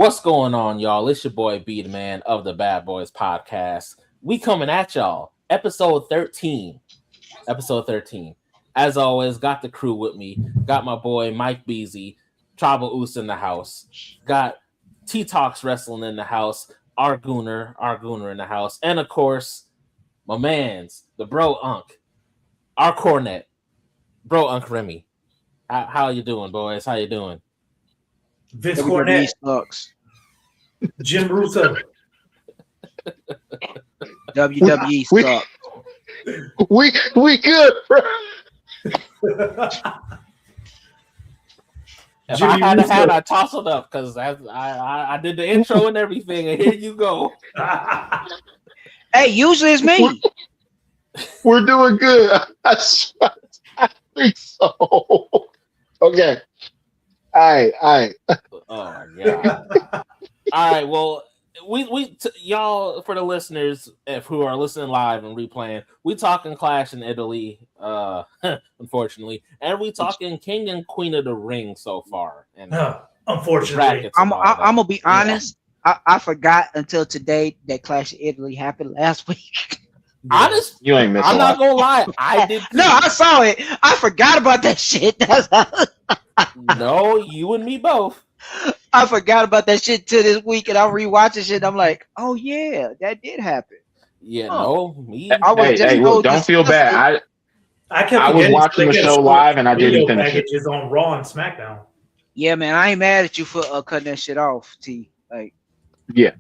What's going on, y'all? It's your boy B, the man of the Bad Boys podcast. We coming at y'all. Episode 13. Episode 13. As always, got the crew with me. Got my boy Mike Beasy, Tribal Oos in the house. Got T-Talks Wrestling in the house. Our Gooner in the house. And of course, my mans, the bro Unk, our cornet, bro Unk Remy. How you doing, boys? How you doing? Vince Cornette sucks. Jim Russo. WWE sucks. We good, bro. If I had a hat, I'd toss it up because I did the intro and everything, and here you go. Hey, usually it's me. We're doing good. I think so. Okay. All right. Oh yeah. All right. Well, we y'all, for the listeners who are listening live and replaying, we talking Clash in Italy, unfortunately, and we talking King and Queen of the Ring so far. And unfortunately, I'm gonna be honest. Yeah. I forgot until today that Clash in Italy happened last week. Honest, you ain't missing. I'm not gonna lie. I did. No, I saw it. I forgot about that shit. No, you and me both. I forgot about that shit till this week, and I'm rewatching shit. And I'm like, oh yeah, that did happen. Yeah, no, me. Look, don't feel bad. I was watching the show live, and I didn't finish it. Is on Raw and SmackDown. Yeah, man, I ain't mad at you for cutting that shit off, T. Like, yeah,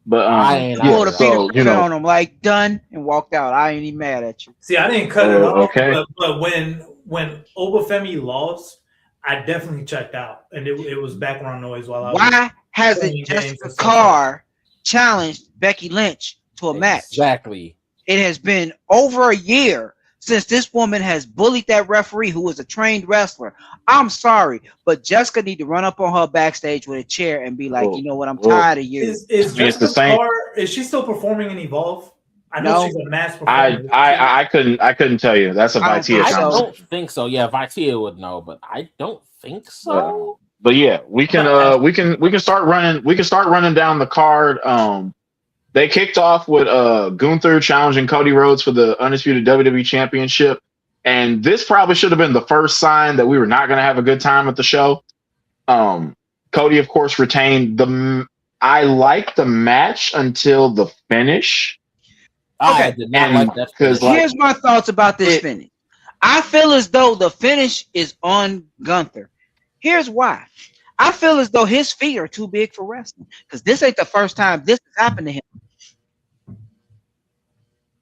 but I pulled a finger on him, like done, and walked out. I ain't even mad at you. See, I didn't cut it off, okay. but when Obafemi lost, I definitely checked out, and it was background noise while I was. Why hasn't Jessica Carr challenged Becky Lynch to a match? Exactly. It has been over a year since this woman has bullied that referee who is a trained wrestler. I'm sorry, but Jessica need to run up on her backstage with a chair and be like, you know what, I'm tired of you. Is Jessica Carr, is she still performing in Evolve? I know she's a mass performer. I couldn't tell you. That's a Vitia. I don't think so. Yeah, Vitia would know, but I don't think so. But yeah, we can start running. We can start running down the card. They kicked off with Gunther challenging Cody Rhodes for the undisputed WWE Championship, and this probably should have been the first sign that we were not going to have a good time at the show. Cody, of course, retained I liked the match until the finish. Okay, I did not like that because here's my thoughts about this finish. I feel as though the finish is on Gunther. Here's why. I feel as though his feet are too big for wrestling because this ain't the first time this has happened to him.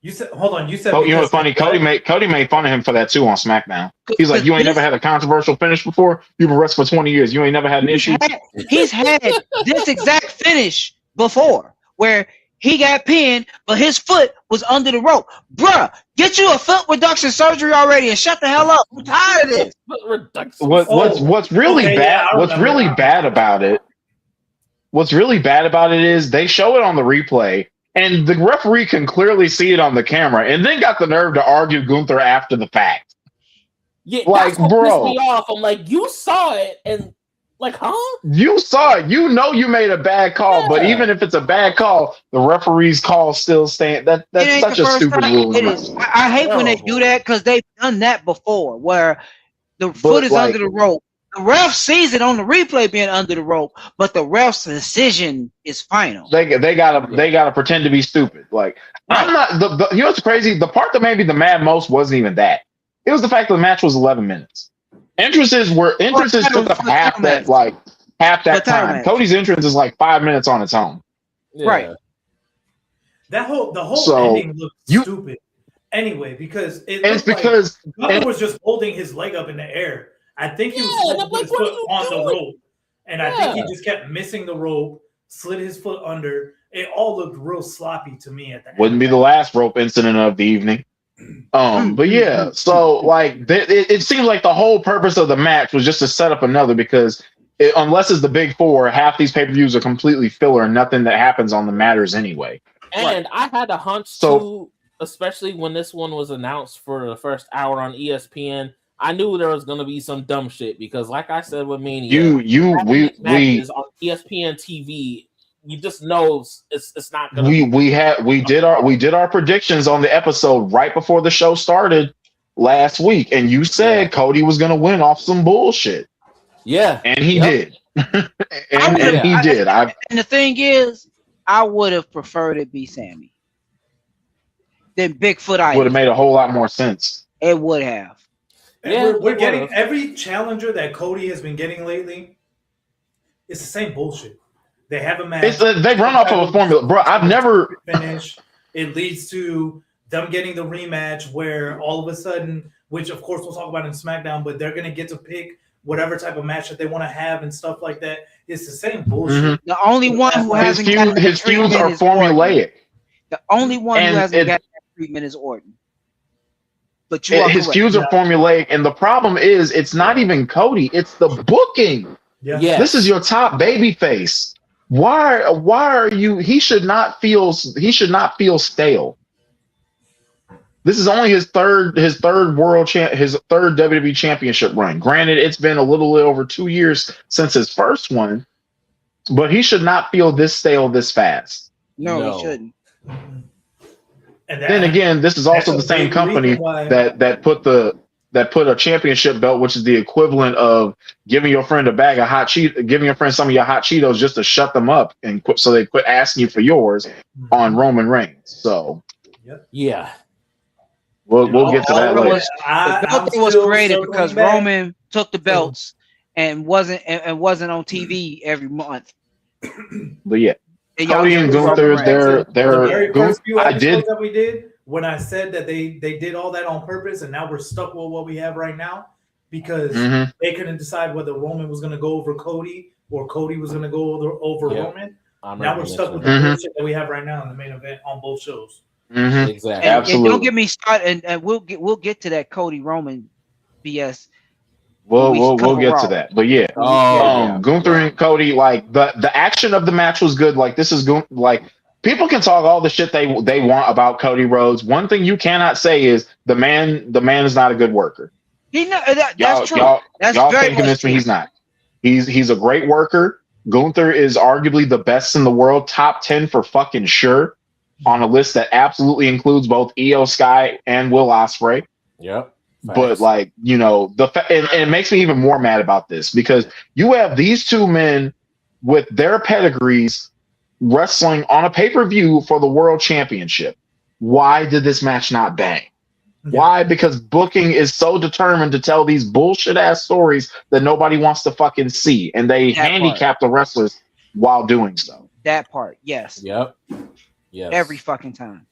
You said, hold on. You said, you know what's funny? Cody made fun of him for that too on SmackDown. He's like, you ain't never had a controversial finish before. You've been wrestling for 20 years. You ain't never had an issue. He's had this exact finish before where he got pinned, but his foot was under the rope. Bruh, get you a foot reduction surgery already and shut the hell up. I'm tired of this. What's really bad? What's really bad about it? What's really bad about it is they show it on the replay, and the referee can clearly see it on the camera, and then got the nerve to argue Gunther after the fact. Yeah, like, that's what pissed me off. I'm like, you saw it, and like, huh? You saw it. You know you made a bad call, but even if it's a bad call, the referee's call still stands. That's such a stupid rule. I hate when they do that because they've done that before, where the foot is under the rope. The ref sees it on the replay being under the rope, but the ref's decision is final. They gotta pretend to be stupid. Like, I'm not. You know what's crazy? The part that made me the mad most wasn't even that. It was the fact that the match was 11 minutes. Entrances took up half that time. Cody's entrance is like 5 minutes on its own. Yeah. Right. The whole ending looked stupid. Anyway, because Gunther was just holding his leg up in the air. I think he was put his foot on the rope, and I think he just kept missing the rope, slid his foot under. It all looked real sloppy to me at the end. Wouldn't be the last rope incident of the evening. But yeah, so like it seems like the whole purpose of the match was just to set up another because unless it's the big four, half these pay-per-views are completely filler and nothing that happens on the matters anyway. And I had a hunch too, especially when this one was announced for the first hour on ESPN. I knew there was gonna be some dumb shit because, like I said with Mania, we matches on ESPN TV, you just know it's not gonna. We did our predictions on the episode right before the show started last week, and you said Cody was gonna win off some bullshit. Yeah, and he did. And the thing is, I would have preferred it be Sammy. Then Bigfoot would have made a whole lot more sense. It would have. Yeah, we're getting every challenger that Cody has been getting lately. It's the same bullshit. They have a match. They run off of a formula, bro. I've never finish. It leads to them getting the rematch, where all of a sudden, which of course we'll talk about in SmackDown, but they're gonna get to pick whatever type of match that they want to have and stuff like that. It's the same bullshit. Mm-hmm. The only one who hasn't gotten his feuds are formulaic. The only one who hasn't gotten that treatment is Orton. But his feuds are formulaic, and the problem is it's not even Cody; it's the booking. Yeah, this is your top baby face. Why are you? He should not feel stale. This is only his third WWE championship run. Granted, it's been a little over 2 years since his first one, but he should not feel this stale this fast. No, he shouldn't. And then again, this is also the same company that put a championship belt, which is the equivalent of giving your friend some of your hot Cheetos just to shut them up and so they quit asking you for yours on Roman Reigns. So, yeah. We'll get to that later. The belt was created because Roman took the belts and wasn't on TV every month. But yeah, Cody and Gunther, they're very first few episodes that we did when I said that they did all that on purpose, and now we're stuck with what we have right now because they couldn't decide whether Roman was going to go over Cody or Cody was going to go over Roman. Now we're stuck with the bullshit that we have right now in the main event on both shows. Mm-hmm. Exactly. And don't get me started, and we'll get to that Cody Roman BS. We'll get to that, but yeah, Gunther and Cody, like the action of the match was good. Like this is like people can talk all the shit they want about Cody Rhodes. One thing you cannot say is the man is not a good worker. That's true. Y'all can't convince me he's not. He's a great worker. Gunther is arguably the best in the world, top 10 for fucking sure, on a list that absolutely includes both Io Sky and Will Ospreay. Yep. But like, you know, and it makes me even more mad about this because you have these two men with their pedigrees wrestling on a pay-per-view for the world championship. Why did this match not bang? Why? Because booking is so determined to tell these bullshit ass stories that nobody wants to fucking see, and they handicap the wrestlers while doing so. That part, yes. Yep. Yes. Every fucking time.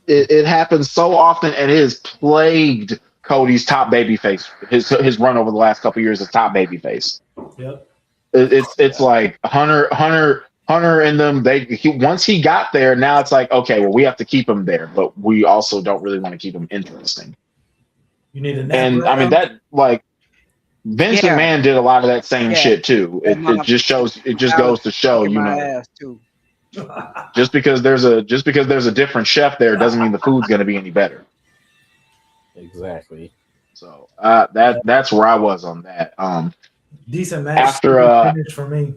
It happens so often, and it has plagued Cody's top babyface. His run over the last couple of years as top babyface. Yep. It's like Hunter and them. Once he got there, now it's like, okay, well, we have to keep him there, but we also don't really want to keep him interesting. You need a and I mean that like Vince McMahon did a lot of that same shit too. It just shows. It just goes to show, you know. Just because there's a different chef there doesn't mean the food's going to be any better. Exactly. So that's where I was on that. Decent match after finish for me.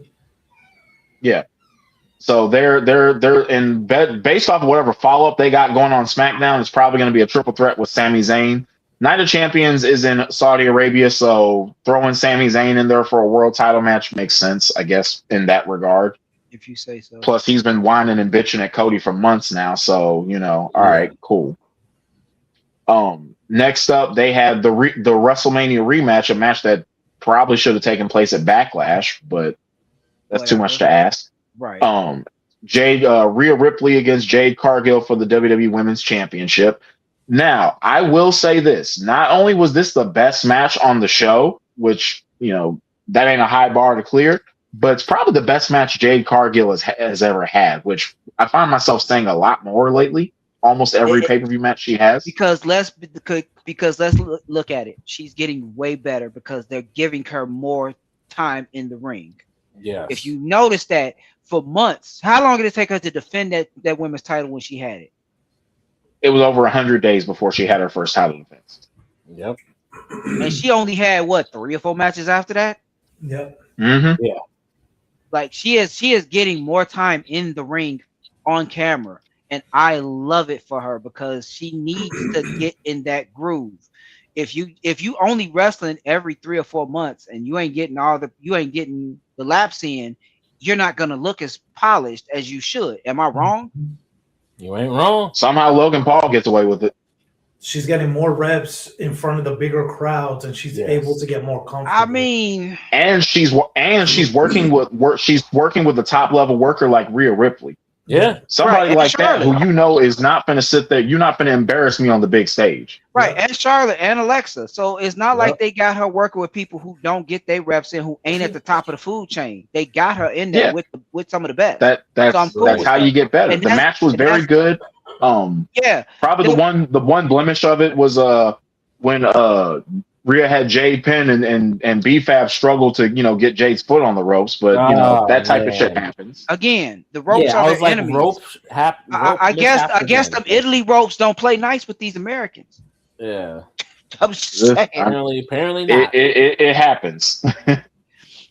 Yeah. So they're in bed based off of whatever follow up they got going on SmackDown. It's probably going to be a triple threat with Sami Zayn. Night of Champions is in Saudi Arabia, so throwing Sami Zayn in there for a world title match makes sense, I guess, in that regard. If you say so. Plus, he's been whining and bitching at Cody for months now, so you know. All right, cool. Next up, they had the WrestleMania rematch, a match that probably should have taken place at Backlash, but that's too much to ask. Right. Rhea Ripley against Jade Cargill for the WWE Women's Championship. Now, I will say this: not only was this the best match on the show, which you know that ain't a high bar to clear, but it's probably the best match Jade Cargill has ever had, which I find myself saying a lot more lately. Almost every pay-per-view match she has. Because let's look at it. She's getting way better because they're giving her more time in the ring. Yeah. If you notice that for months, how long did it take her to defend that women's title when she had it? It was over 100 days before she had her first title defense. Yep. And she only had what 3 or 4 matches after that. Yep. Mm-hmm. Yeah. Like she is getting more time in the ring on camera, and I love it for her because she needs to get in that groove. If you only wrestling every 3 or 4 months and you ain't getting the laps in, you're not gonna look as polished as you should. Am I wrong? You ain't wrong. Somehow Logan Paul gets away with it. She's getting more reps in front of the bigger crowds, and she's able to get more comfortable. I mean, and she's working with the top level worker like Rhea Ripley. Yeah, somebody like Charlotte, that who is not going to sit there. You're not going to embarrass me on the big stage, right? And Charlotte and Alexa. So it's not like they got her working with people who don't get their reps in, who ain't at the top of the food chain. They got her in there with some of the best. That's how you get better. The match was very good. Probably the one blemish of it was when Rhea had Jade Penn and B-Fab struggled to get Jade's foot on the ropes, but that type of shit happens. Again, the ropes are their enemies. I guess them Italy ropes don't play nice with these Americans. Yeah, I'm just saying. Apparently not. It happens. It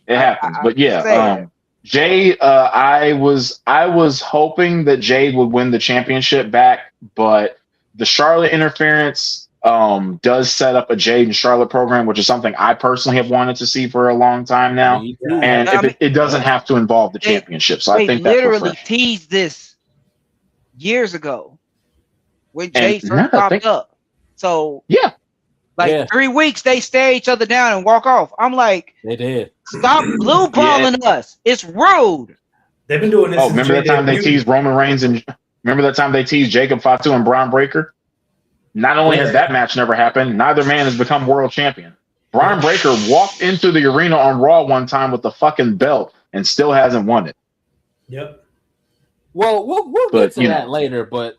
happens, but yeah. Jade, I was hoping that Jade would win the championship back, but the Charlotte interference does set up a Jade and Charlotte program, which is something I personally have wanted to see for a long time now. And it doesn't have to involve the championship. So I think that's literally teased this years ago when Jade first popped up. So 3 weeks they stare each other down and walk off. I'm like, they did. Stop blue balling us. It's rude. They've been doing this. Oh, remember that time they teased Roman Reigns and remember that time they teased Jacob Fatu and Braun Breaker? Not only has that match never happened, neither man has become world champion. Braun Breaker walked into the arena on Raw one time with the fucking belt and still hasn't won it. Yep. Well, we'll get to that later, but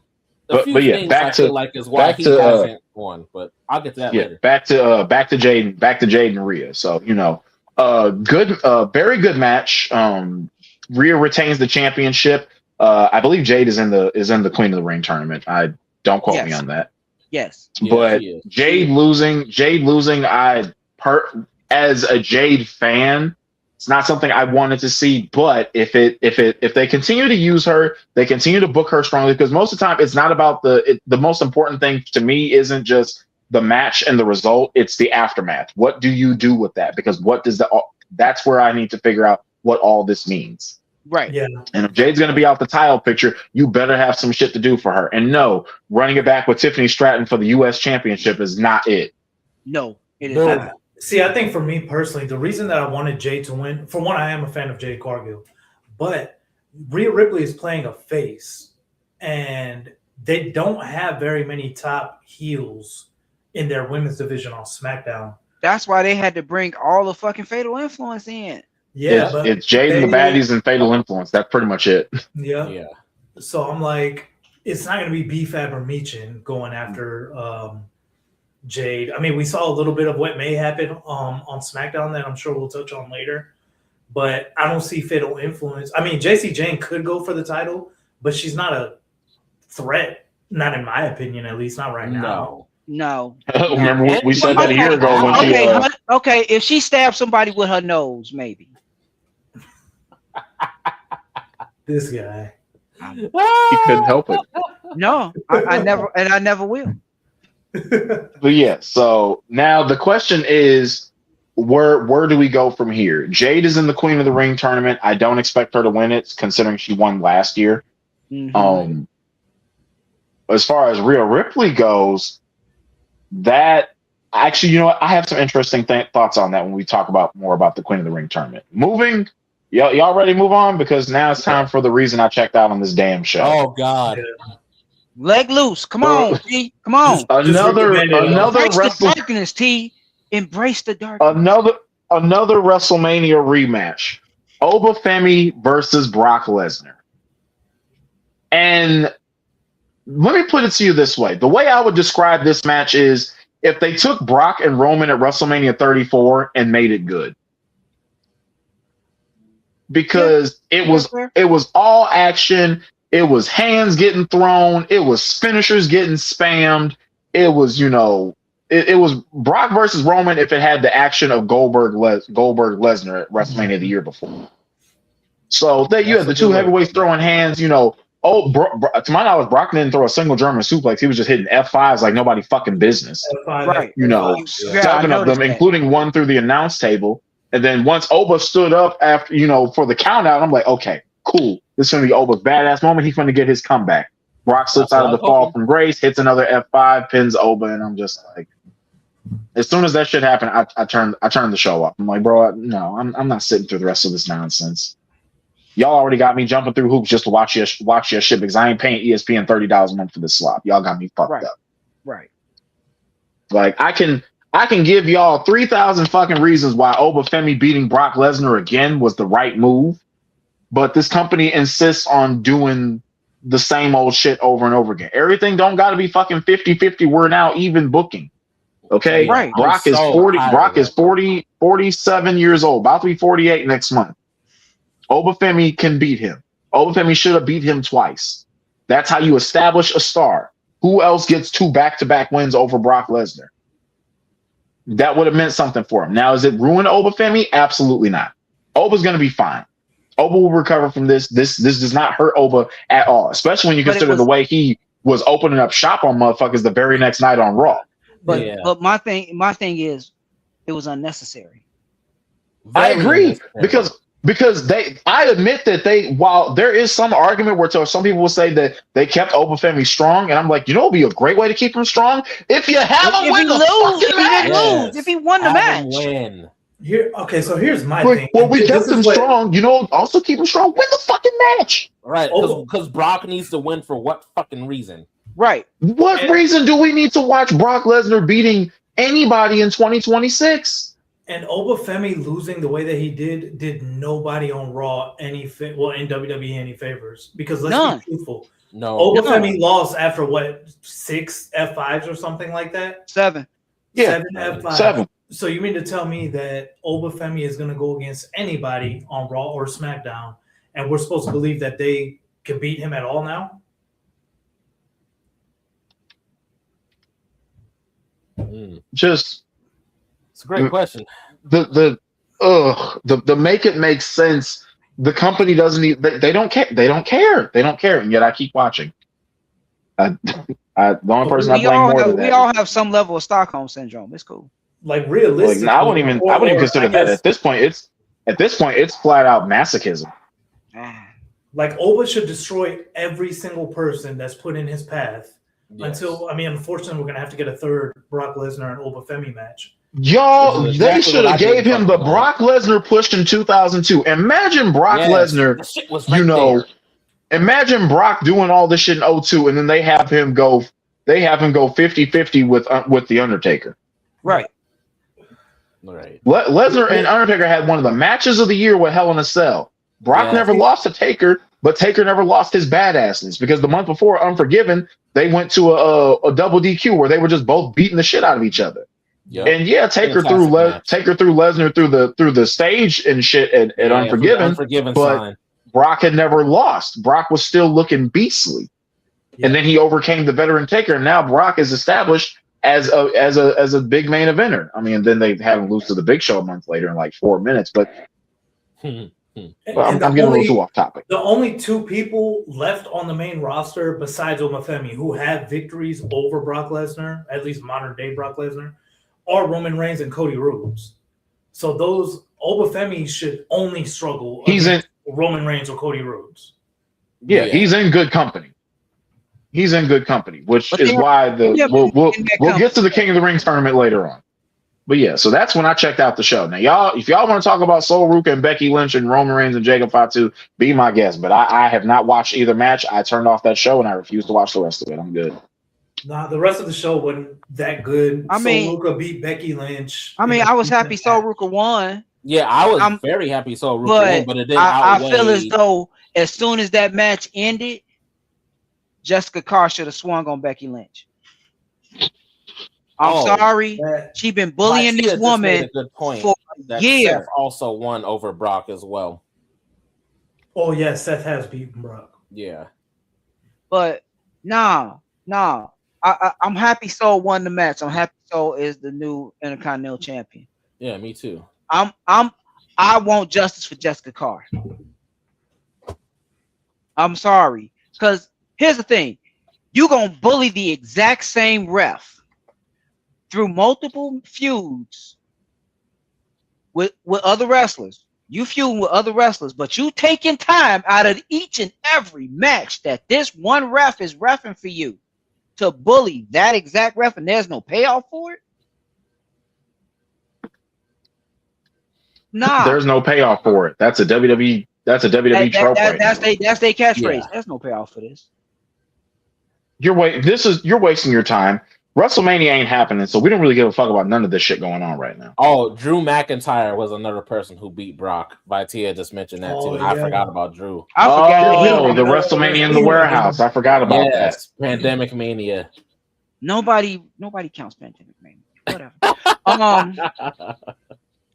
a few things I feel like is why he hasn't won, but I'll get to that later. Back to Jade and Rhea. So, very good match. Rhea retains the championship. I believe Jade is in the Queen of the Ring tournament. I don't quote me on that. Yes, but Jade losing. As a Jade fan, it's not something I wanted to see. But if they continue to use her, they continue to book her strongly, because most of the time it's not about the most important thing to me isn't just the match and the result. It's the aftermath. What do you do with that? Because that's where I need to figure out what all this means. Right. Yeah. And if Jade's going to be out the title picture, you better have some shit to do for her. And no, running it back with Tiffany Stratton for the U.S. Championship is not it. No, it is not. See, I think for me personally, the reason that I wanted Jade to win, for one, I am a fan of Jade Cargill, but Rhea Ripley is playing a face, and they don't have very many top heels in their women's division on SmackDown. That's why they had to bring all the fucking Fatal Influence in. Yeah, it's Jade and the Baddies and Fatal Influence. That's pretty much it. Yeah. So I'm like, it's not going to be B-Fab or Michin going after Jade. I mean, we saw a little bit of what may happen on SmackDown that I'm sure we'll touch on later, but I don't see Fatal Influence. I mean, JC Jane could go for the title, but she's not a threat. Not in my opinion, at least not right now. No. Remember we said that a year ago when okay, if she stabs somebody with her nose, maybe. This guy. He couldn't help it. No, I never will. But yeah, so now the question is, where do we go from here? Jade is in the Queen of the Ring tournament. I don't expect her to win it, considering she won last year. Mm-hmm. As far as Rhea Ripley goes, that actually, you know what? I have some interesting thoughts on that when we talk more about the Queen of the Ring tournament. Y'all ready to move on? Because now it's time for the reason I checked out on this damn show. Oh God. Leg loose. Come on, T. Come on. Another Embrace the darkness, T. Embrace the darkness. Another WrestleMania rematch. Obafemi versus Brock Lesnar. And let me put it to you this way. The way I would describe this match is if they took Brock and Roman at WrestleMania 34 and made it good. Because it was all action. It was hands getting thrown. It was finishers getting spammed. It was, it was Brock versus Roman if it had the action of Goldberg Lesnar at WrestleMania the year before. So that you had the two heavyweights throwing hands. You know, to my knowledge, Brock didn't throw a single German suplex. He was just hitting F5s like nobody fucking business. F5, right? You know, 7 of them, including one through the announce table. And then once Oba stood up after, you know, for the count out, I'm like, okay, cool. This is going to be Oba's badass moment. He's going to get his comeback. Brock slips out of the fall from grace, hits another F5, pins Oba, and I'm just like, as soon as that shit happened, I turned the show up. I'm like, bro, no, I'm not sitting through the rest of this nonsense. Y'all already got me jumping through hoops just to watch your shit because I ain't paying ESPN $30 a month for this slop. Y'all got me fucked up. Right. Like I can give y'all 3,000 fucking reasons why Obafemi beating Brock Lesnar again was the right move, but this company insists on doing the same old shit over and over again. Everything don't got to be fucking 50-50. We're now even booking. Okay? Right. Brock is 47 years old, about to be 48 next month. Obafemi can beat him. Obafemi should have beat him twice. That's how you establish a star. Who else gets 2 back-to-back wins over Brock Lesnar? That would have meant something for him. Now, is it ruined Obafemi? Absolutely not. Oba's going to be fine. Oba will recover from this. This does not hurt Oba at all, especially when you consider the way he was opening up shop on motherfuckers the very next night on Raw. But my thing is, it was unnecessary. I agree because I admit that while there is some argument where some people will say that they kept Obafemi strong, and I'm like, you know, it'd be a great way to keep him strong if you have him win the fucking match. If he won the match. Win. So here's my thing. Well, we kept him strong, you know, also keep him strong, win the fucking match. Right, because Brock needs to win for what fucking reason? Right. What reason do we need to watch Brock Lesnar beating anybody in 2026? And Obafemi losing the way that he did nobody on Raw in WWE any favors. Because let's be truthful. No. Obafemi lost after 6 F5s or something like that? 7. Yeah. 7 F5s. 7. So you mean to tell me that Obafemi is going to go against anybody on Raw or SmackDown, and we're supposed to believe that they can beat him at all now? Just it's a great question. The make it make sense. The company doesn't need. They don't care. They don't care. And yet I keep watching. The only person I blame more than that. We all have some level of Stockholm syndrome. It's cool. Like realistically, I wouldn't even consider that at this point. It's flat out masochism. Like Oba should destroy every single person that's put in his path. Yes. Unfortunately, we're gonna have to get a third Brock Lesnar and Obafemi match. Y'all, they should have gave him the Brock Lesnar push in 2002. Imagine Brock Lesnar, imagine Brock doing all this shit in 2002, and then they have him go 50-50 with the Undertaker. Right. Lesnar and Undertaker had one of the matches of the year with Hell in a Cell. Brock never lost to Taker, but Taker never lost his badassness because the month before Unforgiven, they went to a double DQ where they were just both beating the shit out of each other. Yep. And Taker threw Lesnar through the stage and shit at Unforgiven, but Brock had never lost. Brock was still looking beastly, and then he overcame the veteran Taker, and now Brock is established as a big main eventer. I mean, then they had him lose to the Big Show a month later in like 4 minutes, but. I'm getting a little too off topic. The only 2 people left on the main roster besides Obafemi who have victories over Brock Lesnar, at least modern day Brock Lesnar, are Roman Reigns and Cody Rhodes. So those Obafemi should only struggle against Roman Reigns or Cody Rhodes. Yeah, he's in good company. Which is why we'll get to the King of the Ring tournament later on. But yeah, so that's when I checked out the show. Now, if y'all want to talk about Sol Ruka and Becky Lynch and Roman Reigns and Jacob Fatu, be my guest. But I have not watched either match. I turned off that show and I refuse to watch the rest of it. I'm good. Nah, the rest of the show wasn't that good. Sol Ruka beat Becky Lynch. I was happy Sol Ruka won. Yeah, I was very happy Sol Ruka won, but it didn't outweigh. I feel as though as soon as that match ended, Jessica Carr should have swung on Becky Lynch. I'm sorry. She's been bullying this woman for years. Seth also won over Brock as well. Oh, yeah, Seth has beaten Brock. Yeah. But no. I'm happy Soul won the match. I'm happy Soul is the new Intercontinental Champion. Yeah, me too. I want justice for Jessica Carr. I'm sorry, because here's the thing: you gonna bully the exact same ref through multiple feuds with other wrestlers. You feuding with other wrestlers, but you taking time out of each and every match that this one ref is reffing for you to bully that exact ref, and there's no payoff for it. Nah, there's no payoff for it. That's a WWE. That's a WWE trope. That's their catchphrase. Yeah. There's no payoff for this. You're wasting your time. WrestleMania ain't happening, so we don't really give a fuck about none of this shit going on right now. Oh, Drew McIntyre was another person who beat Brock. Tia just mentioned that too. I forgot about Drew. The WrestleMania in the warehouse. I forgot about that. Pandemic Mania. Nobody counts Pandemic Mania. Whatever.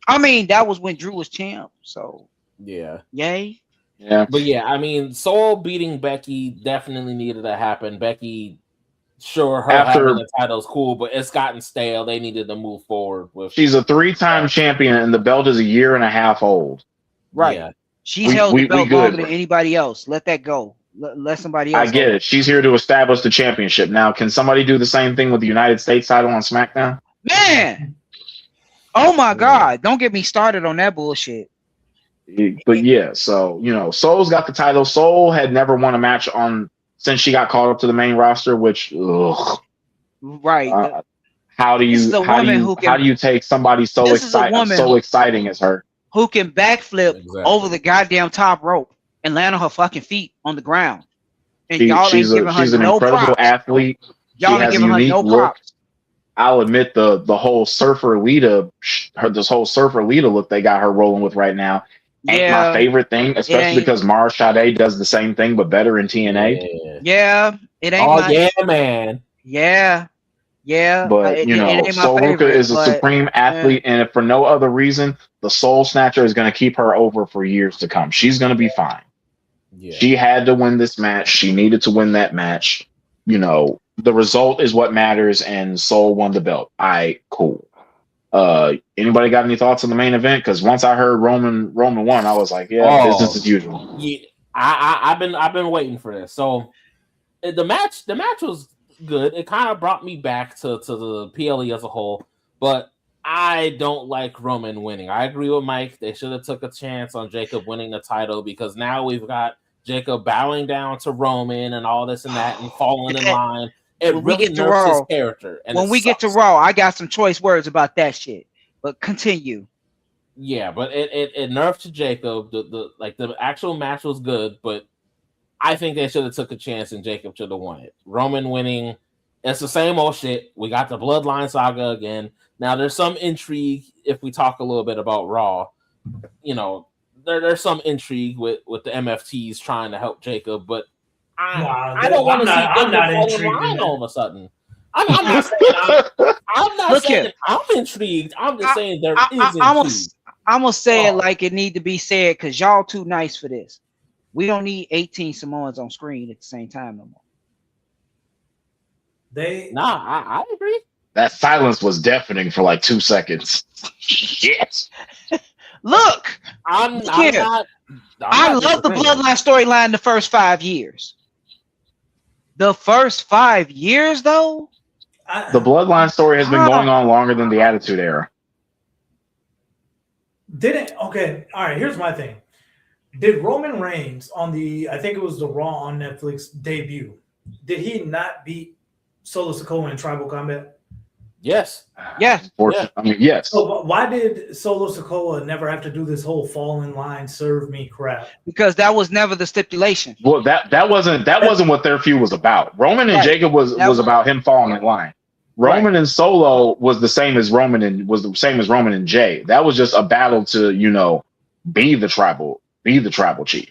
I mean, that was when Drew was champ. So yeah, yay. Yeah, but yeah, I mean, Soul beating Becky definitely needed to happen. Becky. Sure, having the title's cool, but it's gotten stale. They needed to move forward with. She's a 3-time champion, and the belt is a year and a half old. Right. Yeah. She's held the belt longer than anybody else. Let that go. Let somebody else. I get it. She's here to establish the championship. Now, can somebody do the same thing with the United States title on SmackDown? Man! Oh my God! Don't get me started on that bullshit. But yeah, so Soul's got the title. Soul had never won a match since she got called up to the main roster, which right. How do you take somebody so exciting as her, who can backflip over the goddamn top rope and land on her fucking feet on the ground? And y'all ain't giving her no props. She's an incredible athlete. Y'all ain't giving her no props. I'll admit the whole Surfer Lita, this whole Surfer Lita look they got her rolling with right now. Ain't my favorite thing, especially because Mara Sade does the same thing but better in TNA. Yeah, it ain't. Oh man. Yeah. But Soul Ruka is a supreme athlete, and if for no other reason, the Soul Snatcher is going to keep her over for years to come. She's going to be fine. Yeah. She had to win this match. She needed to win that match. The result is what matters, and Soul won the belt. Cool. Anybody got any thoughts on the main event? Because once I heard Roman won, I was like, business as usual. Yeah, I've been waiting for this. So the match was good. It kind of brought me back to the PLE as a whole, but I don't like Roman winning. I agree with Mike. They should have took a chance on Jacob winning the title, because now we've got Jacob bowing down to Roman and all this and that and falling in line. It really nerfs his character. And when we get to Raw, I got some choice words about that shit. But continue. Yeah, but it nerfed Jacob. The actual match was good, but I think they should have took a chance and Jacob should have won it. Roman winning, it's the same old shit. We got the Bloodline saga again. Now there's some intrigue if we talk a little bit about Raw. There's some intrigue with the MFTs trying to help Jacob, but I don't want to see Jacob fall in line all of a sudden. I'm not saying I'm intrigued. I'm just saying there is intrigue. I'm gonna say it like it need to be said, because y'all too nice for this. We don't need 18 Samoans on screen at the same time no more. I agree. That silence was deafening for like 2 seconds. Yes. Look, I love the Bloodline storyline the first 5 years. The first 5 years, though? The Bloodline story has been going on longer than the Attitude Era. Okay, all right, here's my thing. Did Roman Reigns on I think it was the Raw on Netflix debut, did he not beat Solo Sikoa in Tribal Combat? Yes. Yes. I mean, yes. So why did Solo Sikoa never have to do this whole fall in line, serve me crap? Because that was never the stipulation. Well, that wasn't what their feud was about. Roman and Jacob was about him falling in line. Roman and Solo was the same as Roman and Jay. That was just a battle to be the tribal chief.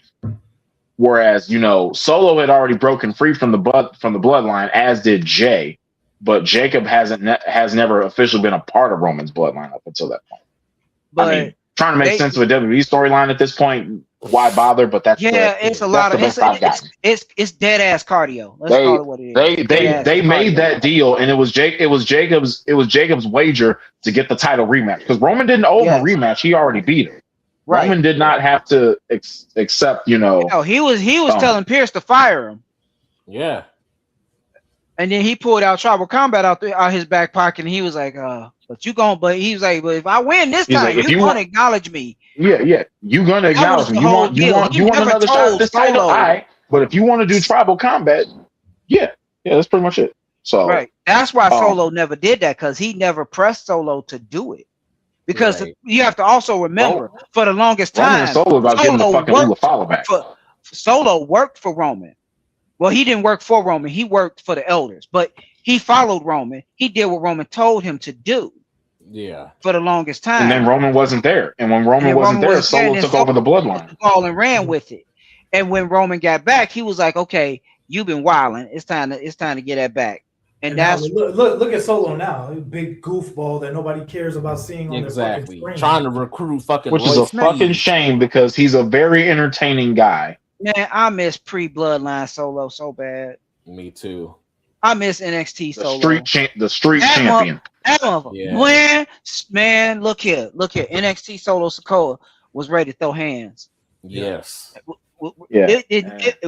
Whereas Solo had already broken free from the bloodline, as did Jay. But Jacob has never officially been a part of Roman's bloodline up until that point. But trying to make sense of a WWE storyline at this point, why bother? But that's it's a lot of it's dead ass cardio. Let's call it what it is. They made that deal, and it was Jacob's wager to get the title rematch because Roman didn't owe him a rematch. He already beat him. Right. Roman did not have to accept. He was telling Pierce to fire him. Yeah. And then he pulled out Tribal Combat out his back pocket, and he was like, but he was like, but if I win this time, you're gonna acknowledge me. Yeah. You're gonna acknowledge me. You want another shot at this title? All right. But if you want to do Tribal Combat, yeah, that's pretty much it. So right. That's why Solo never did that, because he never pressed Solo to do it. Because you have to also remember, for the longest time, Solo about getting the fucking Ula follow back. Solo worked for Roman. Well, he didn't work for Roman. He worked for the elders, but he followed Roman. He did what Roman told him to do. Yeah. For the longest time. And then Roman wasn't there. And when Roman wasn't there, Solo took over the bloodline. Ball and ran with it. And when Roman got back, he was like, "Okay, you've been wilding. It's time to get that back." And that's look at Solo now, a big goofball that nobody cares about seeing on their fucking screen. Trying to recruit fucking, which is a fucking shame because he's a very entertaining guy. Man, I miss pre-bloodline Solo so bad. Me too. I miss NXT Solo. The street champion. Yeah. Man, look here. NXT Solo Sikoa was ready to throw hands. Yes.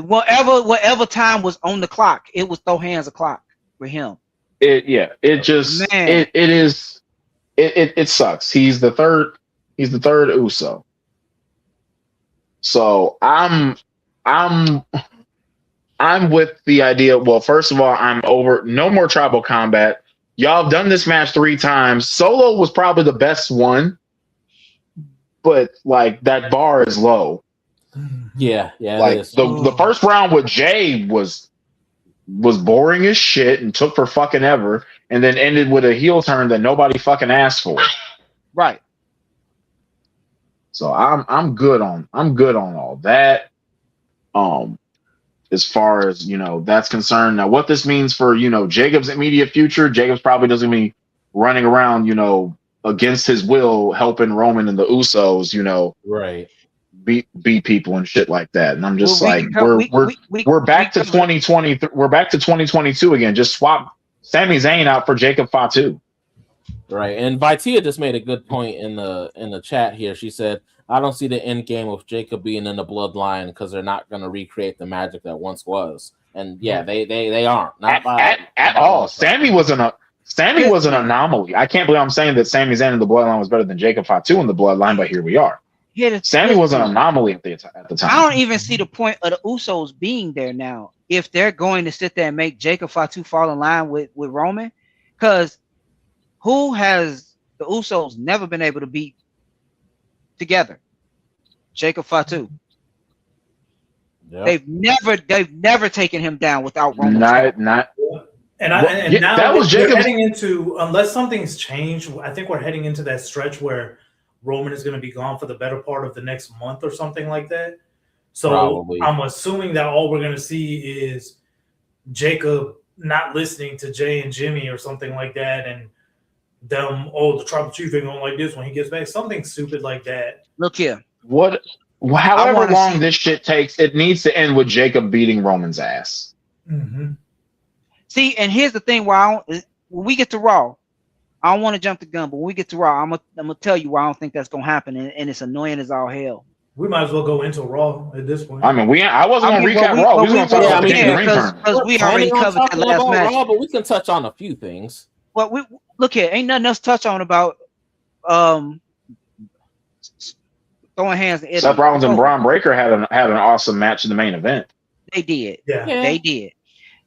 Whatever time was on the clock, it was throw hands o'clock for him. It sucks. He's the third Uso. So I'm with the idea. Well, first of all, I'm over. No more Tribal Combat. Y'all have done this match 3 times. Solo was probably the best one, but like that bar is low. Yeah. Like the first round with Jay was boring as shit and took for fucking ever, and then ended with a heel turn that nobody fucking asked for. Right. So I'm good on all that. As far as that's concerned. Now, what this means for Jacob's immediate future, Jacob's probably doesn't be running around against his will, helping Roman and the Usos, right, beat people and shit like that. And I'm just we're back to 2020. We're back to 2022 again. Just swap Sami Zayn out for Jacob Fatu. Right, and Vitia just made a good point in the chat here. She said, "I don't see the end game of Jacob being in the bloodline because they're not going to recreate the magic that once was." And yeah, they aren't at all. Sammy was an anomaly. I can't believe I'm saying that Sami Zayn in the bloodline was better than Jacob Fatu in the bloodline, but here we are. Sammy was an anomaly at the time. I don't even see the point of the Usos being there now if they're going to sit there and make Jacob Fatu fall in line with Roman, because who has the Usos never been able to beat together? Jacob Fatu. Yep. They've never taken him down without Roman. Now we're heading into, unless something's changed, I think we're heading into that stretch where Roman is going to be gone for the better part of the next month or something like that. So probably. I'm assuming that all we're going to see is Jacob not listening to Jay and Jimmy or something like that, and them, the tribal chief ain't gonna like this when he gets back. Something stupid like that. Look here. However long this shit takes, it needs to end with Jacob beating Roman's ass. Mm-hmm. See, and here's the thing: when we get to Raw, I don't want to jump the gun, but when we get to Raw, I'm gonna tell you why I don't think that's gonna happen, and it's annoying as all hell. We might as well go into Raw at this point. I mean, I wasn't gonna recap Raw. We were gonna talk about the King of the Ring turn because we already covered that last match. Raw, but we can touch on a few things. Well, we look here. Ain't nothing else to touch on about throwing hands in Italy. Seth Rollins and Braun Breaker had an awesome match in the main event. They did. Yeah.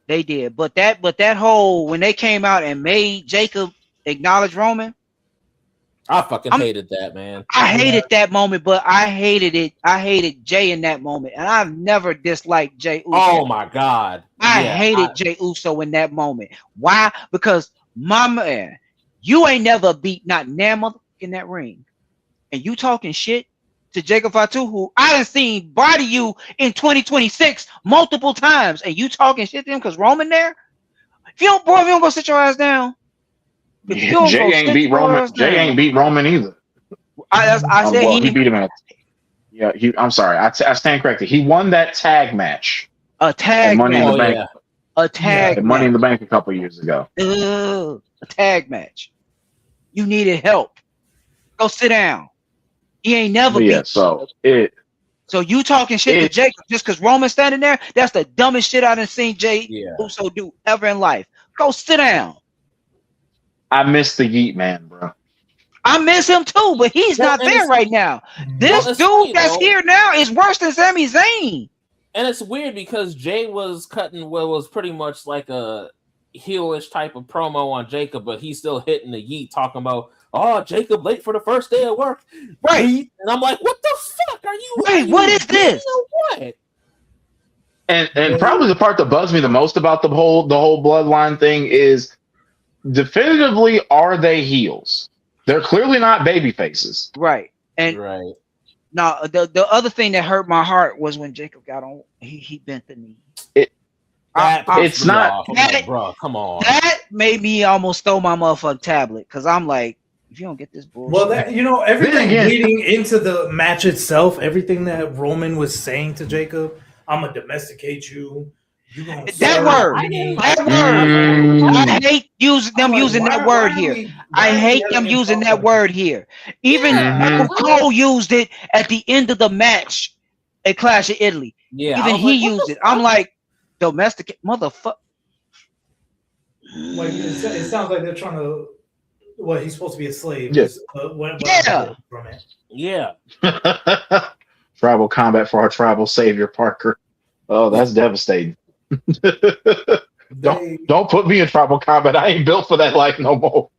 They did. But that whole, when they came out and made Jacob acknowledge Roman, I fucking hated that, man. I hated that moment, but I hated it. I hated Jay in that moment, and I've never disliked Jay Uso. Oh my god, I hated Jay Uso in that moment. Why? Because my man, you ain't never beat not damn mother in that ring, and you talking shit to Jacob Fatu, who I done seen body you in 2026 multiple times, and you talking shit to him because Roman there. If you don't go sit your ass down. Jay ain't beat Roman. Jay ain't beat Roman either. I said he beat him at. Yeah, I'm sorry. I stand corrected. He won that tag match. A tag Money match. in the Bank. Yeah. A tag match. Money in the Bank a couple years ago. A tag match. You needed help. Go sit down. He ain't never beat. So you talking shit to Jacob just because Roman's standing there? That's the dumbest shit I done seen Jay Uso do ever in life. Go sit down. I miss the Yeet Man, bro. I miss him too, but he's not there right now. This dude that's here now is worse than Sami Zayn. And it's weird because Jay was cutting what was pretty much like a heelish type of promo on Jacob, but he's still hitting the Yeet, talking about, oh, Jacob late for the first day of work. Right. Yeet. And I'm like, what the fuck are you? Right, what is this? What? And probably the part that bugs me the most about the whole bloodline thing is definitively, are they heels? They're clearly not baby faces. Right. And now the other thing that hurt my heart was when Jacob got on, he bent the knee. It's not bro, come on. That made me almost throw my motherfucking tablet because I'm like, if you don't get this bullshit. Well, everything leading into the match itself, everything that Roman was saying to Jacob, I'm gonna domesticate you. That word. I hate them using that word here. I hate them using that word here. Even Cole used it at the end of the match at Clash of Italy. Yeah, even he used it. I'm like, domesticate, motherfucker. Like it sounds like they're trying to. Well, he's supposed to be a slave. Yes. Yeah. Tribal combat for our tribal savior, Parker. Oh, that's devastating. Don't put me in tribal combat. I ain't built for that life no more.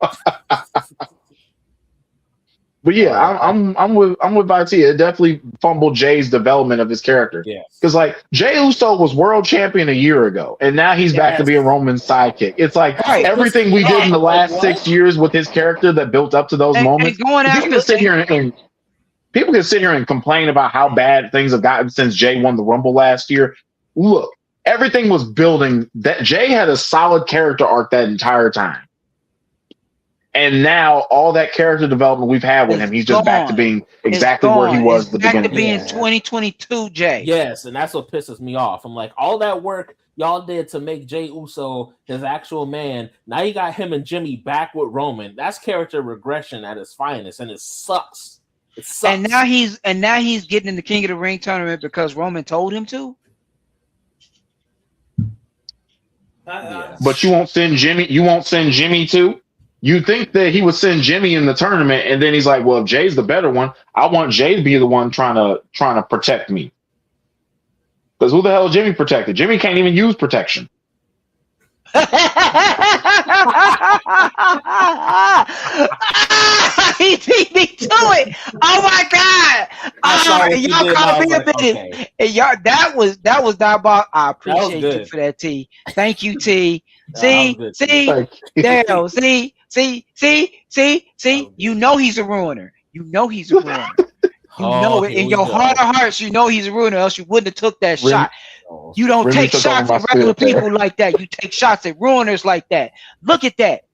But yeah, I'm with Vitia. It definitely fumbled Jay's development of his character. Yes. Because like Jay Uso was world champion a year ago, and now he's back to being Roman's sidekick. It's like everything we did in the last 6 years with his character that built up to those moments. People can sit here and complain about how bad things have gotten since Jay won the Rumble last year. Look, everything was building. That Jay had a solid character arc that entire time. And now all that character development we've had with him, he's just back to being exactly where he was at the beginning. Back to being 2022 Jay. Yes, and that's what pisses me off. I'm like, all that work y'all did to make Jay Uso his actual man. Now you got him and Jimmy back with Roman. That's character regression at its finest, and it sucks. It sucks. And now he's getting in the King of the Ring tournament because Roman told him to. But you won't send Jimmy. You won't send Jimmy too. You think that he would send Jimmy in the tournament, and then he's like, "Well, if Jay's the better one, I want Jay to be the one trying to protect me." Because who the hell is Jimmy protected? Jimmy can't even use protection. He beat me to it. Oh my god! Y'all called me a bitch. And y'all, that was diabolical. I appreciate you for that, T. Thank you, T. See, damn, see. You know he's a ruiner. You know he's a ruiner. You know it in your heart of hearts. You know he's a ruiner. Else you wouldn't have took that shot. You don't take shots at regular people like that. You take shots at ruiners like that. Look at that.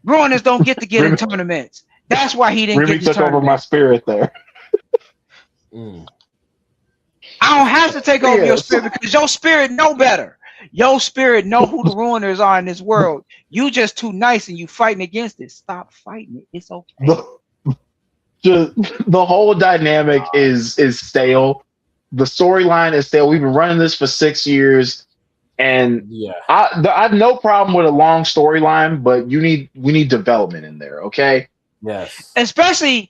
Ruiners don't get to get in tournaments. That's why he didn't get the tournament. Over my spirit there. I don't have to take over your spirit because your spirit know better. Your spirit know who the ruiners are in this world. You just too nice and you fighting against it. Stop fighting it. It's okay. The whole dynamic is stale. The storyline is stale. We've been running this for 6 years, and I have no problem with a long storyline, but we need development in there, okay? Yes. Especially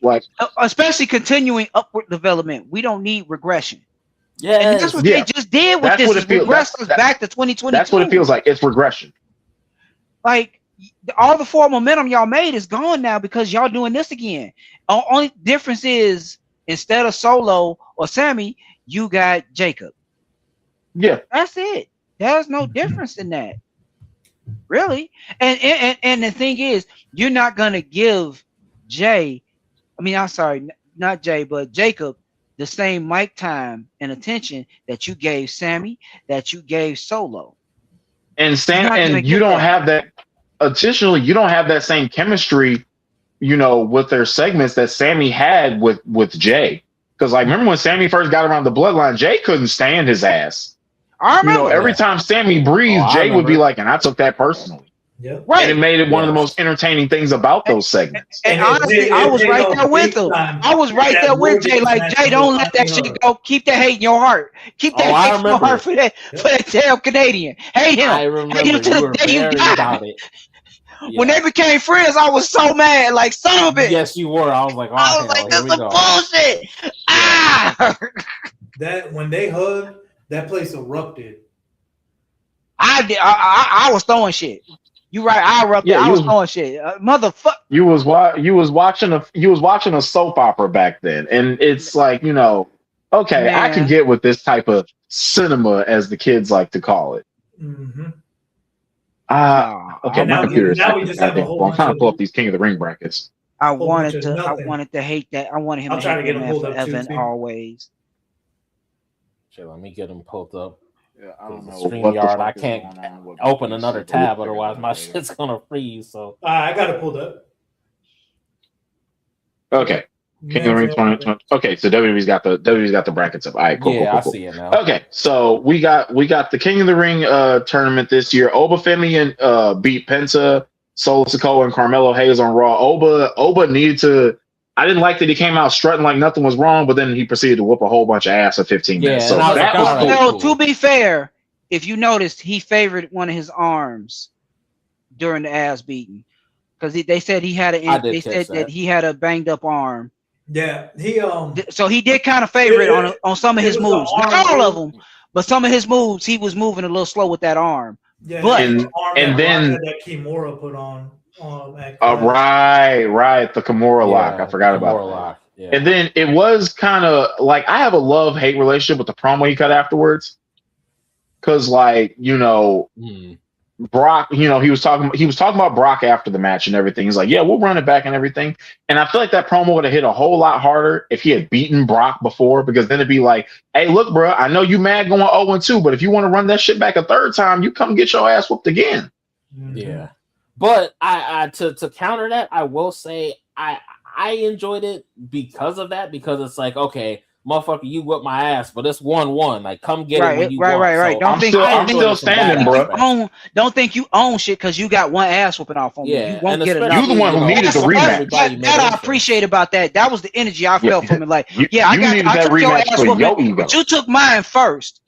continuing upward development. We don't need regression. Yeah, and that's what they just did with this. Regress us back to 2022. That's what it feels like. It's regression. Like all the forward momentum y'all made is gone now because y'all doing this again. Only difference is instead of Solo or Sammy, you got Jacob. Yeah, that's it. There's no difference in that, really. And the thing is, you're not gonna give not Jay, but Jacob, the same mic time and attention that you gave Sammy, that you gave Solo. And you don't have that. Additionally, you don't have that same chemistry with their segments that Sammy had with Jay. Because like, remember when Sammy first got around the bloodline, Jay couldn't stand his ass. I remember. Every time Sammy breathed, Jay would be like, and I took that personally. Yep. Right. And it made it one of the most entertaining things about those segments. And honestly, I was right there with him. I was right there with Jay. Like, Jay, don't let that shit go. Keep that hate in your heart. Keep that hate in your heart for that damn Canadian. Hate him. I remember hate him to the day you die. Yeah. When they became friends, I was so mad. Like, son of a bitch. Yes, you were. I was like, that's the bullshit. Ah. That when they hugged, that place erupted. I was throwing shit. You right? I erupted. I was throwing shit. Motherfucker. You was watching a soap opera back then, and it's like okay, man. I can get with this type of cinema, as the kids like to call it. Mm-hmm. Okay, my computer's now we just have a whole I'm trying to pull up these King of the Ring brackets. I wanted to hate that. I wanted him to hate that man forever and always. Okay, let me get him pulled up. Yeah, I don't know. StreamYard, I can't open another tab, otherwise my shit's gonna freeze. So I got it pulled up. Okay. King of the Ring 2020. Okay, so WWE's got the brackets up. All right, cool. I see it now. Okay, so we got the King of the Ring tournament this year. Obafemi beat Penta, Solo Sikoa, and Carmelo Hayes on Raw. Oba needed to. I didn't like that he came out strutting like nothing was wrong, but then he proceeded to whoop a whole bunch of ass at 15 minutes. So that was cool. To be fair, if you noticed, he favored one of his arms during the ass beating because they said he had that he had a banged up arm. Yeah, he So he did kind of favor it on some of his moves, not all of them, but some of his moves he was moving a little slow with that arm. Yeah, but and then that Kimura put on. Right, the Kimura lock. I forgot about that. Yeah. And then it was kind of like I have a love-hate relationship with the promo he cut afterwards, because Brock, he was talking about Brock after the match and everything. He's like, yeah, we'll run it back and everything. And I feel like that promo would have hit a whole lot harder if he had beaten Brock before, because then it'd be like, hey, look, bro, I know you mad going 0-2, but if you want to run that shit back a third time, you come get your ass whooped again. Yeah. But I to counter that, I will say I enjoyed it because of that, because it's like, okay, motherfucker, you whip my ass, but it's 1-1. Like, come get it when you want. Right. So I'm still standing, bro. Don't think you own shit because you got one ass whooping off on me. You won't get enough. You're the one who needed the rematch. That I appreciate about that. That was the energy I felt from it. Like, I took your ass whooping, but you took mine first.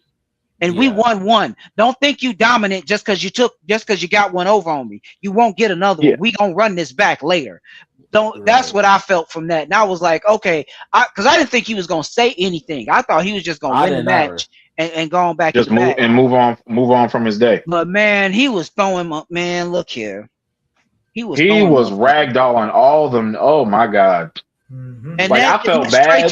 And we won one. Don't think you dominant just because you got one over on me. You won't get another one. We gonna run this back later. That's what I felt from that. And I was like, okay, because I didn't think he was gonna say anything. I thought he was just gonna win the match and going back. Just move on from his day. But man, he was throwing up. Man, look here. He was ragdolling all of them. Oh my God. Mm-hmm. And I felt bad.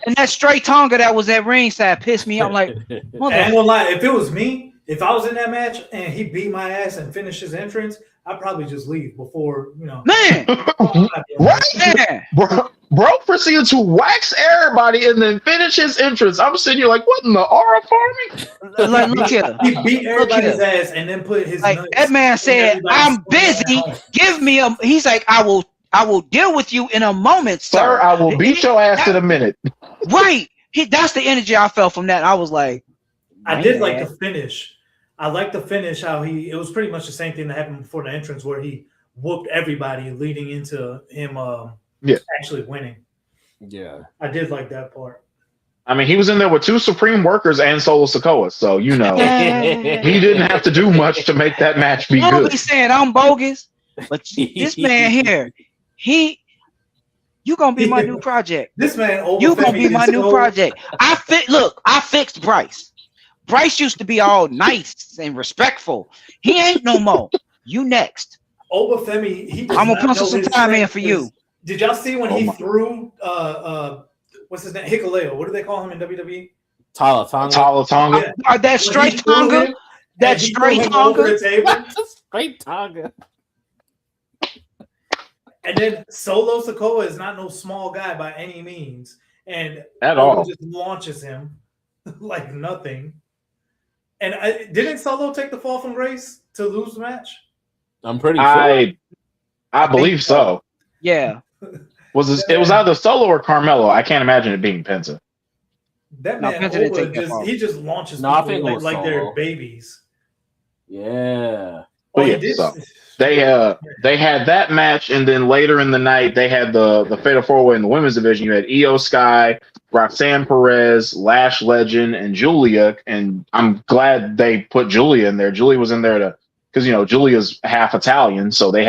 And that straight Tonga that was at ringside pissed me off. I'm like, I ain't gonna lie, if it was me, if I was in that match and he beat my ass and finished his entrance, I'd probably just leave before, Man, right? Man. Bro proceeded to wax everybody and then finish his entrance. I'm sitting here like, what in the aura farming? Like, look here. He beat everybody's ass and then put his like that man said, I'm busy. Give me a. He's like, I will deal with you in a moment, sir. I will beat your ass in a minute. Right. That's the energy I felt from that. I was like, I did like the finish. I like the finish, how it was pretty much the same thing that happened before the entrance where he whooped everybody leading into him actually winning. Yeah. I did like that part. I mean, he was in there with two Supreme Workers and Solo Sikoa, so he didn't have to do much to make that match be good. Be saying I'm bogus, but this man here, you gonna be my new project. This man, you gonna be my new project. I fixed Bryce. Bryce used to be all nice and respectful. He ain't no more. You next. Obafemi, I'm gonna pencil some time in for you. Did y'all see when he threw what's his name? Hikuleo. What do they call him in WWE? Tala Tonga. Yeah. That straight Tonga. That straight Tonga. Straight Tonga. And then Solo Sikoa is not no small guy by any means, and at all just launches him like nothing. And didn't Solo take the fall from grace to lose the match? I'm pretty sure. I believe so. Yeah. It was either Solo or Carmelo. I can't imagine it being Penta. That man he just launches people like they're babies. Yeah. But so they had that match, and then later in the night they had the Fatal 4-Way in the women's division. You had Io Sky, Roxanne Perez, Lash Legend, and Julia. And I'm glad they put Julia in there. Julia was in there because Julia's half Italian, so they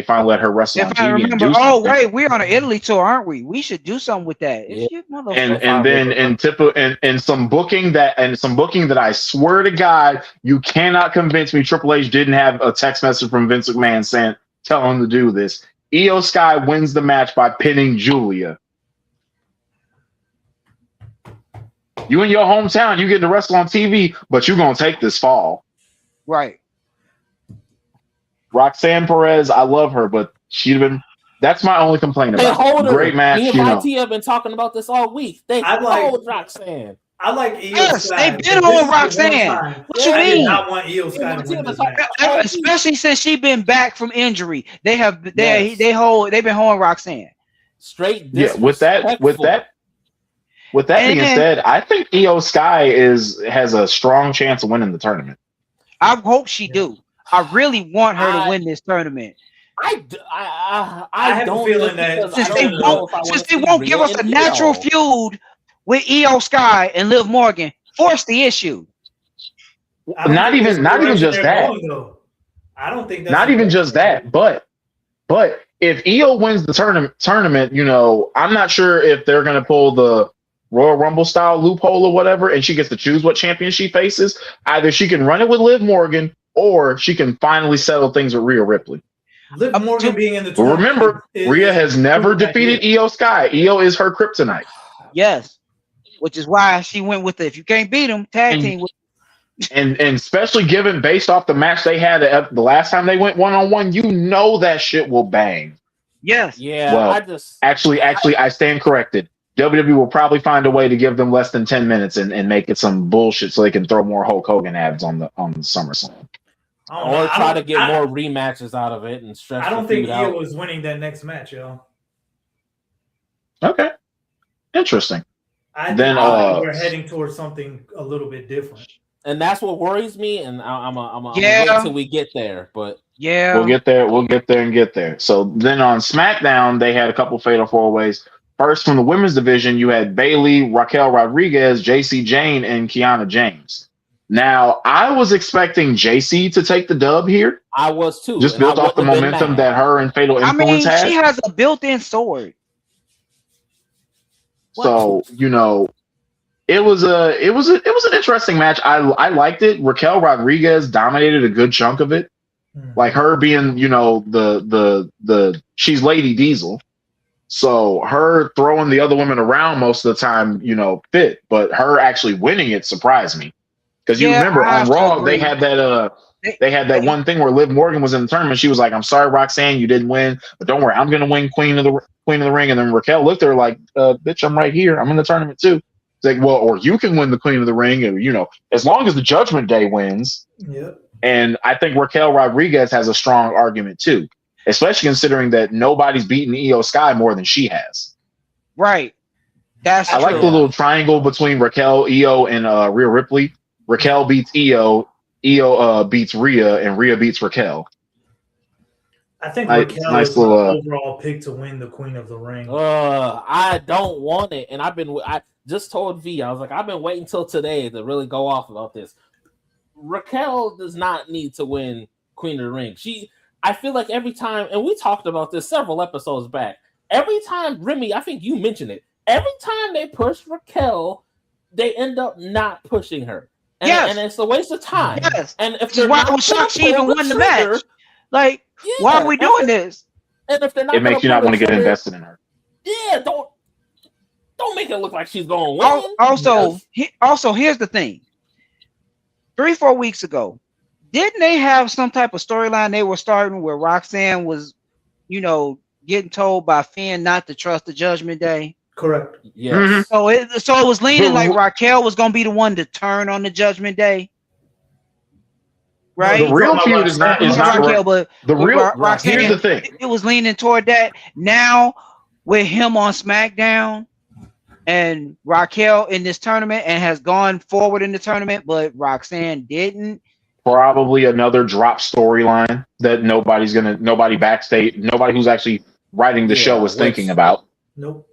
finally let her wrestle on TV. Remember, wait, we're on an Italy tour, aren't we? We should do something with that. Yeah. And then in some booking that I swear to God, you cannot convince me Triple H didn't have a text message from Vince McMahon telling him to do this. Io Sky wins the match by pinning Julia. You in your hometown, you get to wrestle on TV, but you're gonna take this fall. Right. Roxanne Perez, I love her, but that's my only complaint about it. Great match. Me and YT have been talking about this all week. They hold Roxanne. I like Io Yes, Sky. they've been on Roxanne. What you mean? I did not want Io Sky to win this match. Especially since she's been back from injury. They've been holding Roxanne. Straight. Yeah, with that being said, I think Io Sky has a strong chance of winning the tournament. I hope she do. I really want her to win this tournament. I have a feeling that since they won't give us a natural feud with Io Sky and Liv Morgan, force the issue. Not even just that. I don't think that's not even just that, but if Io wins the tournament, I'm not sure if they're gonna pull the Royal Rumble style loophole or whatever, and she gets to choose what champion she faces. Either she can run it with Liv Morgan, or she can finally settle things with Rhea Ripley. Liv Morgan being in the tournament. Remember, Rhea has never defeated Io Sky. Io is her kryptonite. Yes, which is why she went with if you can't beat them, tag team. And especially based off the match they had the last time they went 1-on-1, that shit will bang. Yes. Yeah. Well, actually, I stand corrected. WWE will probably find a way to give them less than 10 minutes and make it some bullshit so they can throw more Hulk Hogan ads on the SummerSlam. Or try to get more rematches out of it and stretch. I don't think Io is winning that next match, yo. Okay, interesting. I think we're heading towards something a little bit different, and that's what worries me. And I'm wait until we get there. But yeah, we'll get there. So then on SmackDown, they had a couple fatal 4-ways. First, from the women's division, you had Bayley, Raquel Rodriguez, JC Jane, and Kiana James. Now, I was expecting JC to take the dub here. I was too. Just built off the momentum that her and Fatal Influence had. She has a built-in sword. So, it was an interesting match. I liked it. Raquel Rodriguez dominated a good chunk of it. Like her being, the she's Lady Diesel. So her throwing the other women around most of the time, fit, but her actually winning it surprised me. Because you remember on Raw, they had that one thing where Liv Morgan was in the tournament. She was like, "I'm sorry, Roxanne, you didn't win, but don't worry, I'm gonna win Queen of the Ring." And then Raquel looked at her like, "Bitch, I'm right here. I'm in the tournament too." It's like, well, or you can win the Queen of the Ring, and as long as the Judgment Day wins. Yeah. And I think Raquel Rodriguez has a strong argument too, especially considering that nobody's beaten Io Sky more than she has. Right. I like the little triangle between Raquel, Io, and Rhea Ripley. Raquel beats Io beats Rhea, and Rhea beats Raquel. I think Raquel is the overall pick to win the Queen of the Ring. I don't want it, and I just told V, I was like, I've been waiting till today to really go off about this. Raquel does not need to win Queen of the Ring. I feel like every time, and we talked about this several episodes back. Every time, Remy, I think you mentioned it. Every time they push Raquel, they end up not pushing her. And it's a waste of time. Yes. And if why I was shocked she even won the match. Like, why are we doing this? And if they're not, it makes you not want to get invested in her. Yeah, don't make it look like she's going to win. Also, here's the thing. 3-4 weeks ago, didn't they have some type of storyline they were starting where Roxanne was, getting told by Finn not to trust the Judgment Day? Correct. Yeah. Mm-hmm. So it was leaning like Raquel was going to be the one to turn on the Judgment Day. right? The real feud is not Raquel, but the real. Roxanne, here's the thing. It was leaning toward that. Now with him on SmackDown and Raquel in this tournament and has gone forward in the tournament, but Roxanne didn't. Probably another drop storyline that nobody backstage, nobody who's actually writing the show is thinking about. Nope.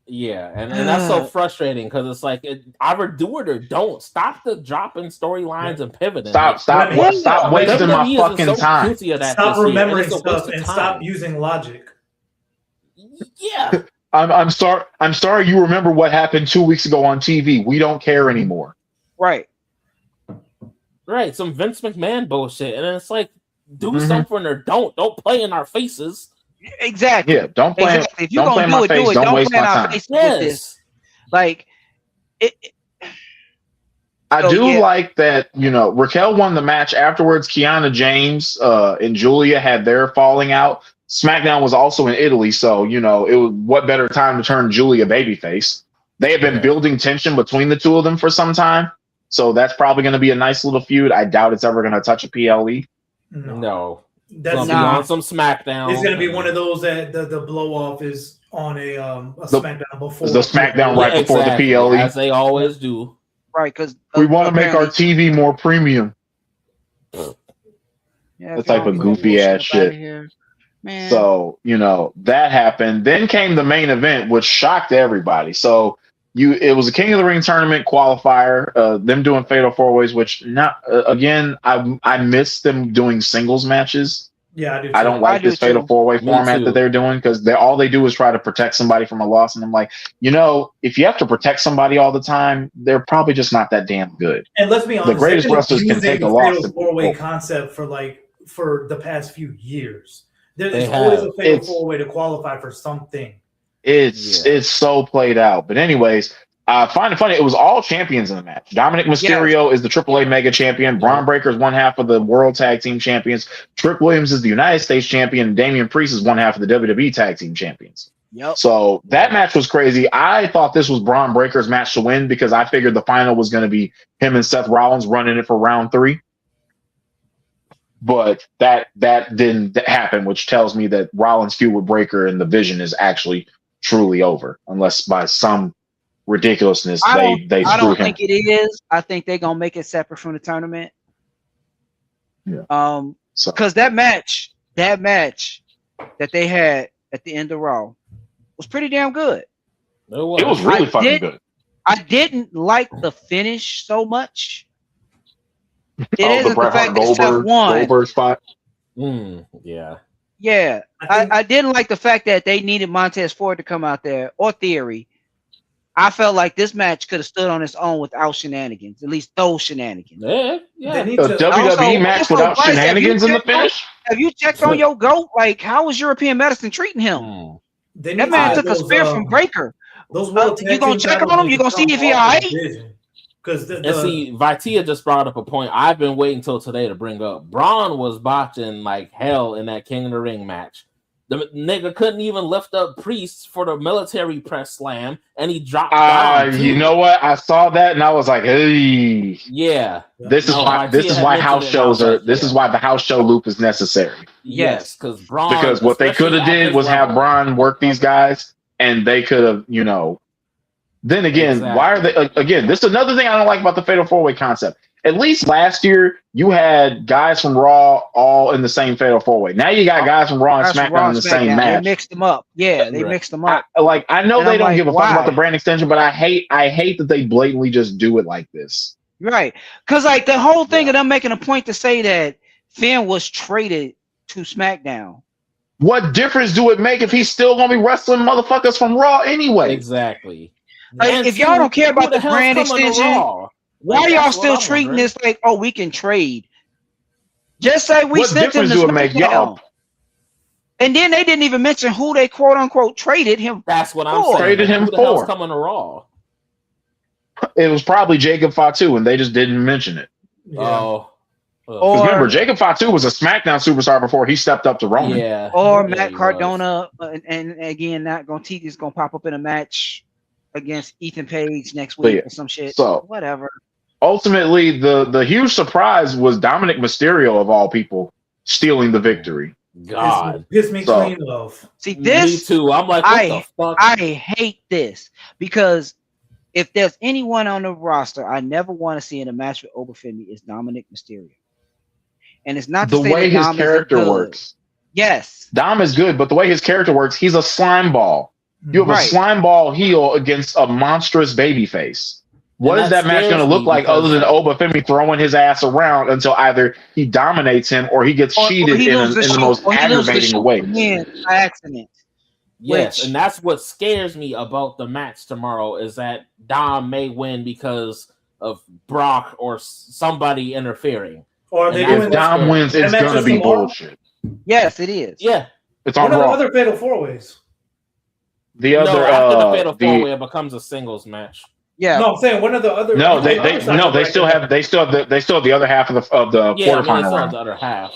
Yeah, and that's so frustrating because it's like either do it or don't. Stop the dropping storylines and pivoting. Stop wasting my fucking time. Stop remembering stuff and stop using logic. Yeah. I'm sorry you remember what happened 2 weeks ago on TV. We don't care anymore. Right. Right. Some Vince McMahon bullshit. And then it's like, do something or don't. Don't play in our faces. Exactly. Yeah, don't play. Exactly. If you're gonna do it. Don't waste play in our faces with this. Like I do like that, Raquel won the match. Afterwards, Kiana James and Julia had their falling out. SmackDown was also in Italy, so it was what better time to turn Julia babyface. They have been building tension between the two of them for some time, so that's probably going to be a nice little feud. I doubt it's ever going to touch a PLE. No. That's on some SmackDown. It's going to be one of those that the blow off is on a SmackDown before the SmackDown right before the PLE, as they always do. Right, because we want to make our TV more premium. Yeah, that type of goofy ass shit. Man. So, that happened. Then came the main event, which shocked everybody. So it was a King of the Ring tournament qualifier, them doing fatal four ways, which I miss them doing singles matches. Yeah, I do. I don't like this fatal four way format that they're doing because all they do is try to protect somebody from a loss. And I'm like, if you have to protect somebody all the time, they're probably just not that damn good. And let's be honest, the greatest wrestlers can take a loss. Fatal four way concept for the past few years. There's always a fatal four way to qualify for something. It's so played out. But anyways, I find it funny. It was all champions in the match. Dominic Mysterio is the AAA Mega Champion. Braun Breaker is one half of the World Tag Team Champions. Trick Williams is the United States Champion. And Damian Priest is one half of the WWE Tag Team Champions. Yep. So that match was crazy. I thought this was Braun Breaker's match to win because I figured the final was going to be him and Seth Rollins running it for round 3. But that didn't happen, which tells me that Rollins' feud with Breaker and the Vision is actually truly over, unless by some ridiculousness they screw him. I don't think it is. I think they're gonna make it separate from the tournament. Yeah. Because that match that they had at the end of Raw was pretty damn good. It was really fucking good. I didn't like the finish so much. It isn't the fact that Seth won. Goldberg spot. Yeah. Yeah. I didn't like the fact that they needed Montez Ford to come out there or Theory. I felt like this match could have stood on its own without shenanigans, at least those shenanigans. Yeah. A WWE match without shenanigans in the finish? Have you checked on your GOAT? Like, how was European Medicine treating him? That man took a spear from Breaker. Those you gonna check on him? You gonna see if he all right? Because Vitia just brought up a point I've been waiting till today to bring up. Braun was botching like hell in that King of the Ring match. The nigga couldn't even lift up Priest for the military press slam, and he dropped down. You know what? I saw that and I was like, hey. Yeah. This is why house shows are. This is why the house show loop is necessary. Yes, because what they could have did was have Braun work these guys, and they could have, Then again, why are they again? This is another thing I don't like about the Fatal 4-Way concept. At least last year, you had guys from Raw all in the same Fatal 4-Way. Now you got guys from Raw and SmackDown in the same match. They mixed them up. Yeah, they mixed them up. I know they don't give a fuck about the brand extension, but I hate that they blatantly just do it like this. Right, because like the whole thing of them making a point to say that Finn was traded to SmackDown. What difference do it make if he's still gonna be wrestling motherfuckers from Raw anyway? Exactly. Like, if y'all don't care about the brand extension, why are y'all still treating this like, oh, we can trade? Just say we sent them to SmackDown. And then they didn't even mention who they quote unquote traded him. That's what I'm saying. Traded him who the hell's coming to Raw? It was probably Jacob Fatu, and they just didn't mention it. Yeah. Because remember, Jacob Fatu was a SmackDown superstar before he stepped up to Roman. Yeah. Or Matt Cardona, and again, not gonna is gonna pop up in a match against Ethan Page next week or some shit. So whatever. ultimately, the huge surprise was Dominic Mysterio of all people stealing the victory. God, piss me clean off. See this? Me too. I'm like, what the fuck? I hate this because if there's anyone on the roster I never want to see in a match with Obafemi, is Dominic Mysterio. And it's not the way his character works. Yes, Dom is good, but the way his character works, he's a slime ball. You have a slime ball heel against a monstrous baby face. What is that match going to look like other than Obafemi throwing his ass around until either he dominates him or he gets cheated in the most aggravating way? By accident. Yes, and that's what scares me about the match tomorrow is that Dom may win because of Brock or somebody interfering. Or if Dom wins, it's going to be bullshit. Yes, it is. Yeah. It's on Raw. What are the other Fatal 4-Ways? After the Fatal 4-Way, it becomes a singles match. Yeah. No, I'm saying one of the other. No, they still have the other half of the quarterfinal round. The other half.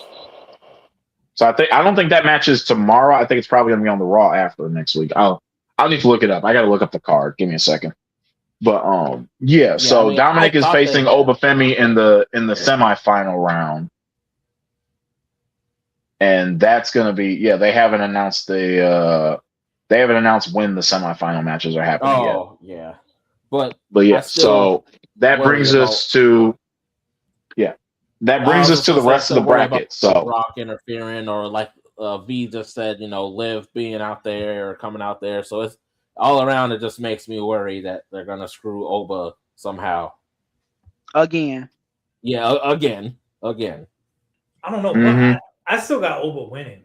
So I don't think that match is tomorrow. I think it's probably going to be on the Raw after next week. I'll need to look it up. I got to look up the card. Give me a second. But so Dominic is facing Obafemi in the semifinal round, and that's going to be they haven't announced when the semifinal matches are happening yet. Oh yeah. But yeah, so that brings us to the rest of the bracket. So Brock interfering, or like V just said, Liv being out there or coming out there. So it's all around. It just makes me worry that they're gonna screw Oba somehow. Again. Yeah, again. I don't know. Mm-hmm. I still got Oba winning.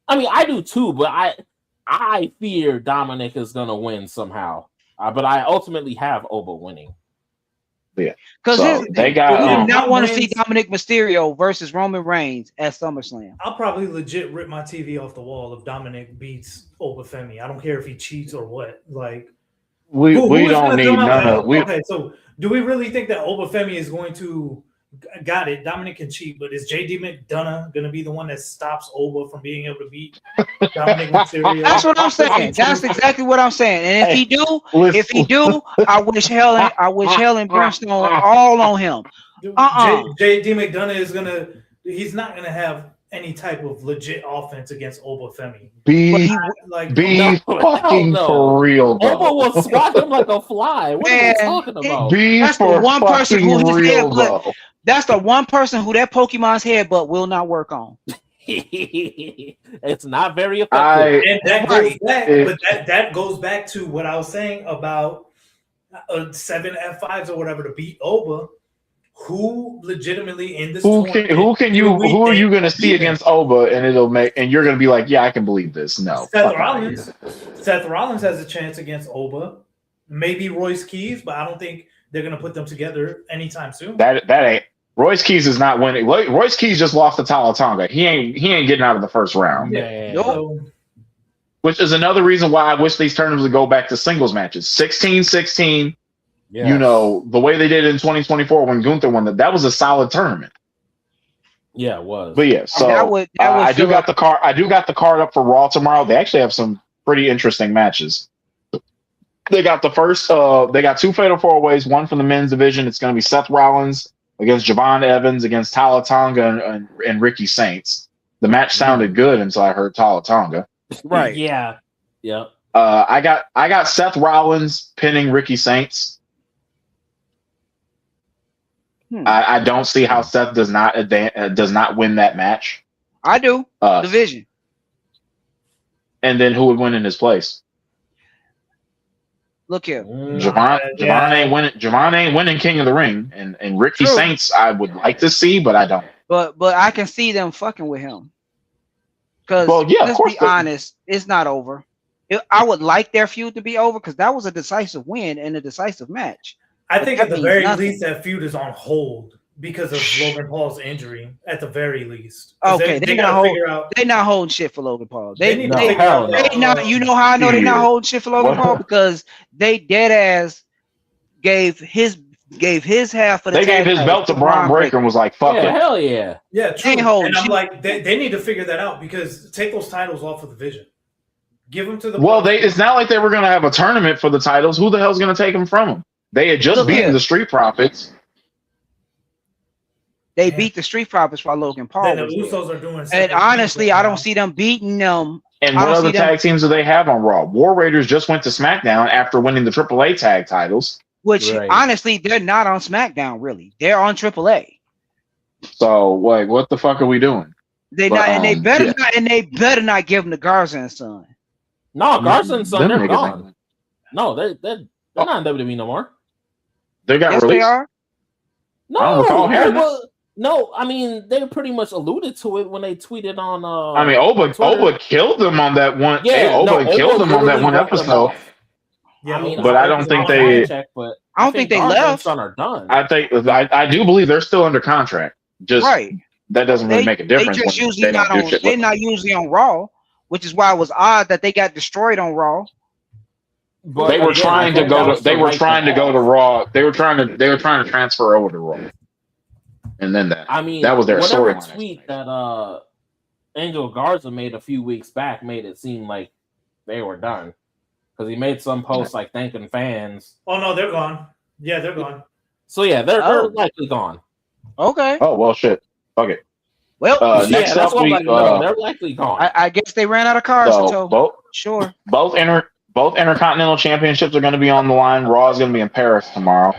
I mean, I do too, but I fear Dominic is gonna win somehow. But I ultimately have Oba winning. Yeah, because they got. We do not want to see Dominic Mysterio versus Roman Reigns at SummerSlam. I'll probably legit rip my TV off the wall if Dominic beats Obafemi. I don't care if he cheats or what. Like, we don't need none of. Okay, so do we really think that Obafemi is going to? Got it. Dominic can cheat, but is JD McDonough going to be the one that stops Oba from being able to beat Dominic Mysterio? That's what I'm saying. That's exactly what I'm saying. And if he do, I wish hell and brimstone all on him. JD McDonough he's not gonna have any type of legit offense against Obafemi. Be fucking for real, bro. Oba will swat him like a fly. What are you talking about? That's the one person that's the one person who that Pokemon's headbutt will not work on. It's not very effective. That goes back to what I was saying about 7 F5s or whatever to beat Oba. Who legitimately in this tournament? Who are you going to see against Oba, and you're going to be like, yeah, I can believe this. No, Seth Rollins. Seth Rollins has a chance against Oba. Maybe Royce Keys, but I don't think they're going to put them together anytime soon. That ain't. Royce Keys is not winning. Royce Keys just lost to Tonga. He ain't getting out of the first round. Nope. Which is another reason why I wish these tournaments would go back to singles matches. 16-16. Yes. The way they did in 2024 when Gunther won that was a solid tournament. Yeah, it was. But yeah, so I do got the card up for Raw tomorrow. They actually have some pretty interesting matches. They got the first they got 2 Fatal 4-Ways, one from the men's division. It's going to be Seth Rollins against Javon Evans against Tala Tonga and Ricky Saints. The match sounded good until I heard Tala Tonga. Right. Yeah. Yep. I got Seth Rollins pinning Ricky Saints. I don't see how Seth does not win that match. I do. Division. And then who would win in his place? Look here. Javon ain't winning King of the Ring, and Ricky Saints I would like to see, but I don't. But I can see them fucking with him. Because let's be honest, it's not over. I would like their feud to be over because that was a decisive win and a decisive match. I think at the very least that feud is on hold because of Logan Paul's injury. At the very least, okay, they're not holding shit for Logan Paul. You know how I know they're not holding shit for Logan Paul because they dead ass gave his half of the. They gave his belt to Braun Breaker and was like, "Fuck it, hell yeah, yeah." True. And I'm like, they need to figure that out because take those titles off of the division. Give them to the. Well, it's not like they were going to have a tournament for the titles. Who the hell's going to take them from them? They had just beaten the Street Profits. They beat the Street Profits while Logan Paul then was the Usos there. are doing. And honestly, I don't see them beating them. And what other tag teams do they have on Raw? War Raiders just went to SmackDown after winning the AAA tag titles. Which honestly, they're not on SmackDown. Really, they're on AAA. So, like, what the fuck are we doing? They not, and they better not, and they better not give them to Garza and Son. No, Garza and Son, they're gone. No, they're not in WWE no more. They got released. They are. No, I mean they pretty much alluded to it when they tweeted on. I mean, Oba killed them on that one. Yeah, Oba killed them on that one episode. Yeah, I mean, but I don't think they. I don't think they left. Son are done. I do believe they're still under contract. Just that doesn't really make a difference. They just usually not on. They're not usually on Raw, which is why it was odd that they got destroyed on Raw. But they were trying to go to. They were trying to go to Raw. They were trying to transfer over to Raw. And then that was their storyline. Tweet that Angel Garza made a few weeks back made it seem like they were done because he made some post like thanking fans. Oh no, they're gone. Yeah, they're gone. So yeah, they're likely gone. Okay. Oh well, shit. Okay. Well, next up, they're likely gone. I guess they ran out of cars. Both Intercontinental Championships are going to be on the line. Raw is going to be in Paris tomorrow.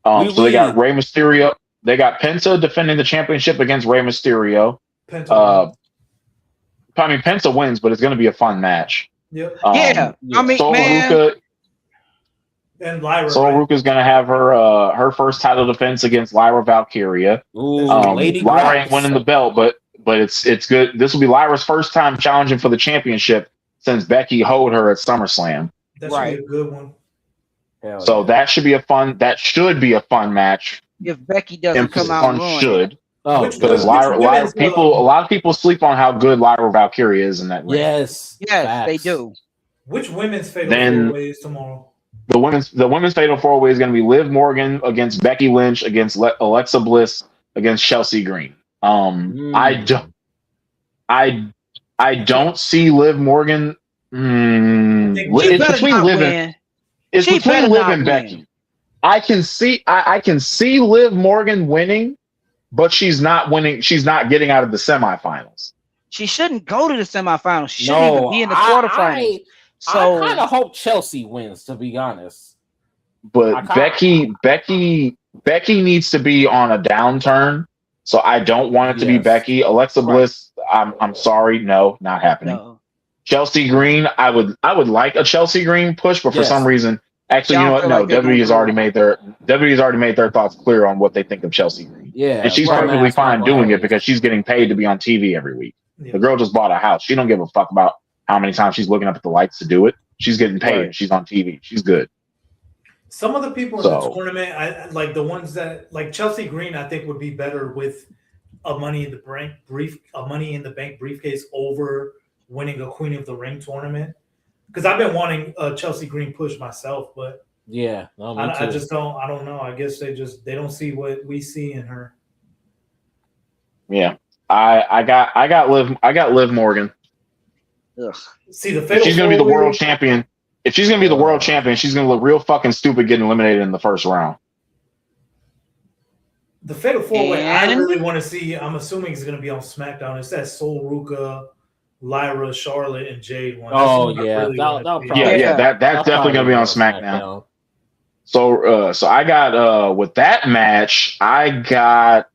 So they got Rey Mysterio. They got Penta defending the championship against Rey Mysterio. Penta wins, but it's going to be a fun match. Yep. I mean, Sol Ruka and Lyra. Sol Ruka is going to have her first title defense against Lyra Valkyria. Lyra ain't winning the belt, but it's good. This will be Lyra's first time challenging for the championship since Becky hoed her at SummerSlam. That should be a good one. So that should be a fun match. If Becky doesn't come out and should. Because a lot of people sleep on how good Lyra Valkyria is in that ring. Yes, they do. Which women's fatal four-way is tomorrow? The women's fatal four-way is going to be Liv Morgan against Becky Lynch against Alexa Bliss against Chelsea Green. I don't see Liv Morgan. It's between Liv and Becky. I can see Liv Morgan winning, but she's not winning. She's not getting out of the semifinals. She shouldn't go to the semifinals. She shouldn't even be in the quarterfinals. I kind of hope Chelsea wins, to be honest. But Becky needs to be on a downturn, so I don't want it to be Becky. Alexa Bliss, I'm sorry, no, not happening. No. Chelsea Green, I would like a Chelsea Green push, but for some reason. Actually, you know what? No, WWE has already made their thoughts clear on what they think of Chelsea Green. Yeah, and she's perfectly fine doing it because she's getting paid to be on TV every week. Yeah. The girl just bought a house. She don't give a fuck about how many times she's looking up at the lights to do it. She's getting paid. And she's on TV. She's good. Some of the people in the tournament, I like the ones that like Chelsea Green. I think would be better with a Money in the Bank briefcase over winning a Queen of the Ring tournament. Because I've been wanting a Chelsea Green push myself, but I just don't. I don't know. I guess they don't see what we see in her. Yeah, I got Liv Morgan. Ugh. See, she's gonna be the world champion. If she's gonna be the world champion, she's gonna look real fucking stupid getting eliminated in the first round. The Fatal 4-Way I really want to see. I'm assuming it's gonna be on SmackDown. It's that Sol Ruka, Lyra, Charlotte, and Jade one. That's definitely gonna be on SmackDown. So I got with that match, I got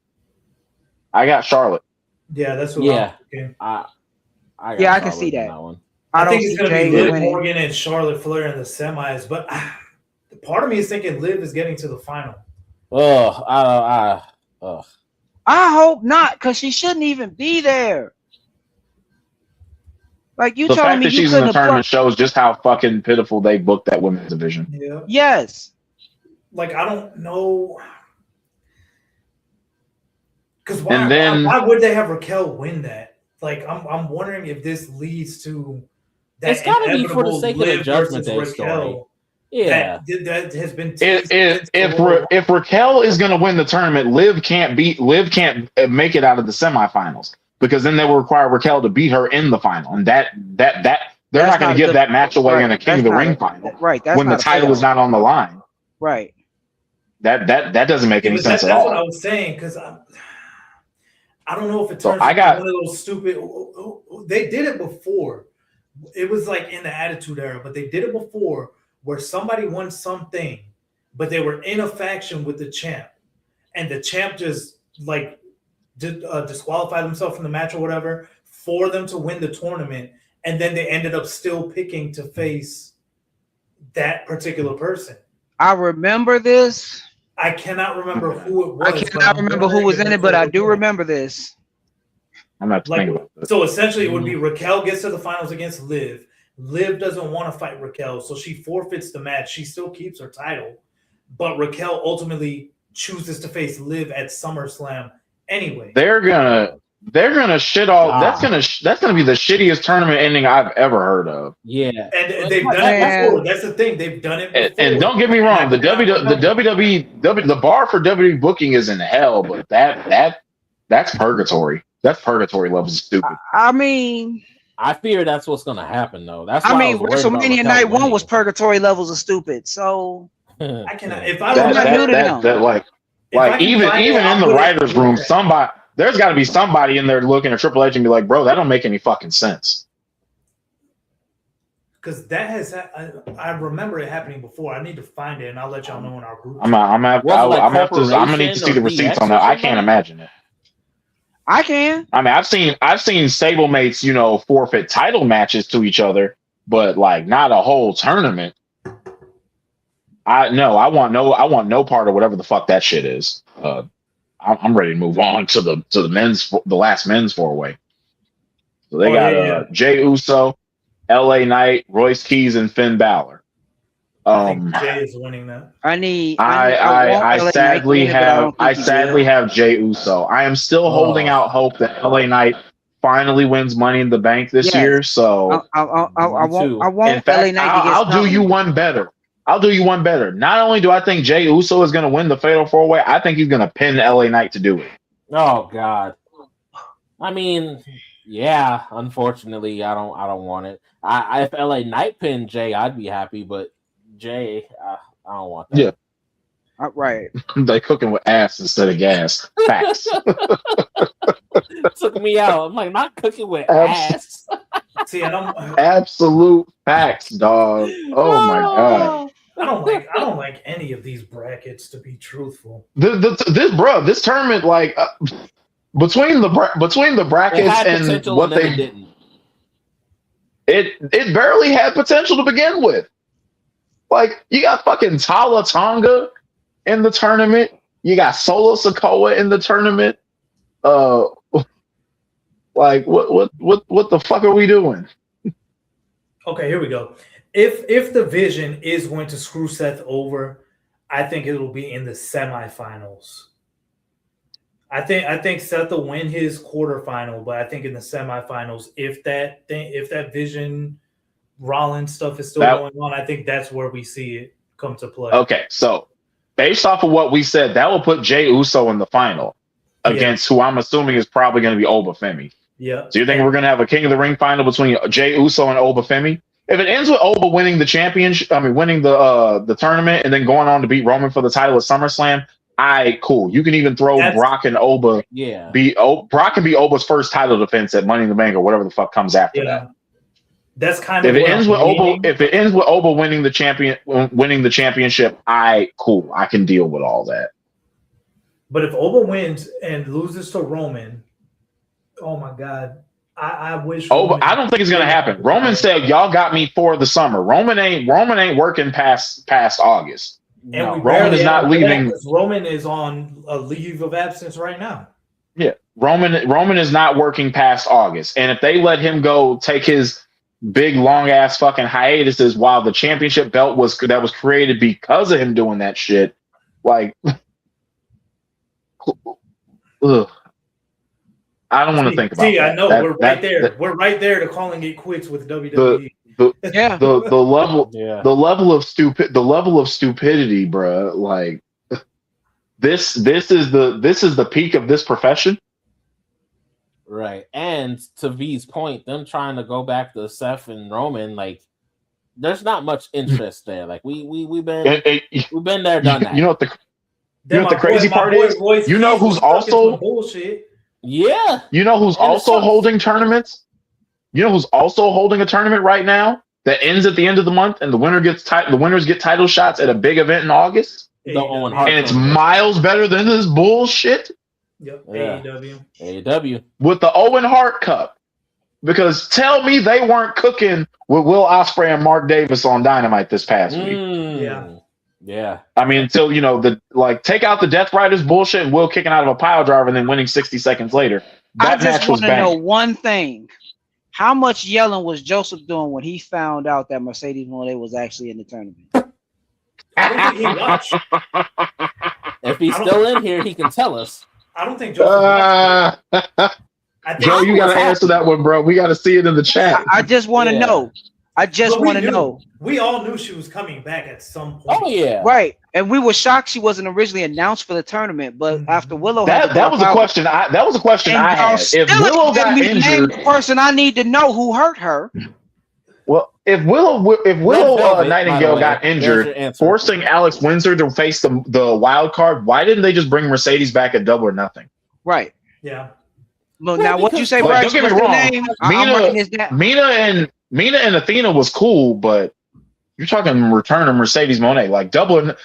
Charlotte. Yeah, that's what I can see that. One. I think it's gonna be Liv Morgan and Charlotte Flair in the semis, but part of me is thinking Liv is getting to the final. I hope not, because she shouldn't even be there. Like you telling me that she's in the tournament shows just how fucking pitiful they booked that women's division. Yeah. Yes. Like I don't know, because why would they have Raquel win that? Like I'm wondering if this leads to that. It's got to be for the sake of the Judgment Day story. Yeah, that has been. If Raquel is going to win the tournament, Liv can't make it out of the semifinals. Because then they will require Raquel to beat her in the final, and that they're not going to give that match away in a King of the Ring final, right? When the title is not on the line, right? That doesn't make any sense at all. That's what I was saying, because I don't know if it turns into one of those stupid. They did it before. It was like in the Attitude Era, but they did it before where somebody won something, but they were in a faction with the champ, and the champ just like disqualified himself from the match or whatever for them to win the tournament, and then they ended up still picking to face that particular person. I remember this. I cannot remember who it was. I cannot remember who was in it, but I do remember this. I'm not thinking about this. So essentially, it would be Raquel gets to the finals against Liv. Liv doesn't want to fight Raquel, so she forfeits the match. She still keeps her title, but Raquel ultimately chooses to face Liv at SummerSlam anyway. They're gonna shit all. Wow. That's gonna be the shittiest tournament ending I've ever heard of. Yeah, and they've done it before. That's the thing. They've done it before. And don't get me wrong, the bar for WWE booking is in hell, but that's purgatory. That's purgatory levels of stupid. I mean, I fear that's what's gonna happen though. That's WrestleMania Night 1 was purgatory levels of stupid. So I cannot. If I remember that even in the writers' room, there's got to be somebody in there looking at Triple H and be like, bro, that don't make any fucking sense. Because that has, I remember it happening before. I need to find it, and I'll let y'all know in our group. I'm gonna need to see the receipts on that. I can't imagine it. I can. I mean, I've seen stablemates, forfeit title matches to each other, but like not a whole tournament. I want no part of whatever the fuck that shit is. I'm ready to move on to the last men's four-way. So they got Jey Uso, LA Knight, Royce Keys, and Finn Balor. I think Jay is winning that. I sadly have Jey Uso. I am still holding out hope that LA Knight finally wins Money in the Bank this year. So I want in fact, LA Knight. I'll do you one better. Not only do I think Jey Uso is going to win the Fatal 4-Way, I think he's going to pin LA Knight to do it. Oh God. I mean, yeah. Unfortunately, I don't want it. If LA Knight pinned Jay, I'd be happy, but Jay, I don't want that. Yeah. Right. They cooking with ass instead of gas. Facts. Took me out. I'm like, not cooking with ass. See, absolute facts, dog. Oh my God. I don't like any of these brackets, to be truthful. This tournament, like between the brackets and what they didn't. It barely had potential to begin with. Like, you got fucking Tala Tonga in the tournament. You got Solo Sikoa in the tournament. Like, what the fuck are we doing? Okay, here we go. If the Vision is going to screw Seth over, I think it'll be in the semifinals. I think Seth will win his quarterfinal, but I think in the semifinals, if that Vision Rollins stuff is still going on, I think that's where we see it come to play. Okay, so based off of what we said, that will put Jey Uso in the final against who I'm assuming is probably going to be Oba Femi. Yeah. So you think we're going to have a King of the Ring final between Jey Uso and Oba Femi? If it ends with Oba winning the championship, winning the tournament and then going on to beat Roman for the title at SummerSlam, cool. You can even throw Brock and Oba. Yeah. Brock can be Oba's first title defense at Money in the Bank or whatever the fuck comes after that. That's kind of if it ends with Oba winning the championship, cool. I can deal with all that. But if Oba wins and loses to Roman, oh my God. I wish Oba, I don't think it's gonna happen. Roman said, y'all got me for the summer. Roman ain't working past August. And Roman is not leaving. Roman is on a leave of absence right now. Yeah. Roman is not working past August. And if they let him go take his big long ass fucking hiatuses while the championship belt was created because of him doing that shit, like ugh. I don't want to think about that. I know we're right there. We're right there to calling it quits with WWE. The level of stupidity, bro. Like this is the peak of this profession. Right. And to V's point, them trying to go back to Seth and Roman, like there's not much interest there. Like we've been there, done that. You know what the crazy part is? You know who's also bullshit. Yeah. You know who's also holding tournaments? You know who's also holding a tournament right now that ends at the end of the month, and the winners get title shots at a big event in August. The Owen Hart and it's miles better than this bullshit. Yep. Yeah. AEW with the Owen Hart Cup. Because tell me they weren't cooking with Will Ospreay and Mark Davis on Dynamite this past week. Yeah. I mean, until take out the Death Riders bullshit and Will kicking out of a pile driver and then winning 60 seconds later. That I just want to know one thing. How much yelling was Joseph doing when he found out that Mercedes Moné was actually in the tournament? I don't think he watched. If he's still in here, he can tell us. I don't think Joseph watched. Joe, you got to answer that one, bro. We got to see it in the chat. I just want to know. I just want to know. We all knew she was coming back at some point. Oh yeah, right. And we were shocked she wasn't originally announced for the tournament, but after Willow, that was a question. I had. If Willow got injured, the person I need to know who hurt her. Well, if Willow Nightingale got injured, forcing Alex Windsor to face the wild card, why didn't they just bring Mercedes back at Double or Nothing? Right. Yeah. Well, now what you say, Bryce? Don't get me wrong. Mina and Athena was cool, but you're talking return of Mercedes Moné. Like Double or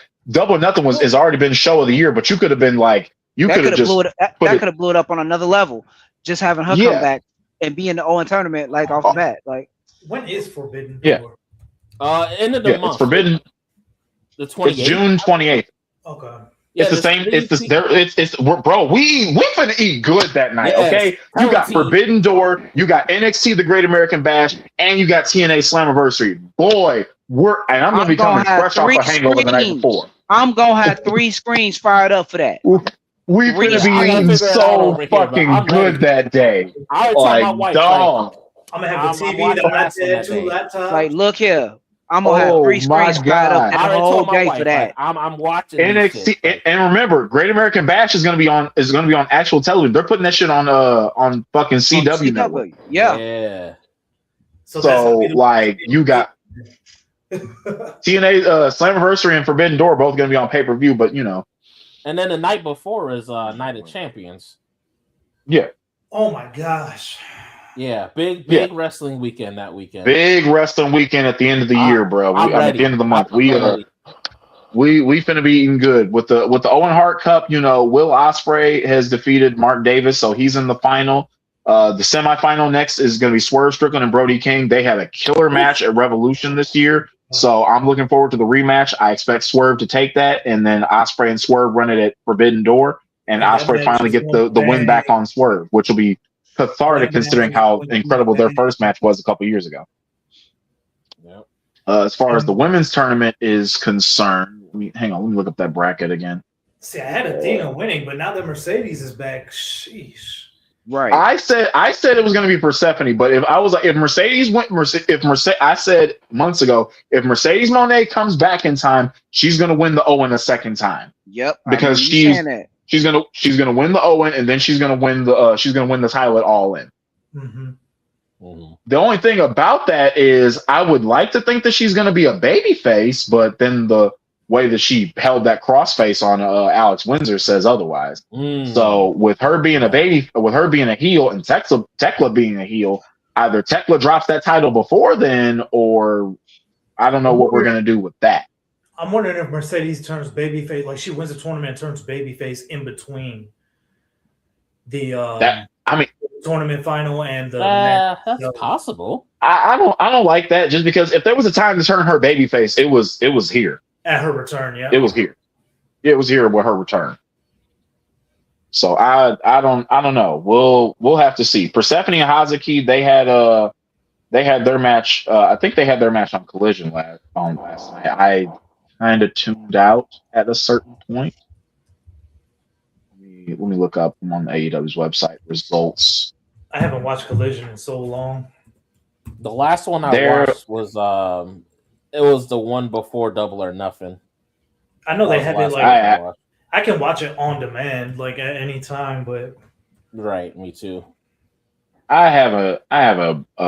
Nothing has already been show of the year, but you could have been like could have blew it up on another level. Just having her come back and be in the Owen tournament off the bat. Like when is Forbidden Door? End of the month. It's Forbidden. The 28th. It's June 28th. Okay. It's the same. Bro. We finna eat good that night. Yes. Okay, you got Forbidden Door, you got NXT, the Great American Bash, and you got TNA Slammiversary. Boy, I'm gonna be coming fresh off a hangover the night before. I'm gonna have 3 screens fired up for that. We finna be eating so fucking good that day. Like dog. I'm gonna have the TV, the iPad, 2 laptops. Like, look here. I'm gonna have 3 screens fired up the whole day for that. I'm watching NXT, and remember, Great American Bash is gonna be on actual television. They're putting that shit on fucking CW network. Yeah. So like you got TNA Slammiversary and Forbidden Door both gonna be on pay-per-view, but you know. And then the night before is Night of Champions. Yeah. Oh my gosh. Yeah, big wrestling weekend that weekend. Big wrestling weekend at the end of the year, bro. At the end of the month. We finna be eating good with the Owen Hart Cup. You know, Will Ospreay has defeated Mark Davis, so he's in the final. The semifinal next is going to be Swerve Strickland and Brody King. They had a killer match at Revolution this year, so I'm looking forward to the rematch. I expect Swerve to take that, and then Ospreay and Swerve run it at Forbidden Door, and Ospreay finally get the win back on Swerve, which will be cathartic considering how incredible their first match was a couple years ago. Yep. As far as the women's tournament is concerned, let me look up that bracket again. See, I had Athena winning, but now that Mercedes is back, sheesh. Right. I said it was going to be Persephone, but if Mercedes I said months ago, if Mercedes Moné comes back in time, she's going to win the Owen a second time. Yep. Because she's gonna win the Owen, and then she's gonna win the title at All In. Mm-hmm. Mm-hmm. The only thing about that is I would like to think that she's gonna be a baby face, but then the way that she held that crossface on Alex Windsor says otherwise. So with her being a heel, and Tekla being a heel, either Tekla drops that title before then, or I don't know what we're gonna do with that. I'm wondering if Mercedes turns babyface, like she wins the tournament and turns babyface in between the tournament final and the that's possible. I don't like that, just because if there was a time to turn her babyface, it was here at her return. Yeah, it was here. It was here with her return. So I don't know. We'll have to see. Persephone and Hazuki, they had their match. I think they had their match on Collision last night. I kind of tuned out at a certain point. Let me look up on the AEW's website results. I haven't watched Collision in so long. The last one I watched was it was the one before Double or Nothing. I know they have it I can watch it on demand like at any time, but right, me too. I have a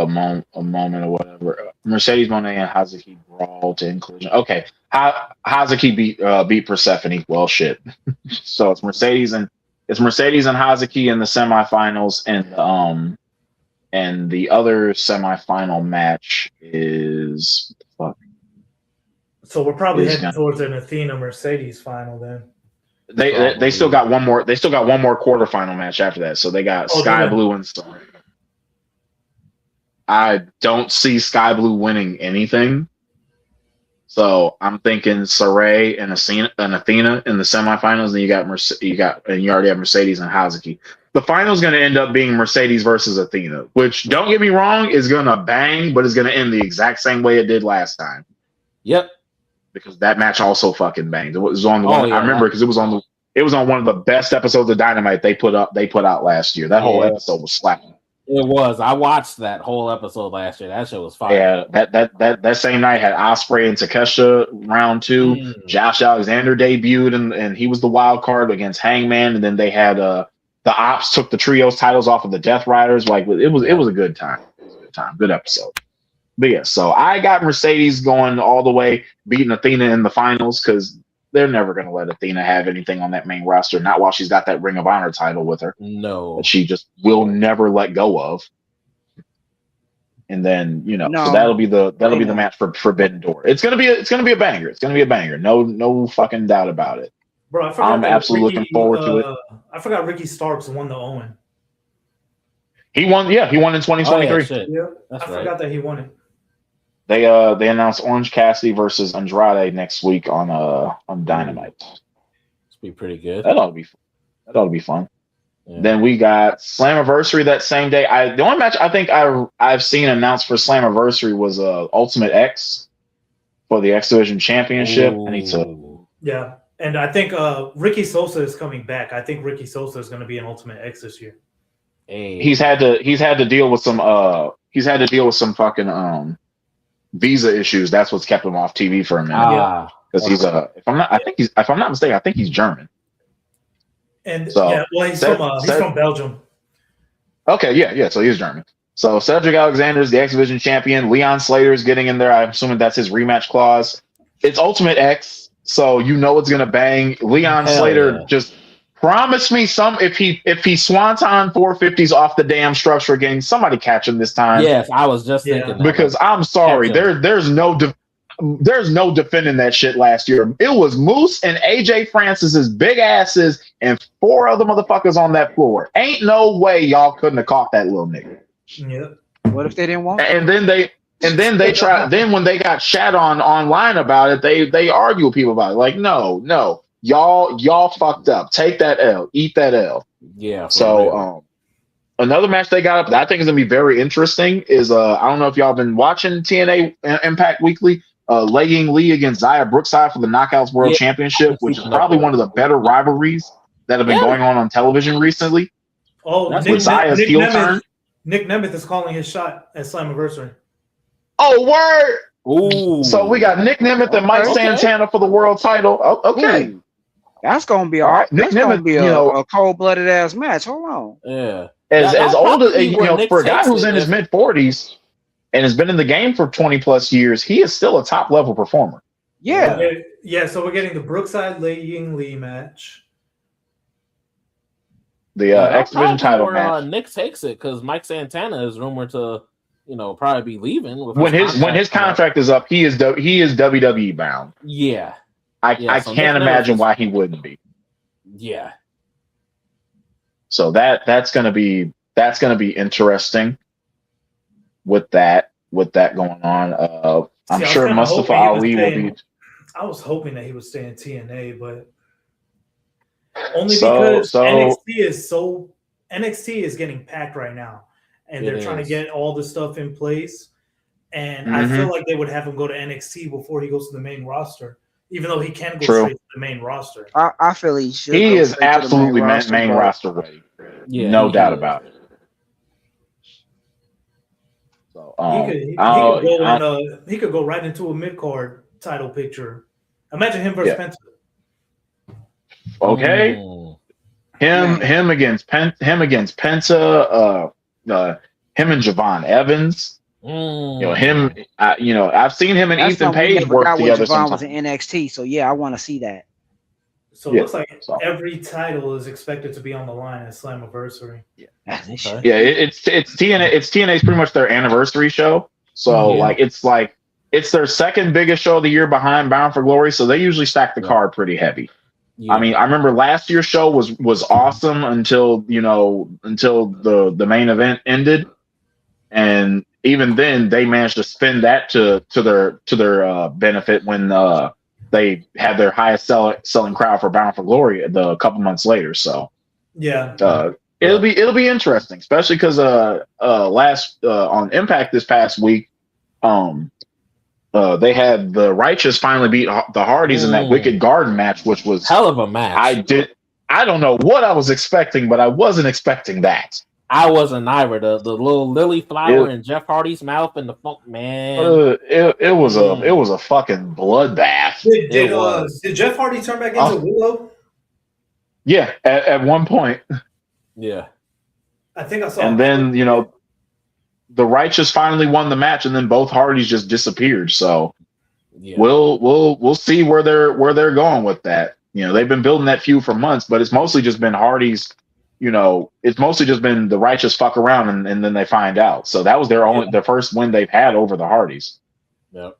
moment or whatever. Mercedes Moné and Hazuki brawl to inclusion. Okay, Hazuki beat Persephone. Well, shit. So it's Mercedes and It's Mercedes and Hazuki in the semifinals, and the other semifinal match is fuck. So we're probably heading towards an Athena Mercedes final then. They still got one more. They still got one more quarterfinal match after that. So they got Sky Blue and Saray. I don't see Sky Blue winning anything. So I'm thinking Saray and Athena in the semifinals, and you already have Mercedes and Hazuki. The final's going to end up being Mercedes versus Athena, which, don't get me wrong, is going to bang, but it's going to end the exact same way it did last time. Yep. Because that match also fucking banged. It was on the one I remember because it was on one of the best episodes of Dynamite they put out last year. That whole episode was slapping. It was. I watched that whole episode last year. That shit was fire. Yeah, that same night had Ospreay and Takeshita round 2. Josh Alexander debuted and he was the wild card against Hangman, and then they had the Ops took the trios titles off of the Death Riders. Like it was a good time. It was a good time. Good episode. But yeah, so I got Mercedes going all the way, beating Athena in the finals because they're never going to let Athena have anything on that main roster. Not while she's got that Ring of Honor title with her. No, that she just will never let go of. And then so that'll be the match for Forbidden Door. It's gonna be a banger. It's gonna be a banger. No fucking doubt about it. Bro, I'm absolutely looking forward to it. I forgot Ricky Starks won the Owen. He won. Yeah, he won in 2023. Yeah, I forgot that he won it. They announced Orange Cassidy versus Andrade next week on Dynamite. It's be pretty good. That ought to be fun. Yeah. Then we got Slammiversary that same day. The only match I think I've seen announced for Slammiversary was Ultimate X for the X Division Championship. Yeah, and I think Ricky Sosa is coming back. I think Ricky Sosa is going to be an Ultimate X this year. Hey. He's had to deal with some fucking visa issues. That's what's kept him off TV for a minute. Because he's if I'm not mistaken, I think he's German. And he's from Belgium. Okay, yeah. So he's German. So Cedric Alexander is the X Division champion. Leon Slater is getting in there. I'm assuming that's his rematch clause. It's Ultimate X, so it's gonna bang. Leon Slater just promise me if he swanton 450s off the damn structure again, somebody catch him this time. Yes, I was just thinking that. Because I'm sorry, there's no defending that shit last year. It was Moose and AJ Francis's big asses and 4 other motherfuckers on that floor. Ain't no way y'all couldn't have caught that little nigga. Yeah. What if they didn't want? And then they tried. Then when they got shat on online about it, they argue with people about it. Like, no, y'all fucked up. Take that L. Eat that L. Yeah. So another match they got up that I think is gonna be very interesting is I don't know if y'all been watching TNA Impact Weekly. Lei Ying Lee against Zaya Brookside for the Knockouts World Championship, which is probably one of the better rivalries that have been going on television recently. Oh, that's with Zaya's heel turn. Nick Nemeth is calling his shot at Slammiversary. Oh, word! Ooh. So we got Nick Nemeth and Mike Santana for the world title. Oh, okay. Ooh. That's gonna be all right. That's gonna be a cold-blooded ass match. Hold on. Yeah. As old as for a guy who's in his mid-40s and has been in the game for 20 plus years, he is still a top level performer. Yeah. Yeah, so we're getting the Brookside Lei Ying Lee match. The X Division title match. Nick takes it because Mike Santana is rumored to, probably be leaving. When his contract is up, he is WWE bound. Yeah. I can't imagine why he wouldn't be. Yeah. So that's gonna be interesting with that going on. I'm sure Mustafa Ali will be. I was hoping that he would stay in TNA, but only because NXT is getting packed right now, and they're trying to get all the stuff in place. And I feel like they would have him go to NXT before he goes to the main roster, even though he can go straight to the main roster. I feel he should. He is absolutely main roster ready. Yeah, no doubt about it. So he could go right into a mid card title picture. Imagine him versus Penta. Okay, him against Penta, him and Javon Evans. I've seen him and Ethan Page work together. Javon was in NXT, so yeah, I want to see that. So it looks like every title is expected to be on the line at Slammiversary. Yeah, it's TNA. It's TNA's pretty much their anniversary show. So it's their second biggest show of the year behind Bound for Glory. So they usually stack the card pretty heavy. Yeah. I mean, I remember last year's show was awesome until the main event ended, and even then they managed to spin that to their benefit when they had their highest selling crowd for Bound for Glory a couple months later. So it'll be interesting, especially because on Impact this past week, they had the Righteous finally beat the Hardys in that Wicked Garden match, which was hell of a match. I don't know what I was expecting, but I wasn't expecting that. I wasn't either. The little lily flower in Jeff Hardy's mouth and the funk, man. It was a fucking bloodbath. Did Jeff Hardy turn back into Willow? Yeah, at one point. Yeah, I think I saw. And then the Righteous finally won the match, and then both Hardys just disappeared. So we'll see where they're going with that. They've been building that feud for months, but it's mostly just been Hardys. It's mostly just been the Righteous fuck around and then they find out. So that was their first win they've had over the Hardys. Yep.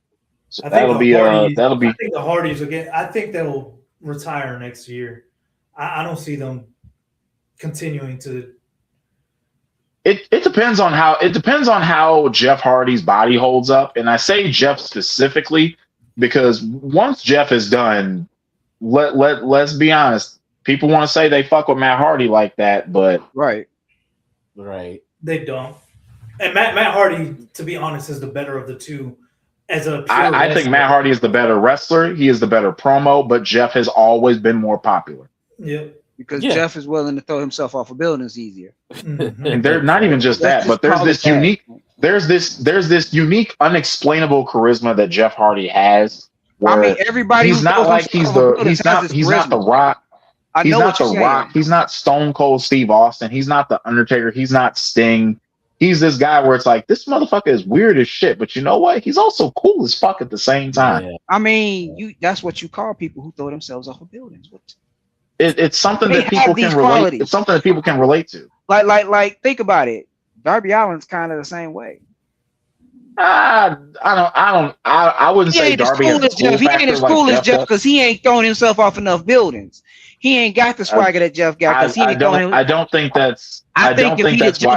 So that'll be. I think the Hardys again. I think they'll retire next year. I don't see them continuing to. It depends on how Jeff Hardy's body holds up, and I say Jeff specifically because once Jeff is done, let's be honest. People want to say they fuck with Matt Hardy like that, but right, they don't. And Matt Hardy, to be honest, is the better of the two. I think Matt Hardy is the better wrestler. He is the better promo, but Jeff has always been more popular. Yeah. Because Jeff is willing to throw himself off of buildings easier. Mm-hmm. And they're not even just that, but there's this unique, unexplainable charisma that Jeff Hardy has. I mean, everybody. He's not like he's not the Rock. He's not the Rock. He's not Stone Cold Steve Austin. He's not the Undertaker. He's not Sting. He's this guy where it's like, this motherfucker is weird as shit, but you know what? He's also cool as fuck at the same time. Yeah. I mean, that's what you call people who throw themselves off of buildings. It's something that people can relate. It's something that people can relate to. Like, think about it. Darby Allin's kind of the same way. I wouldn't say Darby is cool. He ain't as cool as Jeff because he ain't throwing himself off enough buildings. He ain't got the swagger that Jeff got because he ain't throwing. I don't think that's why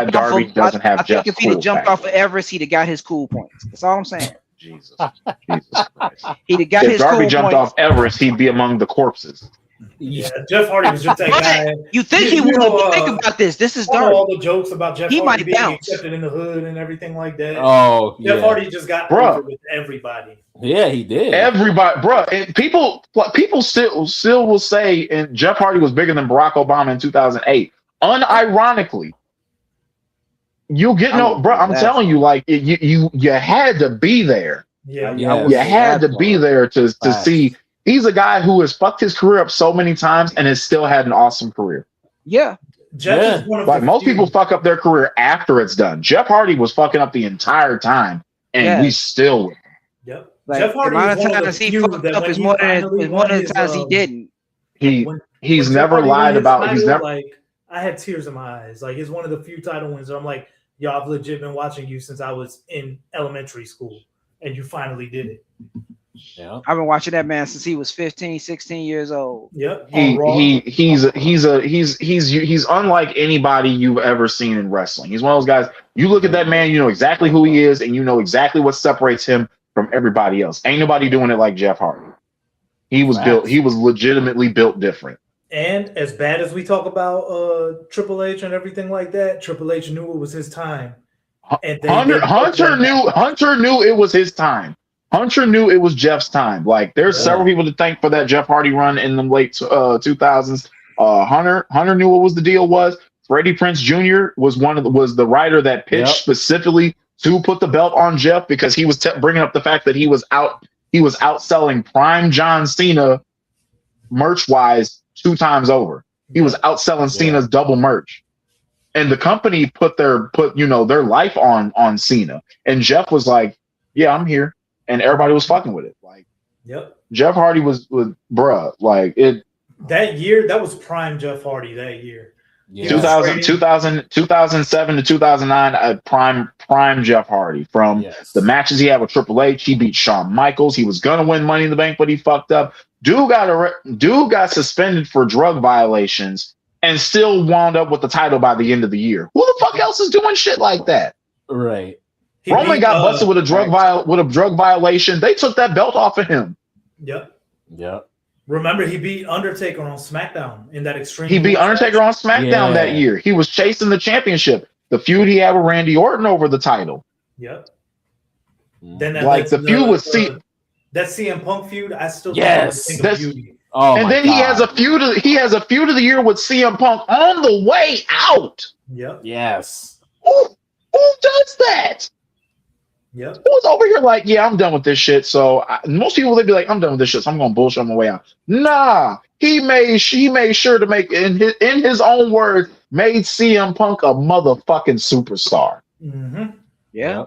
Darby doesn't have Jeff. I think if he'd have jumped off of Everest, he'd have got his cool points. That's all I'm saying. Jesus Christ. He'd have got his cool points. If Darby jumped off Everest, he'd be among the corpses. Yeah, Jeff Hardy was just that guy. You think he would think about this? This is Darby. All the jokes about Jeff Hardy being accepted in the hood and everything like that. Oh, Jeff Hardy just got over with everybody. Yeah, he did. Everybody, bro. And people still will say, and Jeff Hardy was bigger than Barack Obama in 2008. Unironically, you'll get bro. I'm telling you, like you had to be there. Yeah, you had to be there to see. He's a guy who has fucked his career up so many times and has still had an awesome career. Yeah. Jeff is one of like most people fuck up their career after it's done. Jeff Hardy was fucking up the entire time, and we still. Yep. Like, Jeff Hardy is one of the few that is more than the times he didn't. He's never lied about. He's never like. I had tears in my eyes. Like it's one of the few title wins where I'm like, yo, I've legit been watching you since I was in elementary school, and you finally did it. Yeah. I've been watching that man since he was 15, 16 years old. Yep. He's unlike anybody you've ever seen in wrestling. He's one of those guys. You look at that man, you know exactly who he is, and you know exactly what separates him from everybody else. Ain't nobody doing it like Jeff Hardy. He was built. He was legitimately built different. And as bad as we talk about Triple H and everything like that, Triple H knew it was his time. And Hunter knew it was his time. Hunter knew it was Jeff's time. Like there's several people to thank for that Jeff Hardy run in the late 2000s. Hunter knew what the deal was. Freddie Prinze Jr. was was the writer that pitched specifically to put the belt on Jeff because he was bringing up the fact that he was outselling prime John Cena merch wise 2 times over. He was outselling Cena's double merch. And the company put their life on Cena. And Jeff was like, yeah, I'm here. And everybody was fucking with it. Like, Jeff Hardy was bruh. Like it. That year, that was prime Jeff Hardy. That year, Yeah. 2007 to 2009, prime Jeff Hardy. From the matches he had with Triple H, he beat Shawn Michaels. He was gonna win Money in the Bank, but he fucked up. Dude got suspended for drug violations and still wound up with the title by the end of the year. Who the fuck else is doing shit like that? Right. Roman got busted with a drug violation. They took that belt off of him. Yep. Remember, he beat Undertaker on SmackDown in that Extreme. He beat Undertaker on SmackDown that year. He was chasing the championship. The feud he had with Randy Orton over the title. Yep. Then the feud with that CM Punk feud, I still think of beauty. Oh, and then God. He has a feud of the year with CM Punk on the way out. Yep. Yes. Who does that? Yep. Who's over here like, yeah, I'm done with this shit. So most people, they'd be like, I'm done with this shit, so I'm going to bullshit on my way out. Nah, he made sure to make, in his own words, made CM Punk a motherfucking superstar. Mm-hmm. Yeah.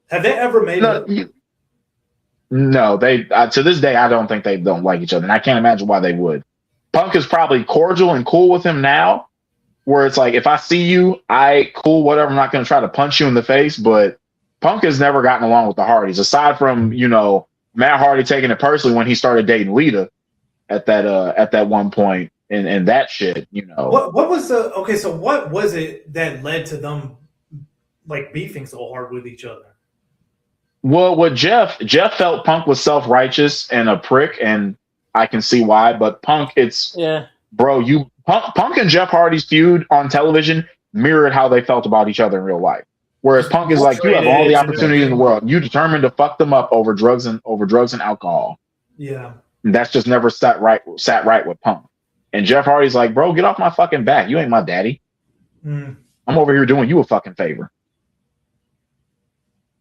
Have they ever made No, they to this day, I don't think they don't like each other, and I can't imagine why they would. Punk is probably cordial and cool with him now, where it's like, if I see you, cool, whatever. I'm not going to try to punch you in the face, but Punk has never gotten along with the Hardys, aside from, Matt Hardy taking it personally when he started dating Lita at that one point, and that shit, What was what was it that led to them like beefing so hard with each other? Well, with Jeff felt Punk was self-righteous and a prick, and I can see why, but Punk, bro, Punk and Jeff Hardy's feud on television mirrored how they felt about each other in real life. Whereas Punk is like, you have all the opportunity in the world. You determined to fuck them up over drugs and alcohol. Yeah. And that's just never sat right with Punk. And Jeff Hardy's like, bro, get off my fucking back. You ain't my daddy. I'm over here doing you a fucking favor.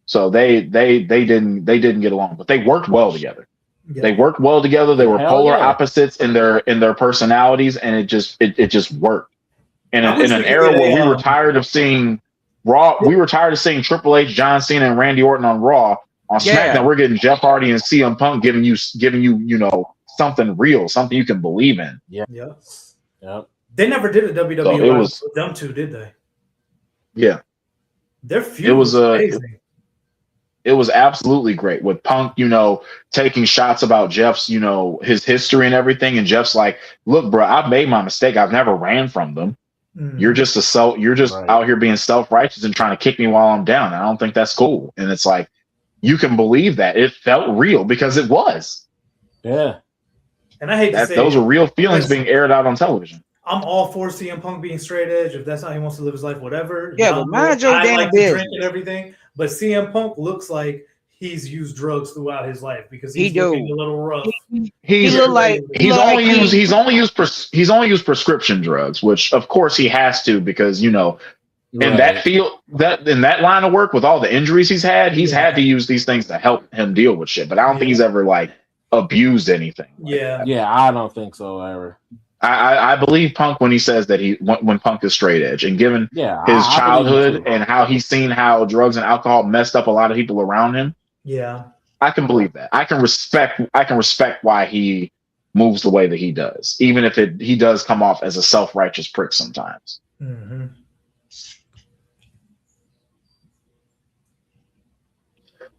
So they didn't get along, but they worked well together. Yeah. They worked well together. They were polar opposites in their personalities, and it just worked. In an era where we were tired of seeing Raw, we were tired of seeing Triple H, John Cena, and Randy Orton on Raw. On SmackDown, we're getting Jeff Hardy and CM Punk giving you something real, something you can believe in. Yeah. They never did a WWE with them two, did they? Yeah. Their feud was amazing. It was absolutely great with Punk, taking shots about Jeff's, his history and everything. And Jeff's like, look, bro, I've made my mistake. I've never ran from them. You're just out here being self-righteous and trying to kick me while I'm down. I don't think that's cool. And it's like, you can believe that. It felt real because it was. Yeah. And I hate to say those are real feelings being aired out on television. I'm all for CM Punk being straight edge. If that's how he wants to live his life, whatever. Yeah, but mind your damn business. Drink and everything. But CM Punk looks like he's used drugs throughout his life because he's looking a little rough. He's only used prescription drugs, which of course he has to, because in that line of work with all the injuries he's had to use these things to help him deal with shit. But I don't think he's ever like abused anything. I don't think so ever. I believe Punk when he says that when Punk is straight edge, and given his childhood and how he's seen how drugs and alcohol messed up a lot of people around him. Yeah, I can believe that. I can respect why he moves the way that he does, even if he does come off as a self-righteous prick sometimes. Mm-hmm.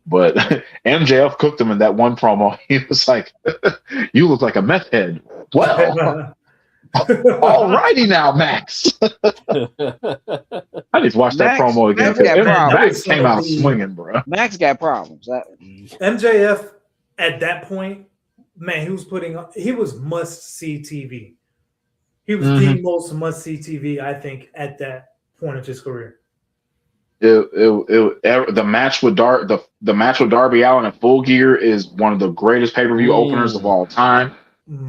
But MJF cooked him in that one promo. He was like, "You look like a meth head." Well. Alrighty now, Max. I need to watch that promo again. Max came out swinging, bro. Max got problems. MJF at that point, man, he was must-see TV. He was the most must-see TV, I think, at that point of his career. The match with Darby Allin at Full Gear is one of the greatest pay-per-view openers of all time.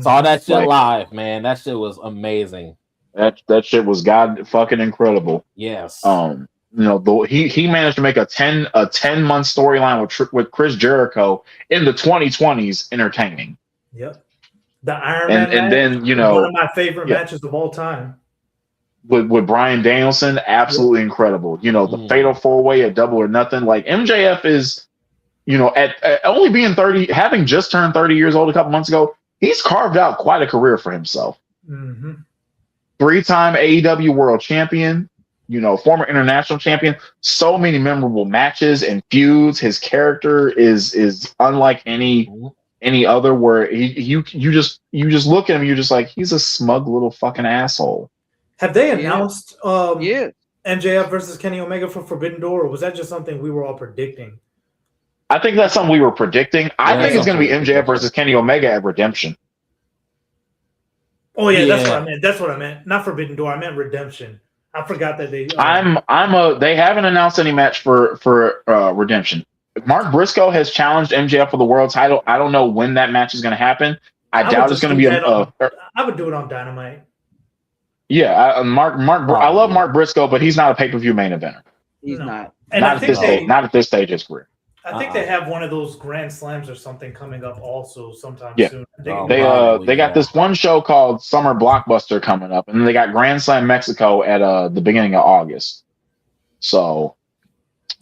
Saw that shit live, man. That shit was amazing. That shit was god fucking incredible. Yes. He managed to make a 10-month storyline with Chris Jericho in the 2020s entertaining. Yep. The Iron Man and then one of my favorite matches of all time. With Bryan Danielson, absolutely incredible. The Fatal 4-Way at Double or Nothing. Like MJF is, at only being 30, having just turned 30 years old a couple months ago, he's carved out quite a career for himself. Mm-hmm. 3-time AEW World Champion, former international champion. So many memorable matches and feuds. His character is unlike any other. Where you just look at him, you're just like, he's a smug little fucking asshole. Have they announced MJF versus Kenny Omega for Forbidden Door, or was that just something we were all predicting? I think that's something we were predicting. I think it's going to be MJF versus Kenny Omega at Redemption. Oh yeah, that's what I meant. That's what I meant. Not Forbidden Door. I meant Redemption. I forgot that they. They haven't announced any match for Redemption. Mark Briscoe has challenged MJF for the world title. I don't know when that match is going to happen. I doubt it's going to be I would do it on Dynamite. Yeah, I love Mark Briscoe, but he's not a pay-per-view main eventer. He's not. And not at this stage of his career. I think they have one of those Grand Slams or something coming up also sometime soon. They got this one show called Summer Blockbuster coming up, and then they got Grand Slam Mexico at the beginning of August. So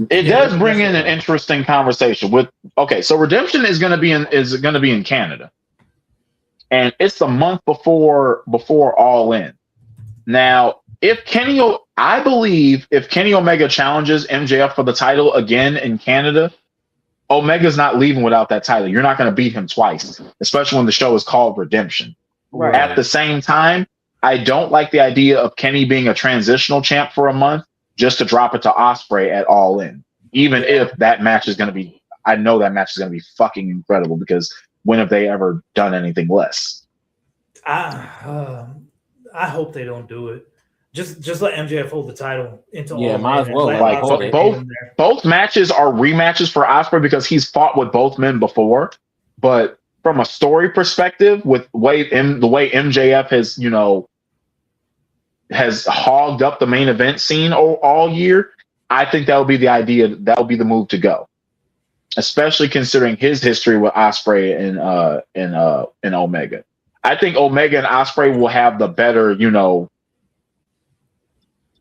it does bring in an interesting conversation so Redemption is going to be in Canada, and it's the month before All In. Now, I believe if Kenny Omega challenges MJF for the title again in Canada, Omega's not leaving without that title. You're not going to beat him twice, especially when the show is called Redemption. Right. At the same time, I don't like the idea of Kenny being a transitional champ for a month just to drop it to Ospreay at All In. Even if that match is going to be, I know that match is going to be fucking incredible, because when have they ever done anything less? I hope they don't do it. Just let MJF hold the title into all. Yeah, might as well. Like both matches are rematches for Ospreay because he's fought with both men before. But from a story perspective, with the way MJF has hogged up the main event scene all year, I think that would be the idea. That would be the move to go, especially considering his history with Ospreay and Omega. I think Omega and Ospreay will have the better,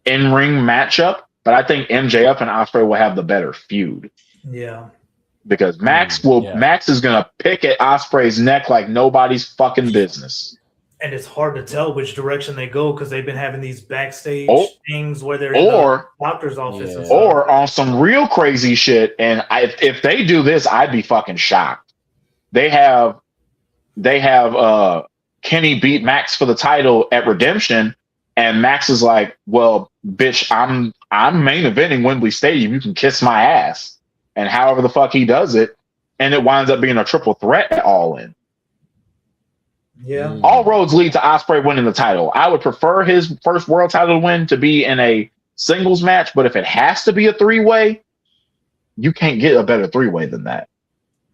in-ring matchup, but I think MJF and Ospreay will have the better feud. Yeah. Because Max is gonna pick at Ospreay's neck like nobody's fucking business. And it's hard to tell which direction they go because they've been having these backstage things where they're in the doctor's office and stuff. Or on some real crazy shit. And if they do this, I'd be fucking shocked. They have Kenny beat Max for the title at Redemption, and Max is like, "Well, bitch, I'm main eventing Wembley Stadium. You can kiss my ass." And however the fuck he does it, and it winds up being a triple threat at All In. Yeah. All roads lead to Ospreay winning the title. I would prefer his first world title win to be in a singles match, but if it has to be a three-way, you can't get a better three-way than that.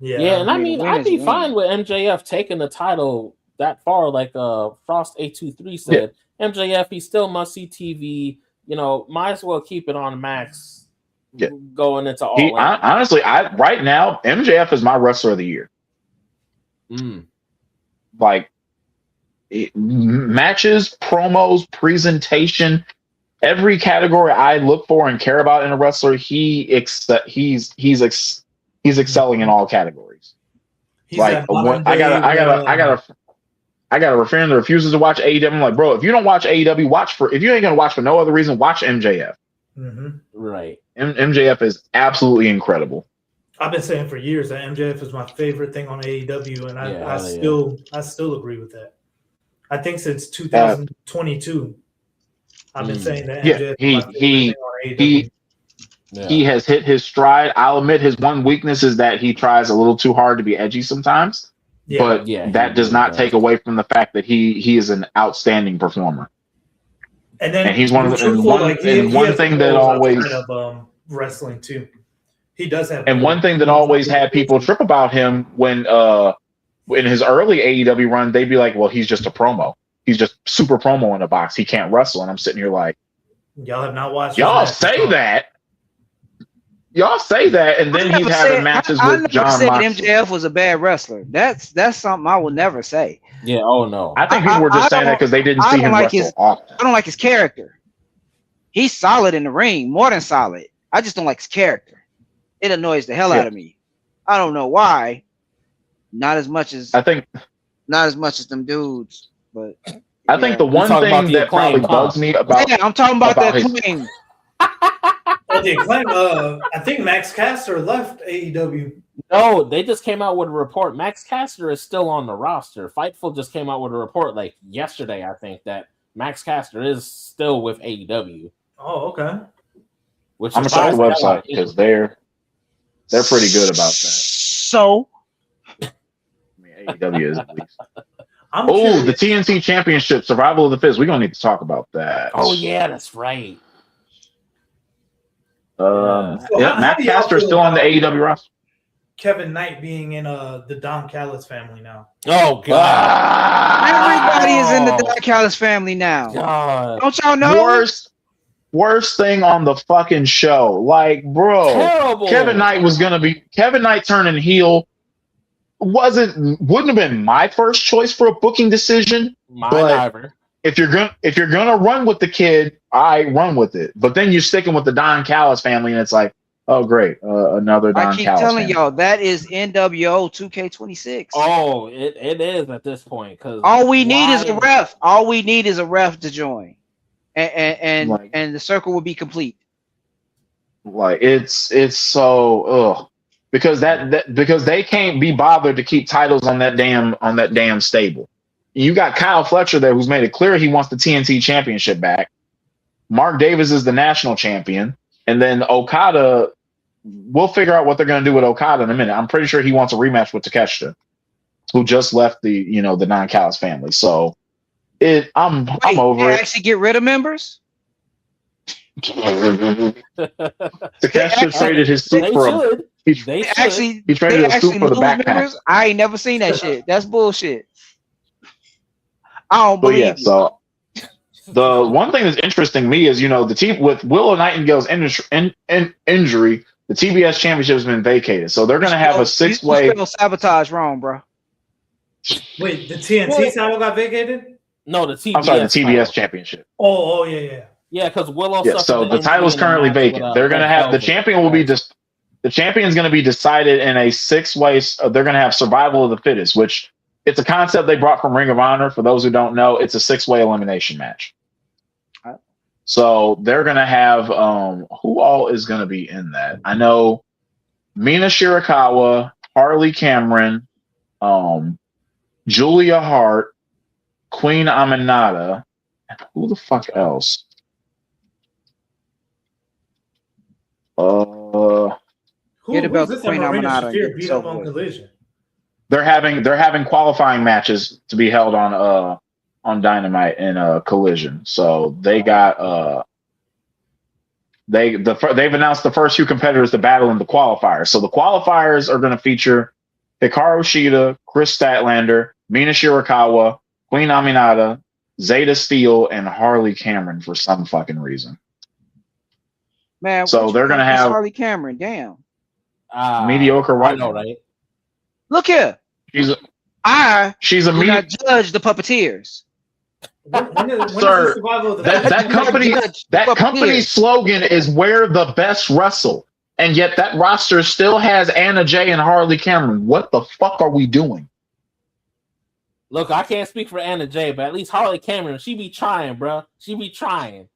Yeah, and I mean, I'd be fine with MJF taking the title that far, like Frost 823 said. Yeah. MJF, he still must see TV. Might as well keep it on Max going into All In. Honestly, right now, MJF is my wrestler of the year. Like, matches, promos, presentation, every category I look for and care about in a wrestler, he's excelling in all categories. Like, I got a friend that refuses to watch AEW. I'm like, bro, if you don't watch AEW, if you ain't gonna watch for no other reason, watch MJF. Mm-hmm. Right. MJF is absolutely incredible. I've been saying for years that MJF is my favorite thing on AEW, and I still agree with that. I think since 2022, I've been saying that MJF is my favorite thing on AEW. He has hit his stride. I'll admit his one weakness is that he tries a little too hard to be edgy sometimes. But that does not take away from the fact that he is an outstanding performer. And he's one of the one thing that always wrestling too. He does have, and one thing that always had people trip about him when in his early AEW run, they'd be like, "Well, he's just a promo. He's just super promo in a box. He can't wrestle." And I'm sitting here like, y'all have not watched. Y'all say that. Y'all say that, and then he's having matches with John Moxley. MJF was a bad wrestler. That's something I will never say. Yeah. Oh no. I think people were just saying that because they didn't see him wrestle often. I don't like his character. He's solid in the ring, more than solid. I just don't like his character. It annoys the hell out of me. I don't know why. Not as much as I think Not as much as them dudes, but I think the one thing that probably bugs me about I'm talking about the Acclaim. The Acclaim. I think Max Caster left AEW. No, they just came out with a report. Max Caster is still on the roster. Fightful just came out with a report like yesterday, I think, that Max Caster is still with AEW. Oh, okay. Which I'm gonna check the website because they're pretty good about that. So, I mean, AEW is at least. Oh, the TNT Championship, Survival of the Fittest. We're gonna need to talk about that. Oh yeah, that's right. Matt Caster is still on the AEW roster. Kevin Knight being in the Don Callis family now. Oh god! Everybody is in the Don Callis family now. God. Don't y'all know? Worst thing on the fucking show. Like, bro, terrible. Kevin Knight turning heel wouldn't have been my first choice for a booking decision. Neither. If you're gonna run with the kid, I run with it. But then you're sticking with the Don Callis family, and it's like, oh great, another Don Callis. I keep telling y'all that is NWO 2K26. Oh, it is at this point because all we need is a ref. All we need is a ref to join, and the circle will be complete. Like it's so because because they can't be bothered to keep titles on that damn stable. You got Kyle Fletcher there who's made it clear he wants the TNT Championship back. Mark Davis is the national champion. And then Okada, we'll figure out what they're going to do with Okada in a minute. I'm pretty sure he wants a rematch with Takeshita, who just left the Don Callis family. So I'm over it. Actually get rid of members? Takeshita traded his suit for him. He traded his suit for the backpack. Members? I ain't never seen that shit. That's bullshit. I don't believe it. So the one thing that's interesting to me is, the team with Willow Nightingale's injury, the TBS championship has been vacated. So they're going to have a 6-way. Sabotage wrong, bro. Wait, the TNT title got vacated? No, the TBS. I'm sorry, the TBS championship. Oh, yeah. Yeah, because Willow. Yeah, so the title is currently vacant. They're going to have the champion will be the champion is going to be decided in a 6-way. They're going to have survival of the fittest, which. It's a concept they brought from Ring of Honor. For those who don't know, it's a 6-way elimination match. So they're going to have who all is going to be in that? I know Mina Shirakawa, Harley Cameron, Julia Hart, Queen Aminata, and who the fuck else? Who's this Queen Aminata? Beat up on Collision. They're having qualifying matches to be held on Dynamite in Collision. So they got they've announced the first 2 competitors to battle in the qualifiers. So the qualifiers are going to feature Hikaru Shida, Chris Statlander, Mina Shirakawa, Queen Aminata, Zeta Steele, and Harley Cameron for some fucking reason. Man, so they're going to have Harley Cameron. Damn, mediocre white. I know, right? Look here. She's a not judge the puppeteers. Sir, that company's slogan is "Where the best wrestle," and yet that roster still has Anna Jay and Harley Cameron. What the fuck are we doing? Look, I can't speak for Anna Jay, but at least Harley Cameron, she be trying, bro. She be trying.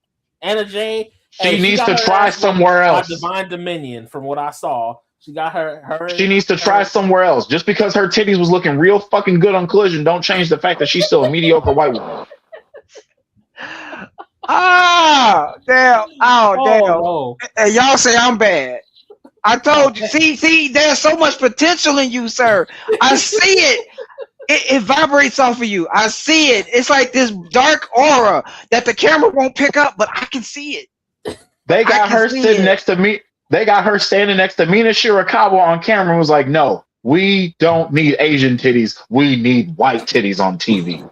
Anna Jay, she needs to try somewhere else. Divine Dominion, from what I saw. She got her. She needs to try somewhere else. Just because her titties was looking real fucking good on Collision, don't change the fact that she's still a mediocre white woman. Damn! Oh, damn! No. Hey, y'all say I'm bad. I told you. See, there's so much potential in you, sir. I see it. It vibrates off of you. I see it. It's like this dark aura that the camera won't pick up, but I can see it. They got her sitting next to me. They got her standing next to Mina Shirakawa on camera and was like, no, we don't need Asian titties. We need white titties on TV.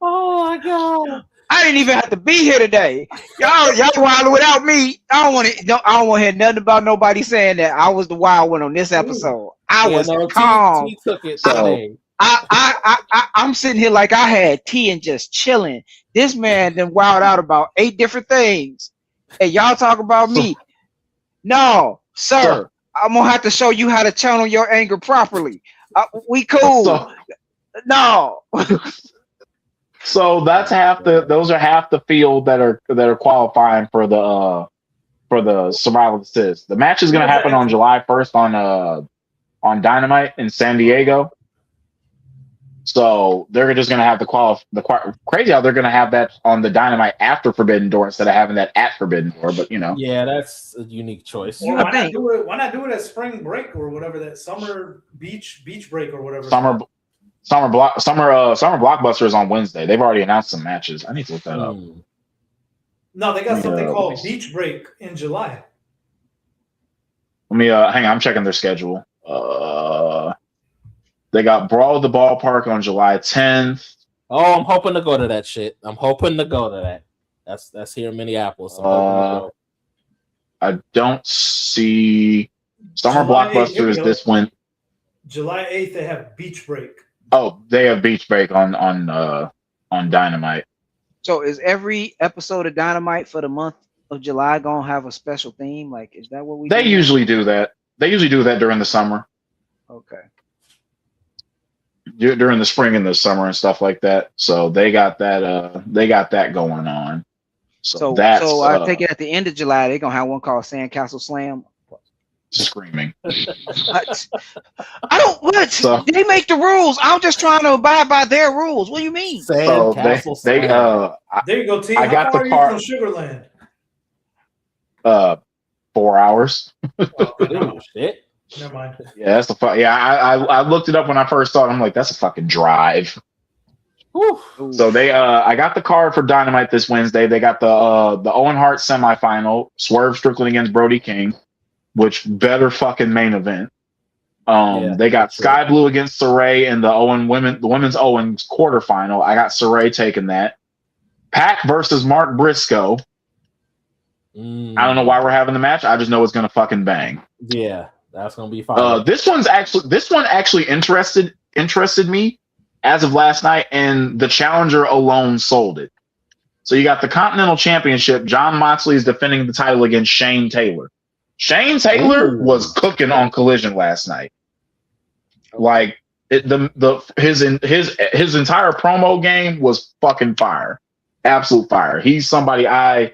Oh, my God. I didn't even have to be here today. Y'all wild without me. I don't want to hear nothing about nobody saying that I was the wild one on this episode. I was calm. T took it today. I'm sitting here like I had tea and just chilling. This man then wild out about 8 different things. And y'all talk about me. No, sir. I'm gonna have to show you how to channel your anger properly. We cool. No. So that's those are half the field that are qualifying for the Survival of the Fittest. The match is going to happen on July 1st on Dynamite in San Diego. So they're just going to have crazy how they're going to have that on the Dynamite after Forbidden Door instead of having that at Forbidden Door. But yeah, that's a unique choice. Well, why not do it at spring break or whatever, that summer beach break or whatever? Summer Blockbuster is on Wednesday. They've already announced some matches. I need to look that up. No, they got something called Beach Break in July. Let me hang on. I'm checking their schedule. They got Brawl at the Ballpark on July 10th. Oh, I'm hoping to go to that shit. I'm hoping to go to that. That's here in Minneapolis. I don't see Summer Blockbuster is this one. July 8th, they have Beach Break. Oh, they have Beach Break on Dynamite. So is every episode of Dynamite for the month of July gonna have a special theme? Like, is that what we? They usually do that. They usually do that during the summer. Okay. During the spring and the summer and stuff like that. So they got that. They got that going on. So I take it at the end of July they're gonna have one called Sandcastle Slam. Screaming. What? I don't. What? So, they make the rules. I'm just trying to abide by their rules. What do you mean? So there you go, T. I got the car from Sugarland. 4 hours. Oh, shit. Never mind. Yeah, that's the fun. Yeah, I looked it up when I first saw it. I'm like, that's a fucking drive. Ooh. So I got the card for Dynamite this Wednesday. They got the Owen Hart semifinal, Swerve Strickland against Brody King, which better fucking main event. They got Sky Blue against Saray in the women's Owens quarterfinal. I got Saray taking that. Pac versus Mark Briscoe. I don't know why we're having the match. I just know it's gonna fucking bang. Yeah, that's gonna be fun. This one actually interested me as of last night, and the challenger alone sold it. So you got the Continental Championship. Jon Moxley is defending the title against Shane Taylor. Shane Taylor was cooking on Collision last night. Like his entire promo game was fucking fire, absolute fire. He's somebody I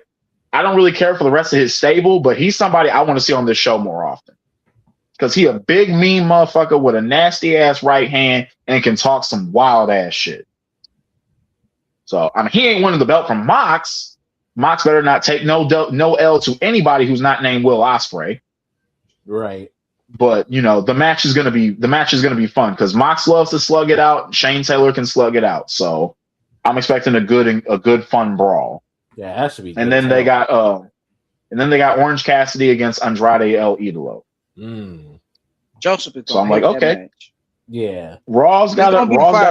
don't really care for the rest of his stable, but he's somebody I want to see on this show more often because he a big mean motherfucker with a nasty ass right hand and can talk some wild ass shit. So I mean, he ain't winning the belt from Mox. Mox better not take no L to anybody who's not named Will Ospreay. Right. But the match is gonna be fun because Mox loves to slug it out. Shane Taylor can slug it out. So I'm expecting a good fun brawl. Yeah, that should be good. And then they got Orange Cassidy against Andrade El Idolo. Joseph is so I'm like, okay. Match. Yeah. Raw's got a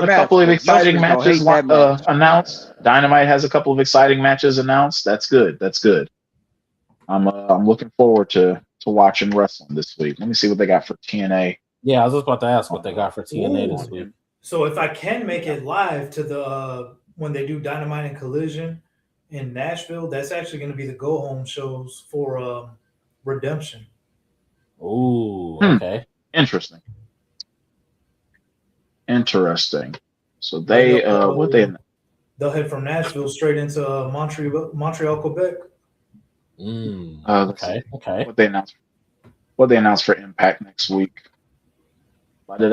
couple of exciting matches announced. Dynamite has a couple of exciting matches announced. That's good. I'm looking forward to watching wrestling this week. Let me see what they got for TNA. Yeah, I was just about to ask what they got for TNA this week. So if I can make it live to the when they do Dynamite and Collision in Nashville, that's actually going to be the go home shows for Redemption. Ooh, okay. Interesting. So they they'll head from Nashville straight into Montreal, Quebec. Okay. What they announced for Impact next week. They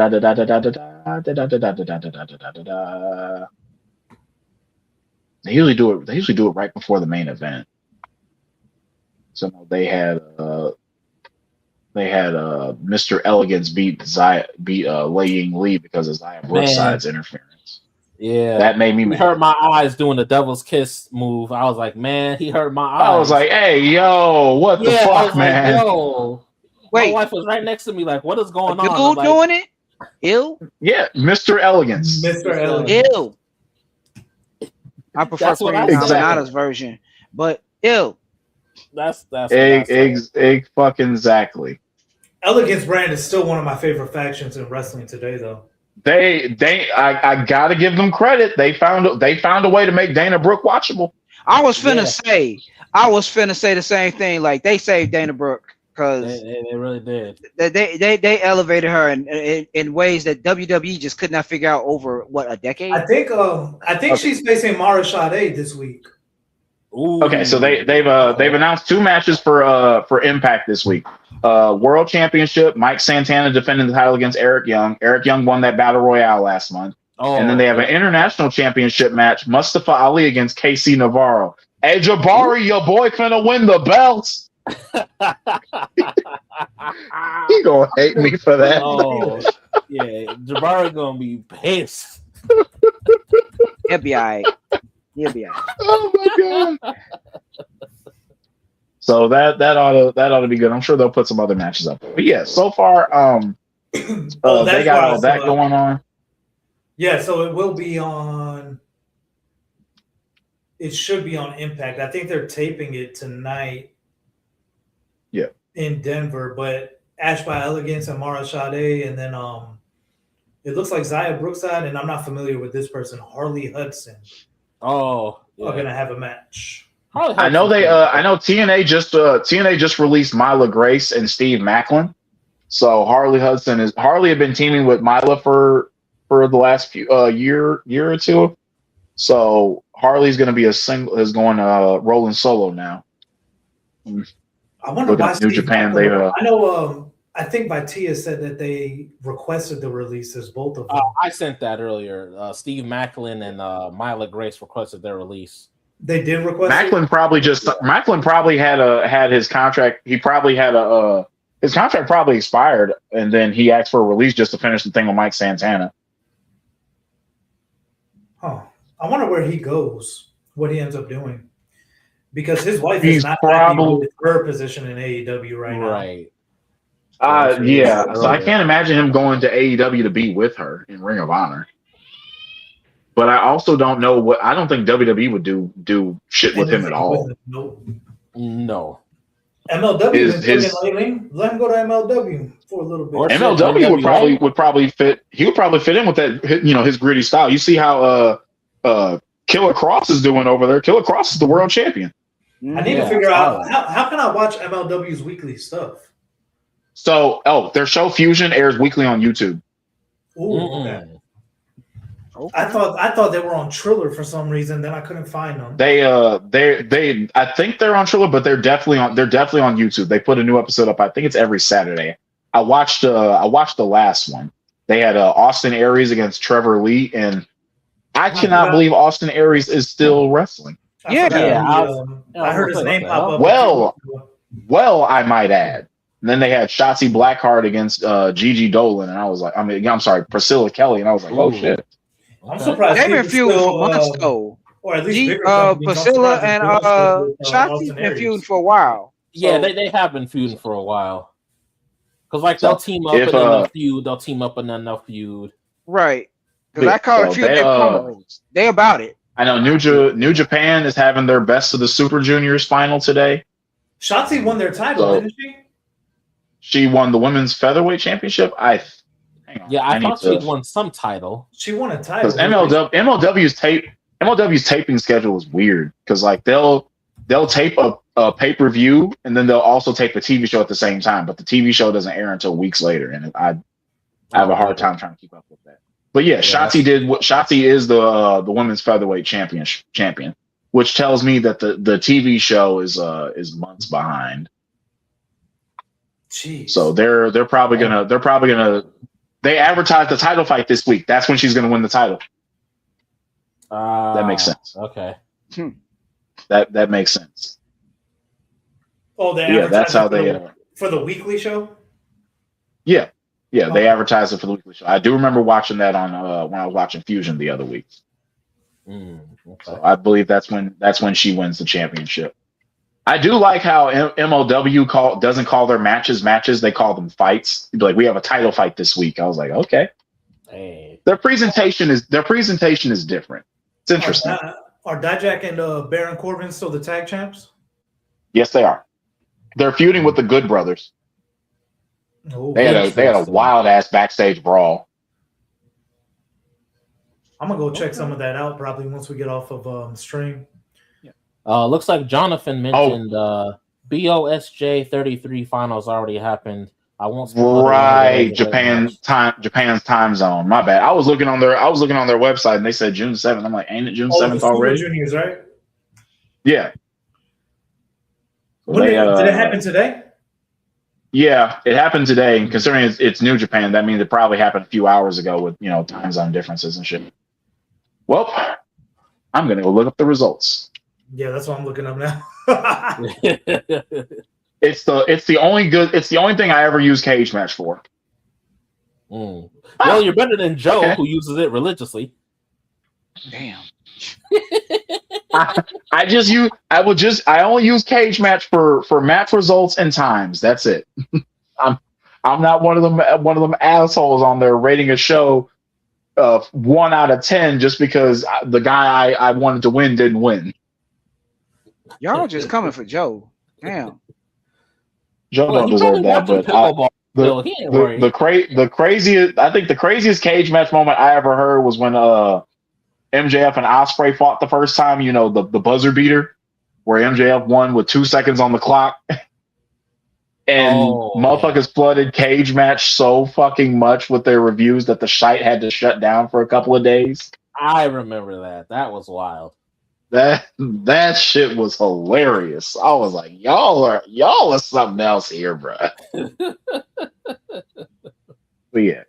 usually do it right before the main event. So they had Mr. Elegance beat Lei Ying Lee because of Xia Brookside's interference. Yeah, that made me mad. He hurt my eyes doing the devil's kiss move. I was like, man, he hurt my eyes. I was like, hey, yo, what the fuck, man? Like, yo. Wait, my wife was right next to me, like, what is going on? Who doing it? Ill? Yeah, Mr. Elegance. Ill. I prefer Nada's version, but ill. That's fucking exactly. Elegance brand is still one of my favorite factions in wrestling today, though. I gotta give them credit. They found a way to make Dana Brooke watchable. I was finna say the same thing. Like they saved Dana Brooke. because they really did. They elevated her in ways that WWE just could not figure out over a decade. I think she's facing Mara Sade this week. Ooh. Okay, so they've announced 2 matches for Impact this week. World Championship, Mike Santana defending the title against Eric Young. Eric Young won that Battle Royale last month. And then they have an international championship match, Mustafa Ali against KC Navarro. Hey, Jabari, your boy finna win the belts. He gonna hate me for that. Oh, yeah, Jabari gonna be pissed. He'll be all right. Oh my god! So that ought to be good. I'm sure they'll put some other matches up. But yeah, so far, they got all that going on. Yeah, so it will be on. It should be on Impact. I think they're taping it tonight. Yeah. In Denver, but Ash by Elegance and Mara Sade, and then it looks like Zaya Brookside, and I'm not familiar with this person, Harley Hudson. Oh, yeah. Are gonna have a match. I know I know TNA just released Myla Grace and Steve Macklin. So Harley had been teaming with Myla for the last few year or two. So Harley's going to be going rolling solo now. I wonder why New Japan. I know. I think Batia said that they requested the releases, both of them. I sent that earlier. Steve Macklin and Myla Grace requested their release. They did request. Macklin probably had his contract. He probably had his contract probably expired, and then he asked for a release just to finish the thing with Mike Santana. Huh. I wonder where he goes, what he ends up doing, because his wife is not happy with her position in AEW right now. Right. Yeah. So I can't imagine him going to AEW to be with her in Ring of Honor. But I also don't know I don't think WWE would do shit with him at all. No. MLW is lately. Let him go to MLW for a little bit. MLW would probably fit. He would probably fit in with that, his gritty style. You see how Killer Cross is doing over there. Killer Cross is the world champion. I need to figure out how can I watch MLW's weekly stuff. So, their show Fusion airs weekly on YouTube. Ooh, okay. I thought they were on Triller for some reason. Then I couldn't find them. They I think they're on Triller, but they're definitely on YouTube. They put a new episode up. I think it's every Saturday. I watched the last one. They had Austin Aries against Trevor Lee, and I cannot believe Austin Aries is still wrestling. I heard his name pop up. Well, I might add. And then they had Shotzi Blackheart against Gigi Dolan, and I was like, I'm sorry, Priscilla Kelly, and I was like, oh shit. I'm surprised. They've been feuding for months though. Or at least Priscilla and Shotzi's been feuding for a while. Yeah, they have been feuding for a while. Because they'll team up and then they'll feud. They'll team up and then they'll feud. Right. Because I call it feud. They about it. I know New Japan is having their Best of the Super Juniors final today. Shotzi won their title, didn't she? She won the women's featherweight championship. I thought she won some title. She won a title. Because MLW's taping schedule is weird. Because they'll tape a pay-per-view and then they'll also tape a TV show at the same time. But the TV show doesn't air until weeks later, and I have a hard time trying to keep up with that. But yeah, Shotzi is the women's featherweight champion, which tells me that the TV show is months behind. Jeez. So they're probably gonna they advertised the title fight this week. That's when she's gonna win the title. That makes sense. Okay. That makes sense. Oh, that's how they for the weekly show. Yeah, they advertised it for the weekly show. I do remember watching that on when I was watching Fusion the other week. Okay. So I believe that's when she wins the championship. I do like how MLW doesn't call their matches. They call them fights. They'd be like, we have a title fight this week. I was like, okay. Hey. Their presentation is different. It's interesting. Are Dijak and Baron Corbin still the tag champs? Yes, they are. They're feuding with the Good Brothers. Oh, they had a wild ass backstage brawl. I'm gonna go check some of that out probably once we get off of stream. Looks like Jonathan mentioned BOSJ 33 finals already happened. I won't right. Japan's time zone. My bad. I was looking on their website and they said June 7th. I'm like, ain't it June 7th already? Juniors, right? Yeah. Did it happen today? Yeah, it happened today. And considering it's New Japan, that means it probably happened a few hours ago with time zone differences and shit. Well, I'm gonna go look up the results. Yeah, that's what I'm looking up now. It's the only thing I ever use cage match for. Well, you're better than Joe, who uses it religiously. Damn. I only use cage match for match results and times. That's it. I'm not one of them assholes on there rating a show 1 out of 10 just because the guy I wanted to win didn't win. Y'all just coming for Joe. Damn. Joe don't deserve that, but the craziest cage match moment I ever heard was when MJF and Ospreay fought the first time. The buzzer beater where MJF won with 2 seconds on the clock, and motherfuckers flooded cage match so fucking much with their reviews that the site had to shut down for a couple of days. I remember that. That was wild. That shit was hilarious. I was like, y'all are something else here, bro. But yeah,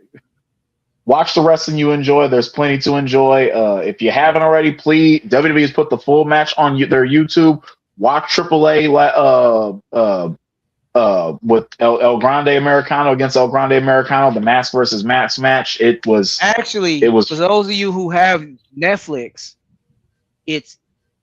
watch the wrestling you enjoy. There's plenty to enjoy. If you haven't already, please. WWE has put the full match on their YouTube. Watch AAA with El Grande Americano against El Grande Americano, the mask versus mask match. It was for those of you who have Netflix.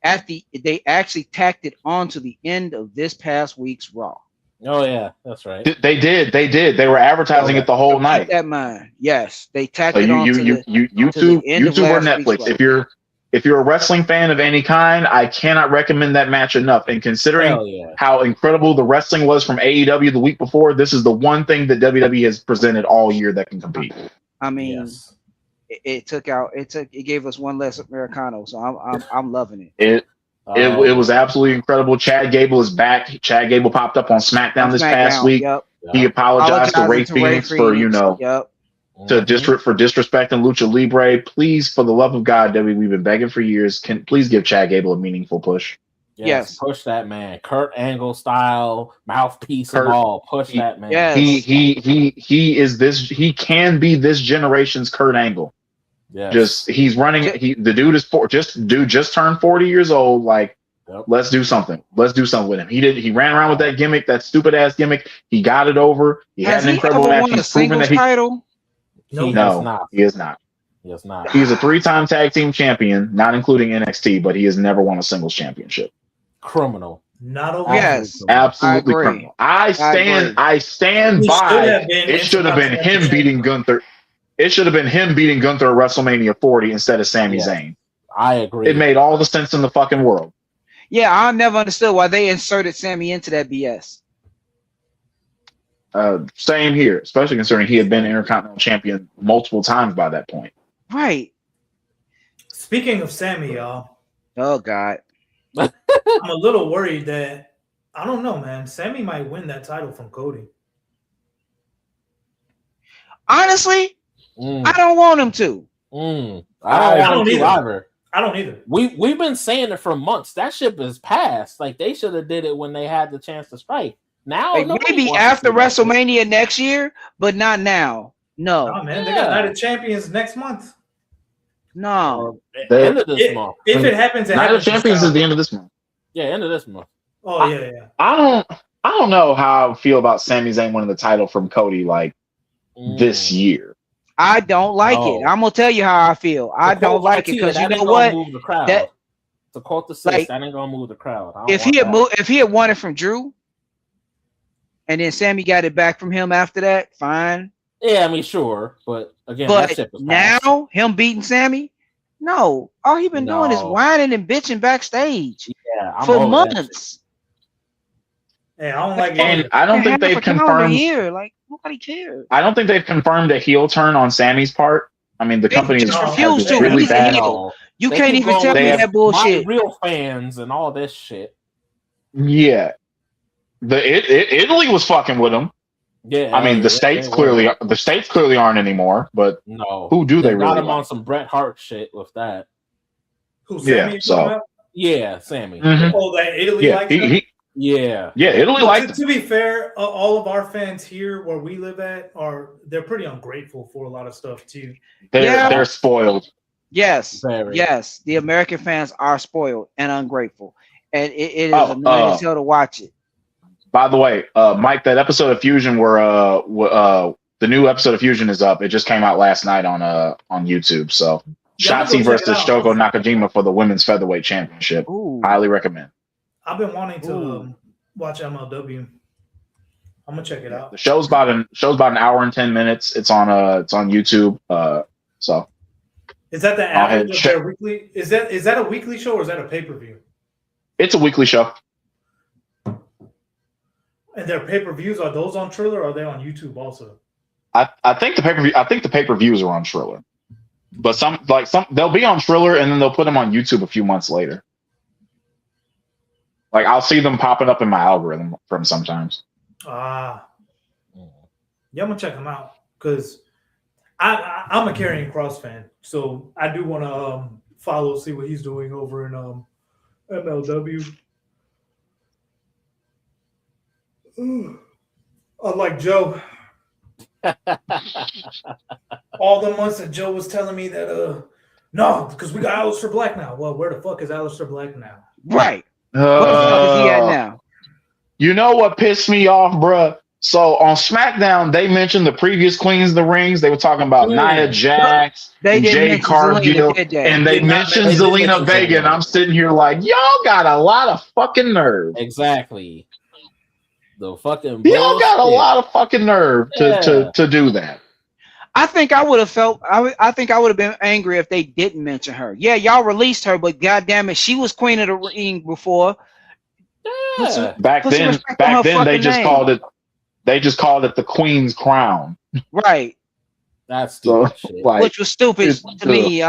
They actually tacked it on to the end of this past week's Raw. Oh yeah, that's right. They did. They were advertising it the whole night. Keep that in mind. Yes, they tacked it on YouTube or Netflix. If you're a wrestling fan of any kind, I cannot recommend that match enough. And considering how incredible the wrestling was from AEW the week before, this is the one thing that WWE has presented all year that can compete. I mean, it gave us one less Americano, so I'm loving it. It was absolutely incredible. Chad Gable is back. Chad Gable popped up on SmackDown this past week. Yep. He apologized to Ray Phoenix for disrespecting Lucha Libre. Please, for the love of God, Debbie, we've been begging for years. Please give Chad Gable a meaningful push. Yes, push that man. Kurt Angle style mouthpiece and all. Push that man. Yes. He can be this generation's Kurt Angle. Yes. He's running. The dude is just turned 40 years old. Like, let's do something. Let's do something with him. He ran around with that gimmick, that stupid ass gimmick. He got it over. He had an incredible match. He's proven that title. He is not. He is not. He's a 3-time tag team champion, not including NXT, but he has never won a singles championship. Criminal. Not over. Yes, absolutely criminal. I stand by. It should have been him beating Gunther. It should have been him beating Gunther at WrestleMania 40 instead of Sami Zayn. I agree. It made all the sense in the fucking world. Yeah, I never understood why they inserted Sami into that BS. Same here, especially considering he had been Intercontinental Champion multiple times by that point. Right. Speaking of Sami, y'all. Oh, God. I'm a little worried that, I don't know, man. Sami might win that title from Cody. Honestly, I don't want him to. I don't either. I don't either. We've been saying it for months. That ship is past. Like, they should have did it when they had the chance to strike. Now, maybe after WrestleMania next year, but not now. No, man, they got Night of Champions next month. No, end of this month. If it happens, Night of Champions is the end of this month. Yeah, end of this month. Oh yeah. I don't know how I feel about Sami Zayn winning the title from Cody this year. I don't like it. I'm gonna tell you how I feel. I don't like it because you know what? To quote the six, that ain't gonna move the crowd. If he had won it from Drew, and then Sami got it back from him after that, fine. Yeah, I mean, sure, but again, now him beating Sami, no, all he been doing is whining and bitching backstage for months. Hey, I don't like it. I don't think they've confirmed here. Like, nobody cares. I don't think they've confirmed a heel turn on Sami's part. I mean, the company just refused to. Really bad. You can't even tell me that bullshit. Real fans and all this shit. Yeah. Italy was fucking with him. Yeah, I mean the states clearly aren't anymore. But no, who do they got really him on like? some Bret Hart shit with that. Who, Sammy? Yeah, Sammy. Mm-hmm. Oh, that Italy likes him? Yeah, Italy liked him. To be fair, all of our fans here where we live at they're pretty ungrateful for a lot of stuff too. They're spoiled. Yes, yes, the American fans are spoiled and ungrateful, and it is annoying as hell to watch it. By the way, Mike, that episode of Fusion where the new episode of Fusion is up. It just came out last night on YouTube. So Shotzi versus Shoko Nakajima for the women's featherweight championship. Ooh. Highly recommend. I've been wanting to watch MLW. I'm gonna check it out. The show's about an hour and 10 minutes. It's on YouTube. So is that the average of their weekly? Is that a weekly show or is that a pay-per-view? It's a weekly show. And their pay-per-views, are those on Triller or are they on YouTube also? I think the pay-per-views are on Triller. But some they'll be on Triller and then they'll put them on YouTube a few months later. Like I'll see them popping up in my algorithm from sometimes. Yeah, I'm gonna check them out because I'm a Karrion Kross fan, so I do want to see what he's doing over in MLW. Unlike Joe, all the months that Joe was telling me that no, because we got Aleister Black now. Well, where the fuck is Aleister Black now? Right. Where the fuck is he at now? You know what pissed me off, bruh? So on SmackDown, they mentioned the previous Queens of the Rings. They were talking about Nia Jax, Jade Cargill, and they mentioned Zelina Vega. And I'm sitting here like, y'all got a lot of fucking nerve. Exactly. The fucking y'all got a lot of fucking nerve to do that. I think I would have felt. I think I would have been angry if they didn't mention her. Yeah, y'all released her, but goddamn it, she was Queen of the Ring before. Yeah. Back then they just called it. They just called it the Queen's Crown. Right. That's stupid shit. Which was stupid to me.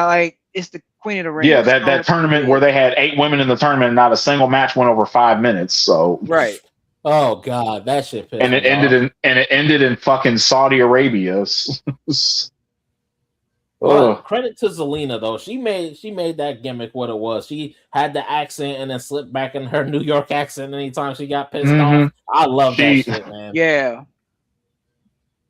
It's the Queen of the Ring. Yeah, that tournament where they had 8 women in the tournament and not a single match went over 5 minutes. So right. Oh God, that shit pissed me off. It ended in fucking Saudi Arabia. Well, credit to Zelina though. She made that gimmick what it was. She had the accent and then slipped back in her New York accent anytime she got pissed off. I love that shit, man. Yeah.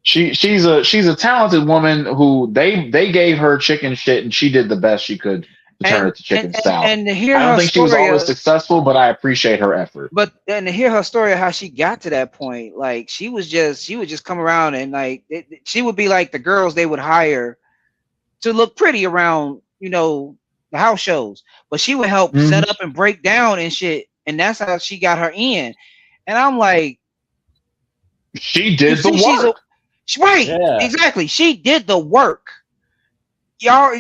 She's a talented woman who they gave her chicken shit and she did the best she could to turn it to chicken style. And to hear I don't think she was always successful, but I appreciate her effort. But then to hear her story of how she got to that point, like she would just come around and like she would be like the girls they would hire to look pretty around, the house shows, but she would help set up and break down and shit, and that's how she got her in. And I'm like, she did the work, right? Yeah. Exactly, she did the work. Y'all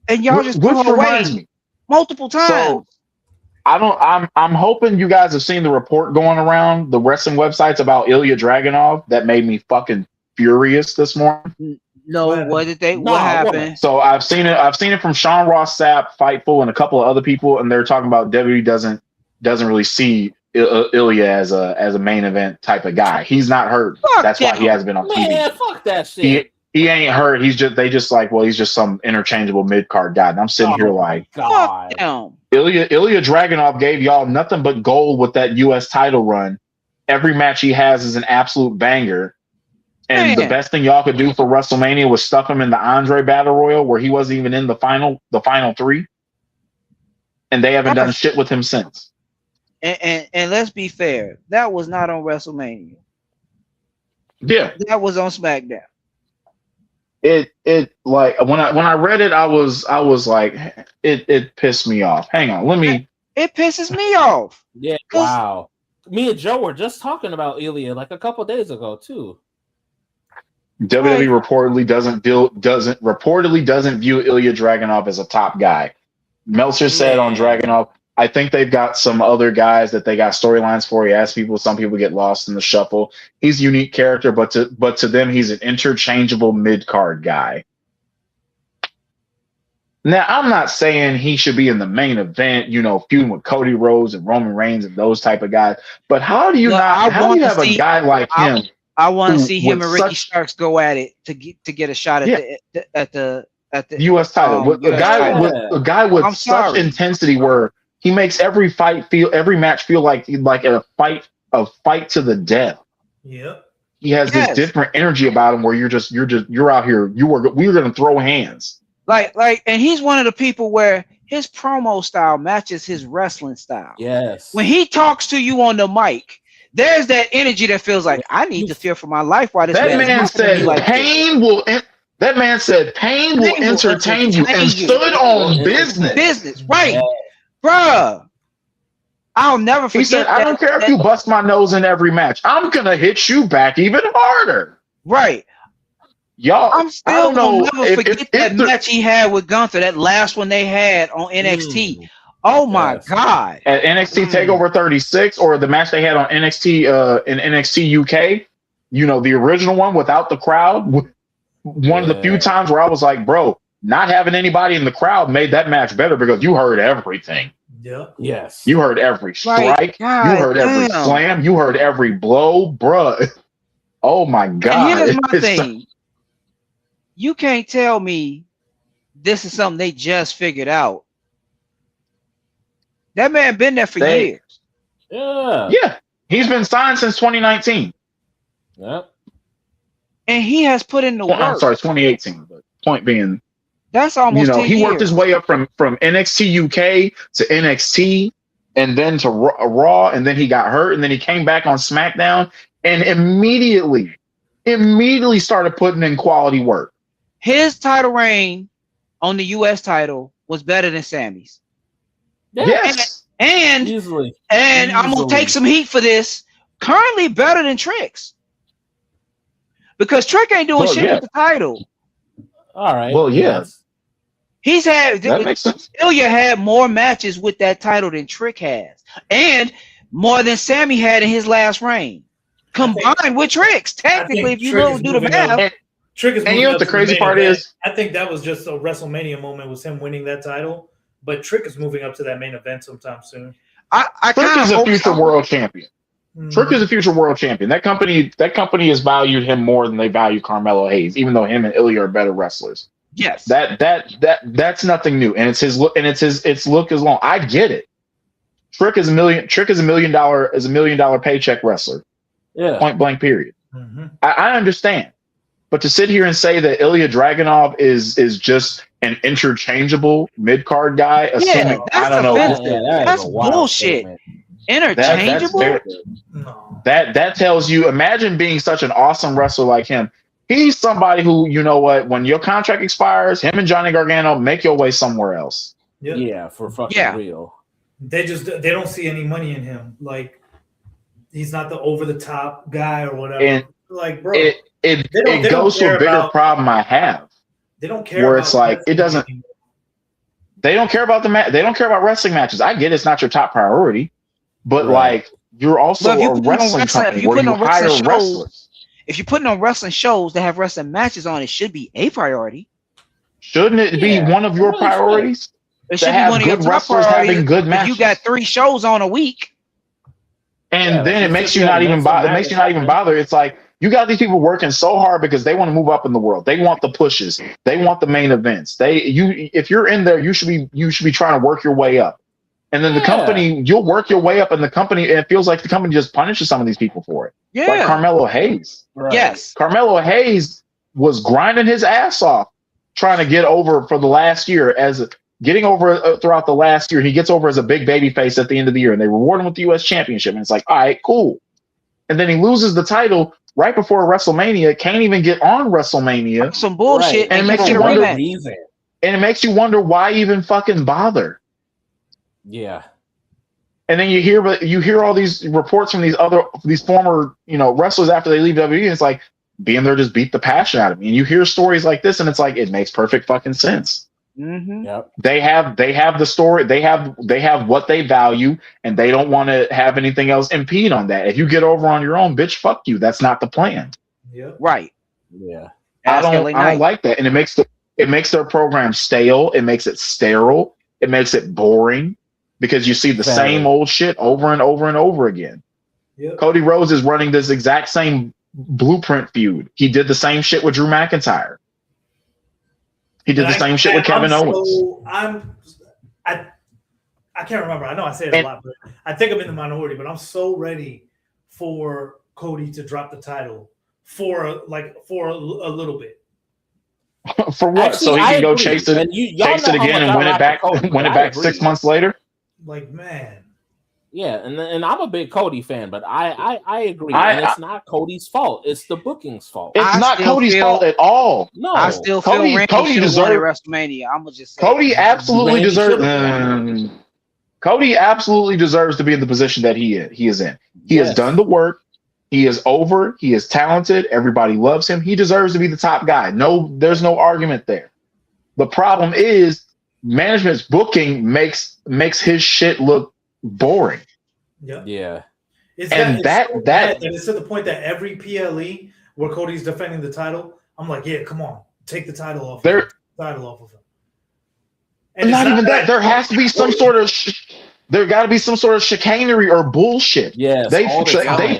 just put her away multiple times. So, I'm hoping you guys have seen the report going around the wrestling websites about Ilya Dragunov that made me fucking furious this morning. No, what did they? What happened? So I've seen it from Sean Ross Sapp, Fightful, and a couple of other people, and they're talking about WWE doesn't really see Ilya as a main event type of guy. He's not hurt. That's why he hasn't been on TV. Man, fuck that shit. He ain't hurt. He's just like, well, he's just some interchangeable mid card guy. And I'm sitting here like, God. Ilya Dragunov gave y'all nothing but gold with that U.S. title run. Every match he has is an absolute banger. And the best thing y'all could do for WrestleMania was stuff him in the Andre Battle Royal where he wasn't even in the final 3. And they haven't done shit with him since. And let's be fair, that was not on WrestleMania. Yeah. That was on SmackDown. It like when I read it, I was like, it pissed me off. Hang on, it pisses me off. Yeah, wow. Me and Joe were just talking about Ilya like a couple days ago too. WWE reportedly doesn't view Ilya Dragunov as a top guy. Meltzer said on Dragunov, I think they've got some other guys that they got storylines for. He asked people, some people get lost in the shuffle. He's a unique character, but to them, he's an interchangeable mid-card guy. Now, I'm not saying he should be in the main event, feuding with Cody Rhodes and Roman Reigns and those type of guys. But how do you have a guy like him? I want to see him and Ricky Starks go at it to get a shot at the U.S. title. A guy with such intensity where he makes every match feel like a fight to the death. Yeah. He has this different energy about him where you're out here. We're going to throw hands. And he's one of the people where his promo style matches his wrestling style. Yes. When he talks to you on the mic, there's that energy that feels like I need to fear for my life while this man said pain will entertain you and stood on business. Business, right. Bruh. I'll never forget. He said, I don't care if you bust my nose in every match. I'm gonna hit you back even harder. Right. Y'all, I'm still gonna never forget that match he had with Gunther, that last one they had on NXT. Oh my God. At NXT TakeOver 36, or the match they had on NXT in NXT UK, the original one without the crowd. One of the few times where I was like, bro, not having anybody in the crowd made that match better because you heard everything. Yeah. Yes. You heard every strike. You heard every slam. You heard every blow, bruh. Oh my God. And here's my thing. You can't tell me this is something they just figured out. That man been there for years. Yeah. Yeah. He's been signed since 2019. Yep. And he has put in the work. I'm sorry, 2018. But point being, that's almost 10 he years. worked his way up from NXT UK to NXT and then to Raw, and then he got hurt, and then he came back on SmackDown and immediately started putting in quality work. His title reign on the US title was better than Sammy's. Yes. And easily. I'm gonna take some heat for this. Currently better than Trick's. Because Trick ain't doing shit with the title. All right. Well, yes. He's had that makes sense. Ilya had more matches with that title than Trick has, and more than Sammy had in his last reign, combined with Trick's. Technically, if you do the math, Trick is. And you know what the crazy part is? I think that was just a WrestleMania moment, was him winning that title. But Trick is moving up to that main event sometime soon. Trick is a future world champion. Trick is a future world champion. That company has valued him more than they value Carmelo Hayes, even though him and Ilya are better wrestlers. Yes. That's nothing new. And it's his look, and it's look as long. I get it. Trick is $1 million paycheck wrestler. Yeah. Point blank period. Mm-hmm. I understand. But to sit here and say that Ilya Dragunov is just an interchangeable mid-card guy, assuming I don't know. That's bullshit. Interchangeable? That tells you, imagine being such an awesome wrestler like him. He's somebody who, you know what, when your contract expires, him and Johnny Gargano make your way somewhere else. Yep. Yeah, for fucking real. They don't see any money in him. Like, he's not the over the top guy or whatever. And like, bro, it goes to a bigger problem I have. They don't care where it's like it doesn't. They don't care about they don't care about wrestling matches. I get it's not your top priority, but like you're also a wrestling company where you hire wrestlers. If you're putting on wrestling shows that have wrestling matches on, it should be a priority. Shouldn't it be one of your priorities? It should be one of your top priorities. Having good matches. You got 3 shows on a week, and then it makes you not even bother. It makes you not even bother. It's like you got these people working so hard because they want to move up in the world. They want the pushes. They want the main events. If you're in there, you should be trying to work your way up. And then the company, you'll work your way up, and it feels like the company just punishes some of these people for it. Yeah. Like Carmelo Hayes. Right. Yes. Carmelo Hayes was grinding his ass off trying to get over for the last year throughout the last year. He gets over as a big baby face at the end of the year, and they reward him with the U.S. championship. And it's like, all right, cool. And then he loses the title right before WrestleMania, can't even get on WrestleMania. Some bullshit. Right. And it makes you wonder why even fucking bother. Yeah. And then you hear all these reports from these former, wrestlers after they leave WWE, and it's like being there just beat the passion out of me. And you hear stories like this, and it's like it makes perfect fucking sense. Mm-hmm. Yep. They have the story, they have what they value, and they don't want to have anything else impede on that. If you get over on your own, bitch, fuck you. That's not the plan. Yeah. Right. Yeah. I don't like that. And it makes It makes their program stale. It makes it sterile. It makes it boring because you see the same old shit over and over and over again. Yep. Cody Rhodes is running this exact same blueprint feud. He did the same shit with Drew McIntyre. He did the same shit with Kevin Owens. I can't remember. I know I say it a lot, but I think I'm in the minority. But I'm so ready for Cody to drop the title for a little bit. For what? Actually, so he can go chase it again and win it back 6 months later. Like, man. Yeah, and I'm a big Cody fan, but I agree. And it's not Cody's fault. It's the booking's fault. It's not Cody's fault at all. No, I still feel Cody deserved WrestleMania. I'm gonna just say Cody absolutely deserves. Cody absolutely deserves to be in the position that he is in. He has done the work. He is over. He is talented. Everybody loves him. He deserves to be the top guy. No, there's no argument there. The problem is management's booking makes his shit look boring. Yeah. It's to the point that every PLE where Cody's defending the title, I'm like, yeah, come on, take the title off. Of him. And not even that. There has to be some sort of. There got to be some sort of chicanery or bullshit. Yes, they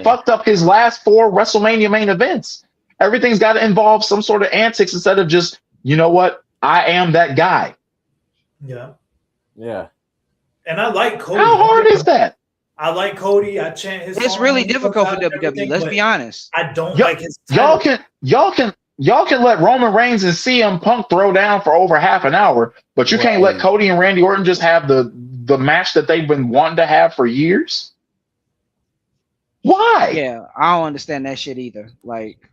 fucked up his last 4 WrestleMania main events. Everything's got to involve some sort of antics instead of just, you know what, I am that guy. Yeah. And I like Cody. How hard is that? I like Cody. I chant his. It's really difficult for WWE. Let's be honest. I don't like his title. Y'all can let Roman Reigns and CM Punk throw down for over half an hour, but you can't let Cody and Randy Orton just have the match that they've been wanting to have for years. Why? Yeah, I don't understand that shit either. Like,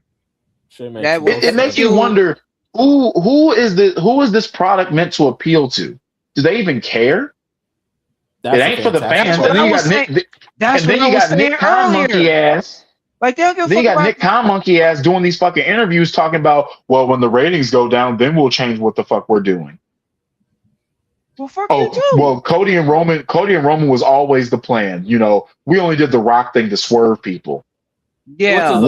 it makes you wonder who is this product meant to appeal to? Do they even care? It ain't for the fans. That's what you got Nick Khan monkey ass. Like, they don't give a fuck. Then you got Nick Khan monkey ass doing these fucking interviews talking about, well, when the ratings go down, then we'll change what the fuck we're doing. Well, fuck you too. Well, Cody and Roman was always the plan. You know, we only did the Rock thing to swerve people. Yeah, they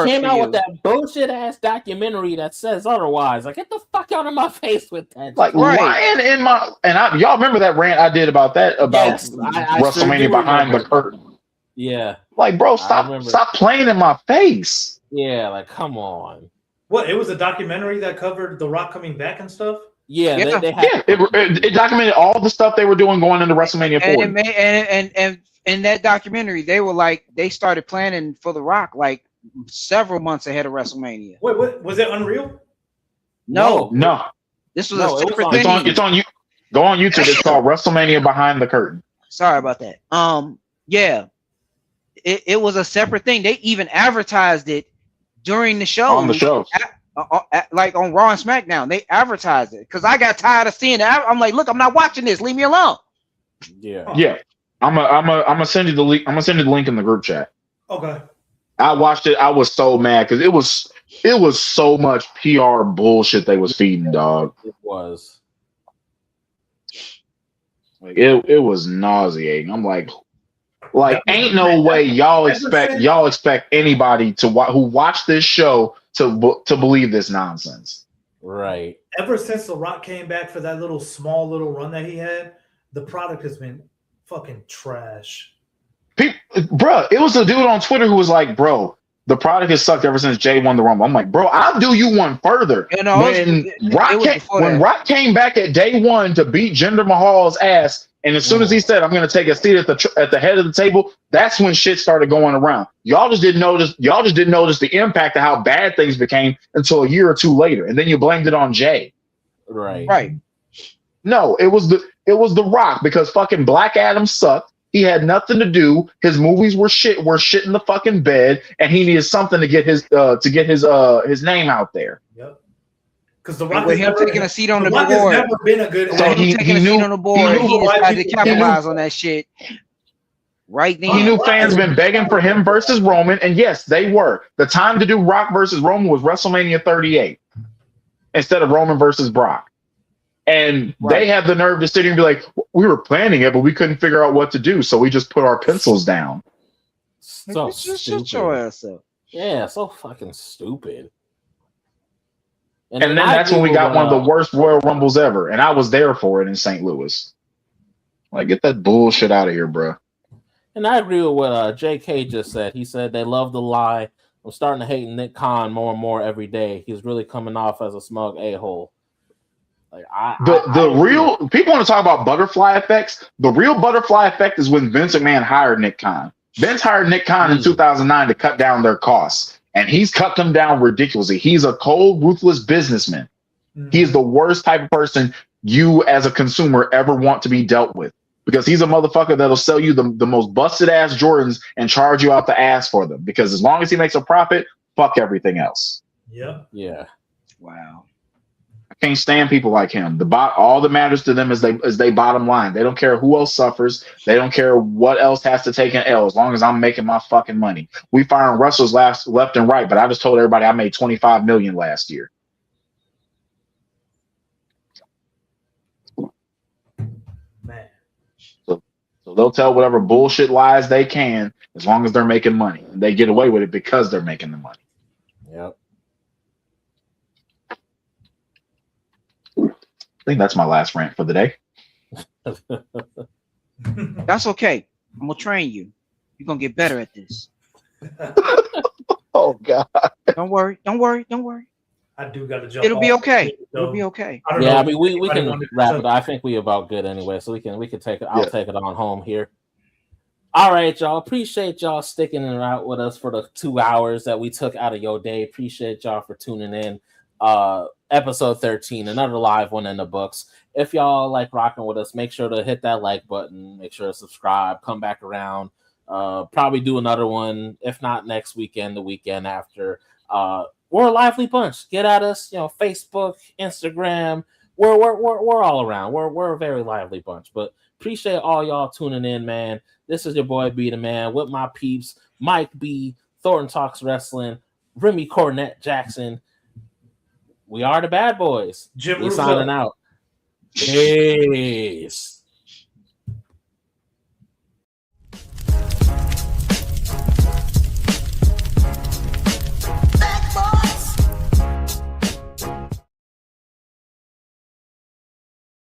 came out with that bullshit ass documentary that says otherwise. Like, get the fuck out of my face with that. Like, lying in my y'all remember that rant I did about WrestleMania behind the curtain. Yeah. Like, bro, stop playing in my face. Yeah, like, come on. What? It was a documentary that covered The Rock coming back and stuff? Yeah. It documented all the stuff they were doing going into WrestleMania 40. And in that documentary, they were like, they started planning for The Rock like several months ahead of WrestleMania. Wait, what? Was it Unreal? No. This was a separate thing. It's on you. Go on YouTube. It's called WrestleMania Behind the Curtain. Sorry about that. Yeah. It was a separate thing. They even advertised it during the show. On the show. Like on Raw and SmackDown. They advertised it. Because I got tired of seeing it. I'm like, look, I'm not watching this. Leave me alone. Yeah. Yeah. I'm gonna send you the link. I'm gonna send you the link in the group chat. Okay. I watched it. I was so mad because it was so much PR bullshit they was feeding, dog. It was. Like it was nauseating. I'm like ain't no way y'all expect anybody who watched this show to believe this nonsense. Right. Ever since The Rock came back for that small little run that he had, the product has been fucking trash. Bro, it was a dude on Twitter who was like, bro, the product has sucked ever since Jay won the Rumble. I'm like, bro, I'll do you one further. When Rock came back at day one to beat Jinder Mahal's ass, and as soon as he said, I'm going to take a seat at the head of the table, that's when shit started going around. Y'all just didn't notice the impact of how bad things became until a year or two later, and then you blamed it on Jay. Right. No, it was the Rock, because fucking Black Adam sucked. He had nothing to do. His movies were shit in the fucking bed, and he needed something to get his name out there. Yep. Because The Rock taking a seat on the board. Has never been a good. So he taking a seat on the board. He decided to capitalize on that shit. Right then. He knew fans been begging for him versus Roman, and yes, they were. The time to do Rock versus Roman was WrestleMania 38 instead of Roman versus Brock. And they have the nerve to sit here and be like, we were planning it, but we couldn't figure out what to do, so we just put our pencils down. So shut your ass up. Yeah, so fucking stupid. And then that's when we got one of the worst Royal Rumbles ever. And I was there for it in St. Louis. Like, get that bullshit out of here, bro. And I agree with what JK just said. He said they love the lie. I'm starting to hate Nick Khan more and more every day. He's really coming off as a smug a-hole. Like the real people want to talk about butterfly effects. The real butterfly effect is when Vince McMahon hired Nick Khan. Vince hired Nick Khan in 2009 to cut down their costs, and he's cut them down ridiculously. He's a cold, ruthless businessman. He's the worst type of person you as a consumer ever want to be dealt with, because he's a motherfucker that'll sell you the most busted ass Jordans and charge you out the ass for them, because as long as he makes a profit, fuck everything else. Yeah. Wow. I can't stand people like him. All that matters to them is they bottom line. They don't care who else suffers. They don't care what else has to take an L, as long as I'm making my fucking money. We firing wrestlers left and right, but I just told everybody I made $25 million last year. Man. So they'll tell whatever bullshit lies they can, as long as they're making money. And they get away with it because they're making the money. Yep. I think that's my last rant for the day. That's okay. I'm gonna train you. You're gonna get better at this. Oh God. Don't worry. I do got to jump. It'll be okay. It'll be okay. I mean, we can wrap it. I think we about good anyway, so we can take it. I'll take it on home here. All right, y'all. Appreciate y'all sticking around with us for the 2 hours that we took out of your day. Appreciate y'all for tuning in. Episode 13, another live one in the books. If y'all like rocking with us, make sure to hit that like button. Make sure to subscribe. Come back around. Probably do another one, if not next weekend, the weekend after. We're a lively bunch. Get at us, Facebook, Instagram. We're all around. We're a very lively bunch. But appreciate all y'all tuning in, man. This is your boy B the Man with my peeps, Mike B, Thornton Talks Wrestling, Remy Cornette Jackson. We are the Bad Boys. Jim we signing out. Peace.